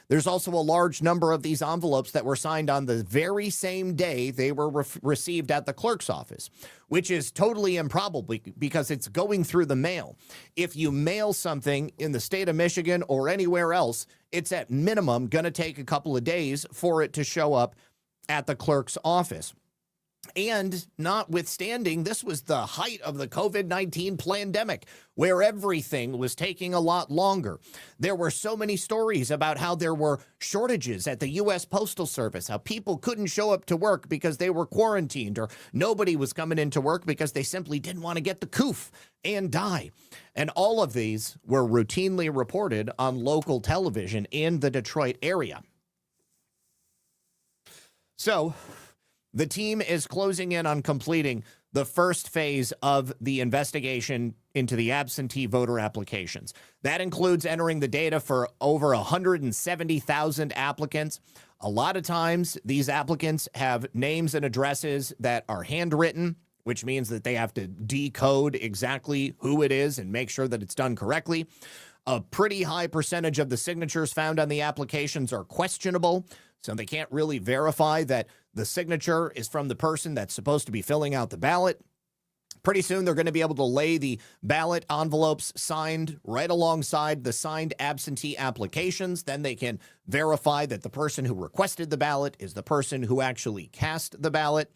There's also a large number of these envelopes that were signed on the very same day they were received at the clerk's office, which is totally improbable because it's going through the mail. If you mail something in the state of Michigan or anywhere else, it's at minimum going to take a couple of days for it to show up at the clerk's office. And notwithstanding, this was the height of the COVID-19 pandemic, where everything was taking a lot longer. There were so many stories about how there were shortages at the U.S. Postal Service, how people couldn't show up to work because they were quarantined, or nobody was coming into work because they simply didn't want to get the coof and die. And all of these were routinely reported on local television in the Detroit area. So the team is closing in on completing the first phase of the investigation into the absentee voter applications. That includes entering the data for over 170,000 applicants. A lot of times, these applicants have names and addresses that are handwritten, which means that they have to decode exactly who it is and make sure that it's done correctly. A pretty high percentage of the signatures found on the applications are questionable, so they can't really verify that the signature is from the person that's supposed to be filling out the ballot. Pretty soon, they're going to be able to lay the ballot envelopes signed right alongside the signed absentee applications. Then they can verify that the person who requested the ballot is the person who actually cast the ballot.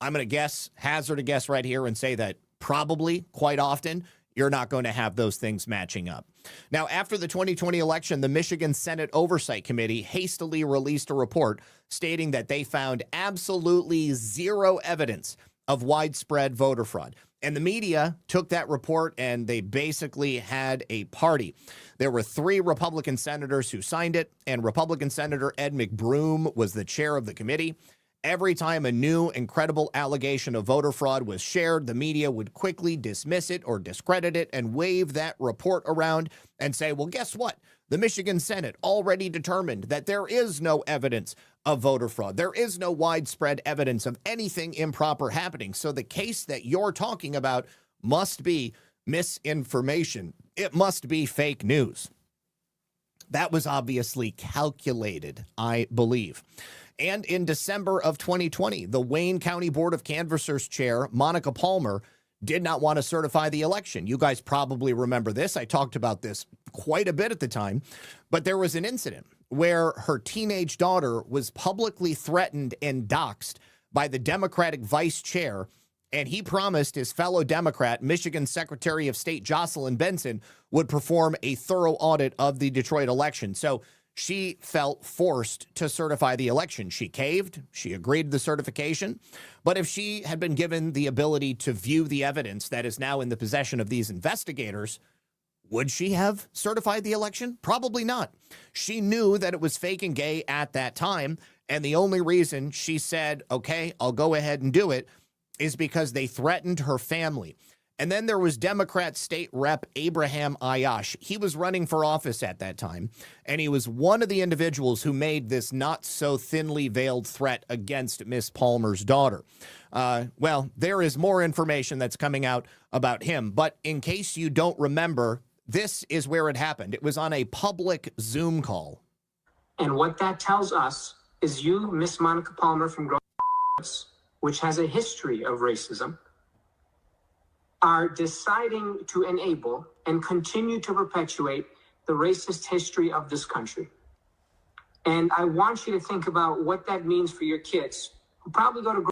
I'm going to hazard a guess right here and say that probably, quite often, you're not going to have those things matching up. Now, after the 2020 election, the Michigan Senate Oversight Committee hastily released a report stating that they found absolutely zero evidence of widespread voter fraud. And the media took that report and they basically had a party. There were 3 Republican senators who signed it, and Republican Senator Ed McBroom was the chair of the committee. Every time a new incredible allegation of voter fraud was shared, the media would quickly dismiss it or discredit it and wave that report around and say, well, guess what? The Michigan Senate already determined that there is no evidence of voter fraud. There is no widespread evidence of anything improper happening. So the case that you're talking about must be misinformation. It must be fake news. That was obviously calculated, I believe. And in December of 2020, the Wayne County Board of Canvassers chair, Monica Palmer, did not want to certify the election. You guys probably remember this. I talked about this quite a bit at the time, but there was an incident where her teenage daughter was publicly threatened and doxxed by the Democratic vice chair, and he promised his fellow Democrat, Michigan Secretary of State Jocelyn Benson, would perform a thorough audit of the Detroit election. So she felt forced to certify the election. She caved. She agreed to the certification. But if she had been given the ability to view the evidence that is now in the possession of these investigators, would she have certified the election? Probably not. She knew that it was fake and gay at that time. And the only reason she said, okay, I'll go ahead and do it, is because they threatened her family. And then there was Democrat State Rep Abraham Ayash. He was running for office at that time, and he was one of the individuals who made this not so thinly veiled threat against Miss Palmer's daughter. Well, there is more information that's coming out about him, but in case you don't remember, this is where it happened. It was on a public Zoom call. And what that tells us is you, Miss Monica Palmer from Grove, which has a history of racism, are deciding to enable and continue to perpetuate the racist history of this country. And I want you to think about what that means for your kids who probably go to.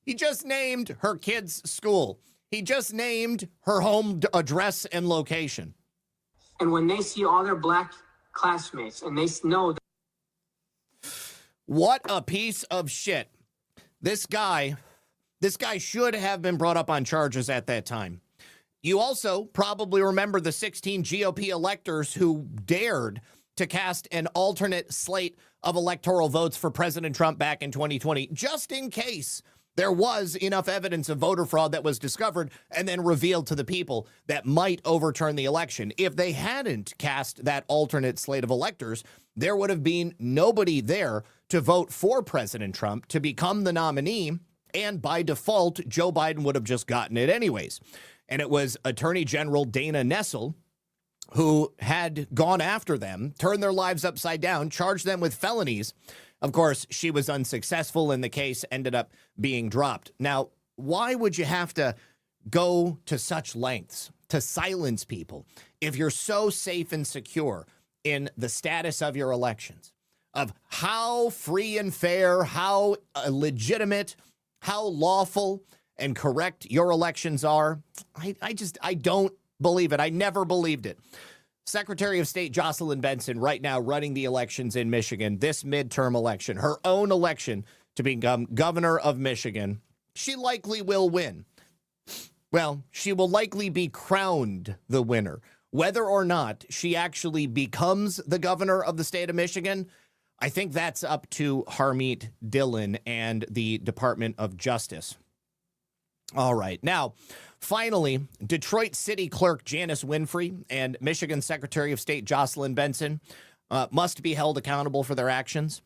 He just named her kid's school. He just named her home address and location. And when they see all their black classmates and they know that. What a piece of shit. This guy should have been brought up on charges at that time. You also probably remember the 16 GOP electors who dared to cast an alternate slate of electoral votes for President Trump back in 2020, just in case there was enough evidence of voter fraud that was discovered and then revealed to the people that might overturn the election. If they hadn't cast that alternate slate of electors, there would have been nobody there to vote for President Trump to become the nominee. And by default, Joe Biden would have just gotten it anyways. And it was Attorney General Dana Nessel who had gone after them, turned their lives upside down, charged them with felonies. Of course, she was unsuccessful and the case ended up being dropped. Now, why would you have to go to such lengths to silence people if you're so safe and secure in the status of your elections, of how free and fair, how legitimate, how lawful and correct your elections are? I don't believe it. I never believed it. Secretary of State Jocelyn Benson right now running the elections in Michigan, this midterm election, her own election to become governor of Michigan. She likely will win. Well, she will likely be crowned the winner. Whether or not she actually becomes the governor of the state of Michigan, I think that's up to Harmeet Dillon and the Department of Justice. All right. Now, finally, Detroit City Clerk Janice Winfrey and Michigan Secretary of State Jocelyn Benson must be held accountable for their actions.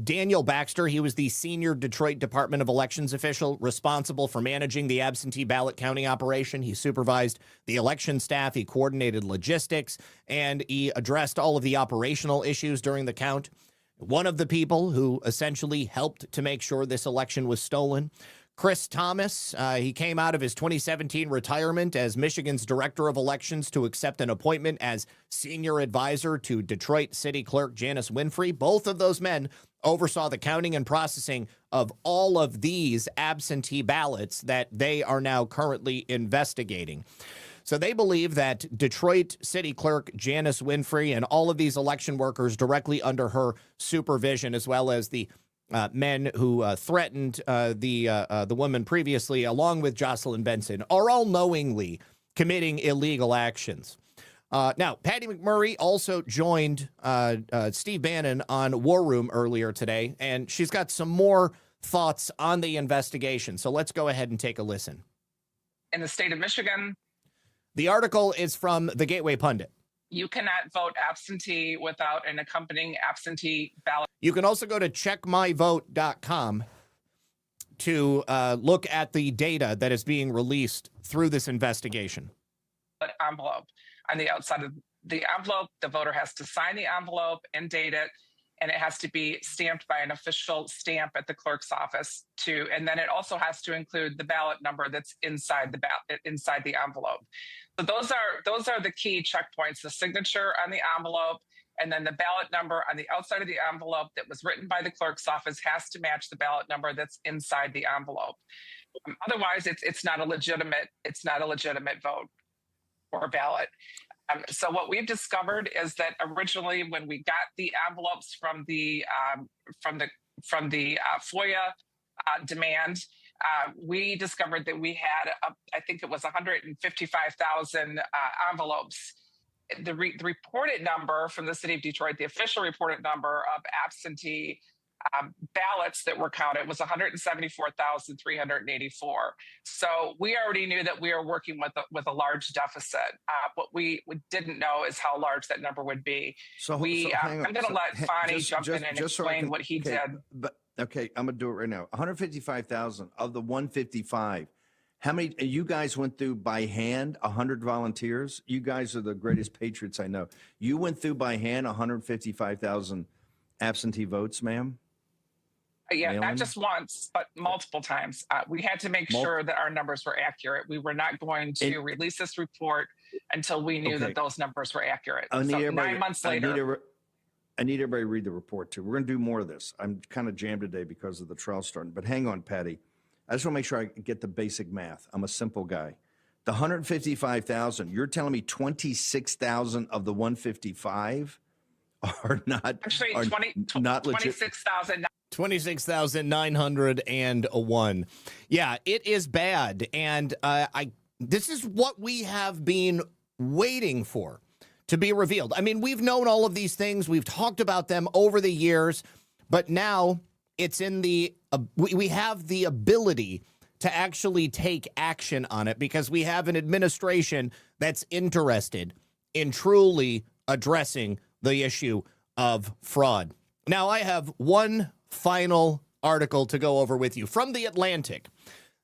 Daniel Baxter, he was the senior Detroit Department of Elections official responsible for managing the absentee ballot counting operation. He supervised the election staff, he coordinated logistics, and he addressed all of the operational issues during the count. One of the people who essentially helped to make sure this election was stolen. Chris Thomas, he came out of his 2017 retirement as Michigan's Director of Elections to accept an appointment as Senior Advisor to Detroit City Clerk Janice Winfrey. Both of those men oversaw the counting and processing of all of these absentee ballots that they are now currently investigating. So they believe that Detroit City Clerk Janice Winfrey and all of these election workers directly under her supervision, as well as the men who threatened the woman previously, along with Jocelyn Benson, are all knowingly committing illegal actions. Now, Patty McMurray also joined Steve Bannon on War Room earlier today, and she's got some more thoughts on the investigation. So let's go ahead and take a listen. In the state of Michigan, the article is from the Gateway Pundit. You cannot vote absentee without an accompanying absentee ballot. You can also go to checkmyvote.com to look at the data that is being released through this investigation. Envelope. On the outside of the envelope, the voter has to sign the envelope and date it, and it has to be stamped by an official stamp at the clerk's office too. And then it also has to include the ballot number that's inside the envelope. So those are the key checkpoints: the signature on the envelope, and then the ballot number on the outside of the envelope that was written by the clerk's office has to match the ballot number that's inside the envelope. Otherwise, it's not a legitimate vote or ballot. So what we've discovered is that originally, when we got the envelopes from the FOIA demand, we discovered that we had, I think it was 155,000 envelopes. The reported number from the city of Detroit, the official reported number of absentee ballots that were counted was 174,384. So we already knew that we were working with a large deficit. What we didn't know is how large that number would be. I'm going to let Fonnie jump in and explain what he did. But okay, I'm going to do it right now. 155,000 of the 155. How many, you guys went through by hand, 100 volunteers? You guys are the greatest patriots I know. You went through by hand 155,000 absentee votes, ma'am? Yeah, not just once, but multiple times. We had to make sure that our numbers were accurate. We were not going to release this report until we knew that those numbers were accurate. So 9 months later. I need everybody to read the report, too. We're going to do more of this. I'm kind of jammed today because of the trial starting. But hang on, Patty. I just want to make sure I get the basic math. I'm a simple guy. The 155,000, you're telling me 26,000 of the 155 are not actually not legit. 26,000. 26,901. Yeah, it is bad. And this is what we have been waiting for to be revealed. I mean, we've known all of these things. We've talked about them over the years, but now it's in the, we have the ability to actually take action on it because we have an administration that's interested in truly addressing the issue of fraud. Now, I have one final article to go over with you from The Atlantic,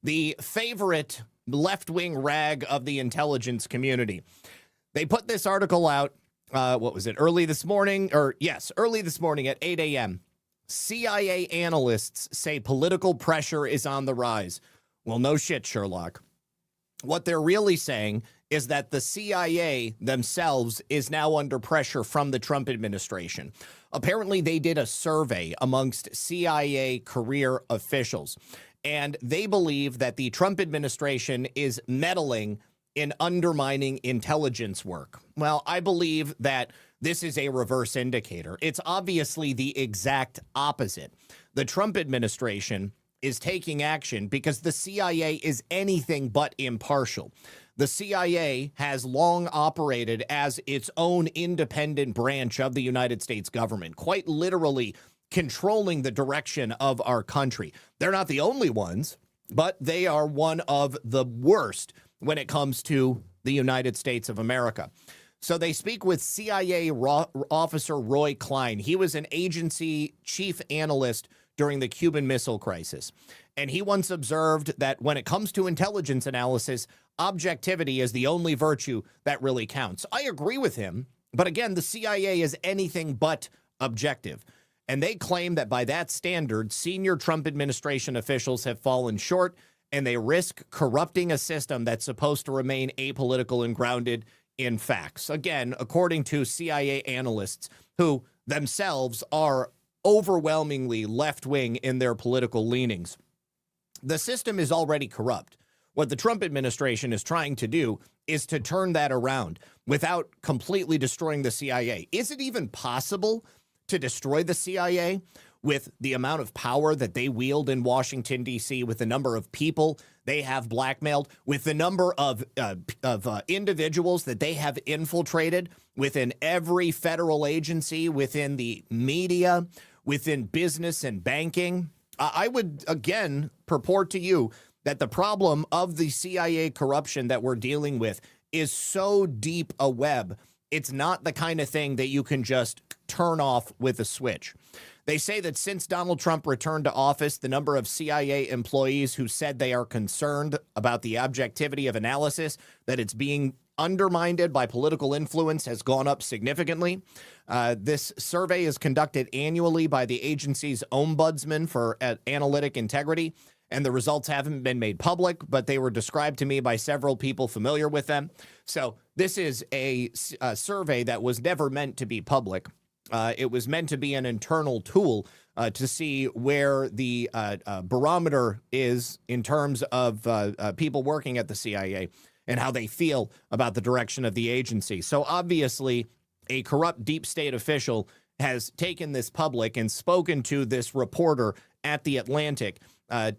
the favorite left-wing rag of the intelligence community. They put this article out, early this morning at 8 a.m. CIA analysts say political pressure is on the rise. Well, no shit, Sherlock. What they're really saying is that the CIA themselves is now under pressure from the Trump administration. Apparently, they did a survey amongst CIA career officials, and they believe that the Trump administration is meddling in undermining intelligence work. Well, I believe that this is a reverse indicator. It's obviously the exact opposite. The Trump administration is taking action because the CIA is anything but impartial. The CIA has long operated as its own independent branch of the United States government, quite literally controlling the direction of our country. They're not the only ones, but they are one of the worst when it comes to the United States of America. So they speak with CIA officer Roy Klein. He was an agency chief analyst during the Cuban Missile Crisis. And he once observed that when it comes to intelligence analysis, objectivity is the only virtue that really counts. I agree with him. But again, the CIA is anything but objective. And they claim that by that standard, senior Trump administration officials have fallen short, and they risk corrupting a system that's supposed to remain apolitical and grounded in facts. Again, according to CIA analysts who themselves are overwhelmingly left-wing in their political leanings. The system is already corrupt. What the Trump administration is trying to do is to turn that around without completely destroying the CIA. Is it even possible to destroy the CIA with the amount of power that they wield in Washington, D.C., with the number of people they have blackmailed, with the number of individuals that they have infiltrated within every federal agency, within the media, within business and banking? I would, again, purport to you that the problem of the CIA corruption that we're dealing with is so deep a web, it's not the kind of thing that you can just turn off with a switch. They say that since Donald Trump returned to office, the number of CIA employees who said they are concerned about the objectivity of analysis, that it's being undermined by political influence, has gone up significantly. This survey is conducted annually by the agency's ombudsman for analytic integrity, and the results haven't been made public, but they were described to me by several people familiar with them. So this is a survey that was never meant to be public. It was meant to be an internal tool to see where the barometer is in terms of people working at the CIA and how they feel about the direction of the agency. So obviously, a corrupt deep state official has taken this public and spoken to this reporter at The Atlantic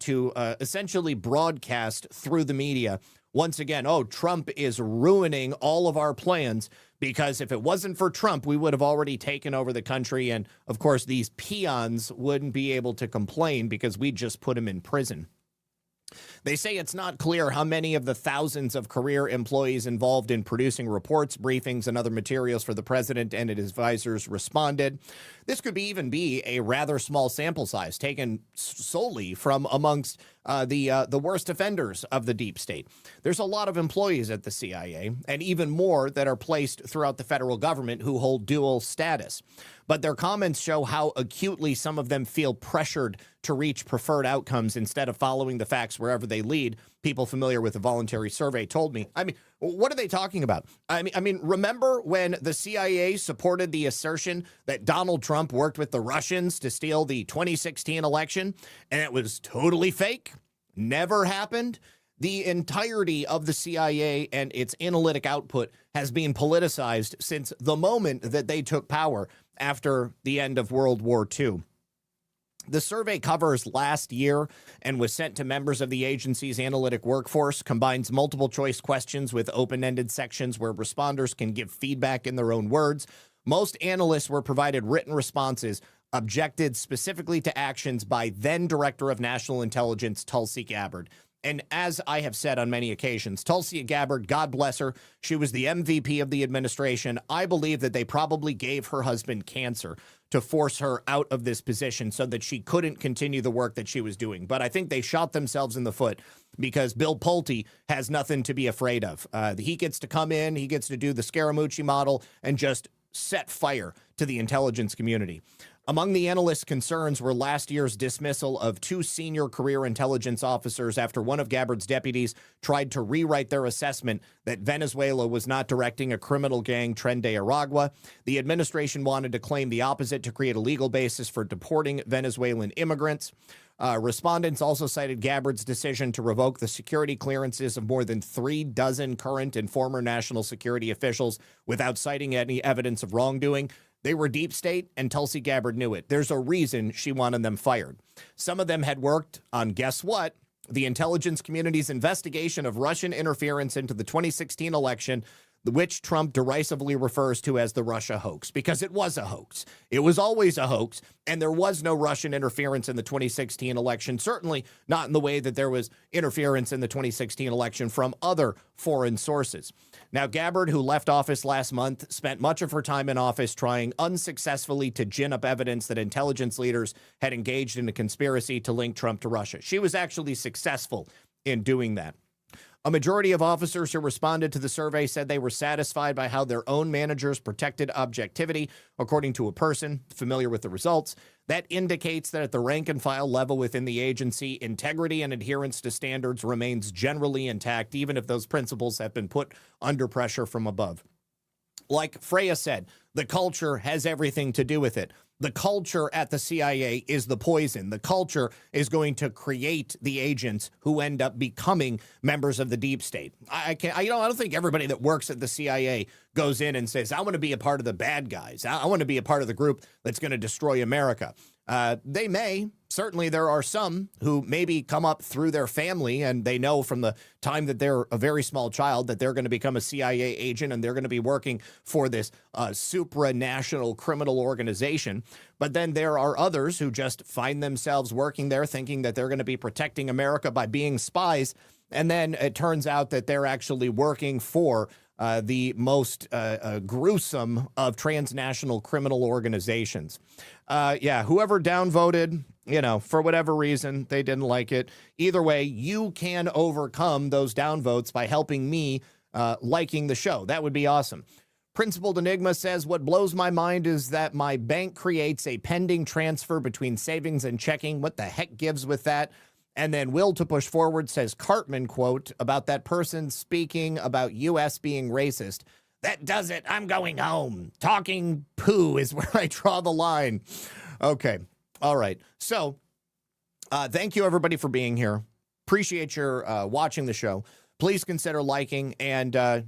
to essentially broadcast through the media once again, oh, Trump is ruining all of our plans, because if it wasn't for Trump, we would have already taken over the country. And of course, these peons wouldn't be able to complain because we just put him in prison. They say it's not clear how many of the thousands of career employees involved in producing reports, briefings, and other materials for the president and his advisors responded. This could even be a rather small sample size taken solely from amongst the worst offenders of the deep state. There's a lot of employees at the CIA, and even more that are placed throughout the federal government who hold dual status. But their comments show how acutely some of them feel pressured to reach preferred outcomes instead of following the facts wherever they lead. People familiar with the voluntary survey told me. I mean, what are they talking about? I mean, remember when the CIA supported the assertion that Donald Trump worked with the Russians to steal the 2016 election, and it was totally fake? Never happened. The entirety of the CIA and its analytic output has been politicized since the moment that they took power after the end of World War II. The survey covers last year and was sent to members of the agency's analytic workforce, combines multiple choice questions with open-ended sections where responders can give feedback in their own words. Most analysts were provided written responses objected specifically to actions by then Director of National Intelligence Tulsi Gabbard. And as I have said on many occasions, Tulsi Gabbard, God bless her, she was the MVP of the administration. I believe that they probably gave her husband cancer to force her out of this position so that she couldn't continue the work that she was doing. But I think they shot themselves in the foot because Bill Pulte has nothing to be afraid of. He gets to come in, he gets to do the Scaramucci model and just set fire to the intelligence community. Among the analysts' concerns were last year's dismissal of 2 senior career intelligence officers after one of Gabbard's deputies tried to rewrite their assessment that Venezuela was not directing a criminal gang, Tren de Aragua. The administration wanted to claim the opposite to create a legal basis for deporting Venezuelan immigrants. Respondents also cited Gabbard's decision to revoke the security clearances of more than 36 current and former national security officials without citing any evidence of wrongdoing. They were deep state, and Tulsi Gabbard knew it. There's a reason she wanted them fired. Some of them had worked on, guess what? The intelligence community's investigation of Russian interference into the 2016 election, which Trump derisively refers to as the Russia hoax, because it was a hoax. It was always a hoax, and there was no Russian interference in the 2016 election, certainly not in the way that there was interference in the 2016 election from other foreign sources. Now, Gabbard, who left office last month, spent much of her time in office trying unsuccessfully to gin up evidence that intelligence leaders had engaged in a conspiracy to link Trump to Russia. She was actually successful in doing that. A majority of officers who responded to the survey said they were satisfied by how their own managers protected objectivity, according to a person familiar with the results. That indicates that at the rank and file level within the agency, integrity and adherence to standards remains generally intact, even if those principles have been put under pressure from above. Like Freya said, the culture has everything to do with it. The culture at the CIA is the poison. The culture is going to create the agents who end up becoming members of the deep state. I don't think everybody that works at the CIA goes in and says, I want to be a part of the bad guys. I want to be a part of the group that's going to destroy America. They may. Certainly there are some who maybe come up through their family and they know from the time that they're a very small child that they're going to become a CIA agent and they're going to be working for this supranational criminal organization. But then there are others who just find themselves working there thinking that they're going to be protecting America by being spies. And then it turns out that they're actually working for the most gruesome of transnational criminal organizations. Whoever downvoted, for whatever reason, they didn't like it. Either way, you can overcome those downvotes by helping me liking the show. That would be awesome. Principled Enigma says, what blows my mind is that my bank creates a pending transfer between savings and checking. What the heck gives with that? And then Will to Push Forward says, Cartman, quote, about that person speaking about U.S. being racist. That does it. I'm going home. Talking poo is where I draw the line. Okay. All right. So thank you, everybody, for being here. Appreciate your watching the show. Please consider liking and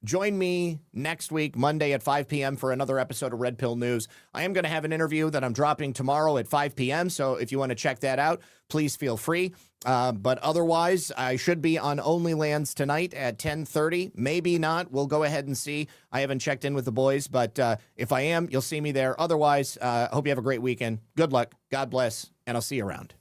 join me next week, Monday at 5 p.m. for another episode of Red Pill News. I am going to have an interview that I'm dropping tomorrow at 5 p.m., so if you want to check that out, please feel free. But otherwise, I should be on OnlyLands tonight at 10:30. Maybe not. We'll go ahead and see. I haven't checked in with the boys, but if I am, you'll see me there. Otherwise, I hope you have a great weekend. Good luck. God bless, and I'll see you around.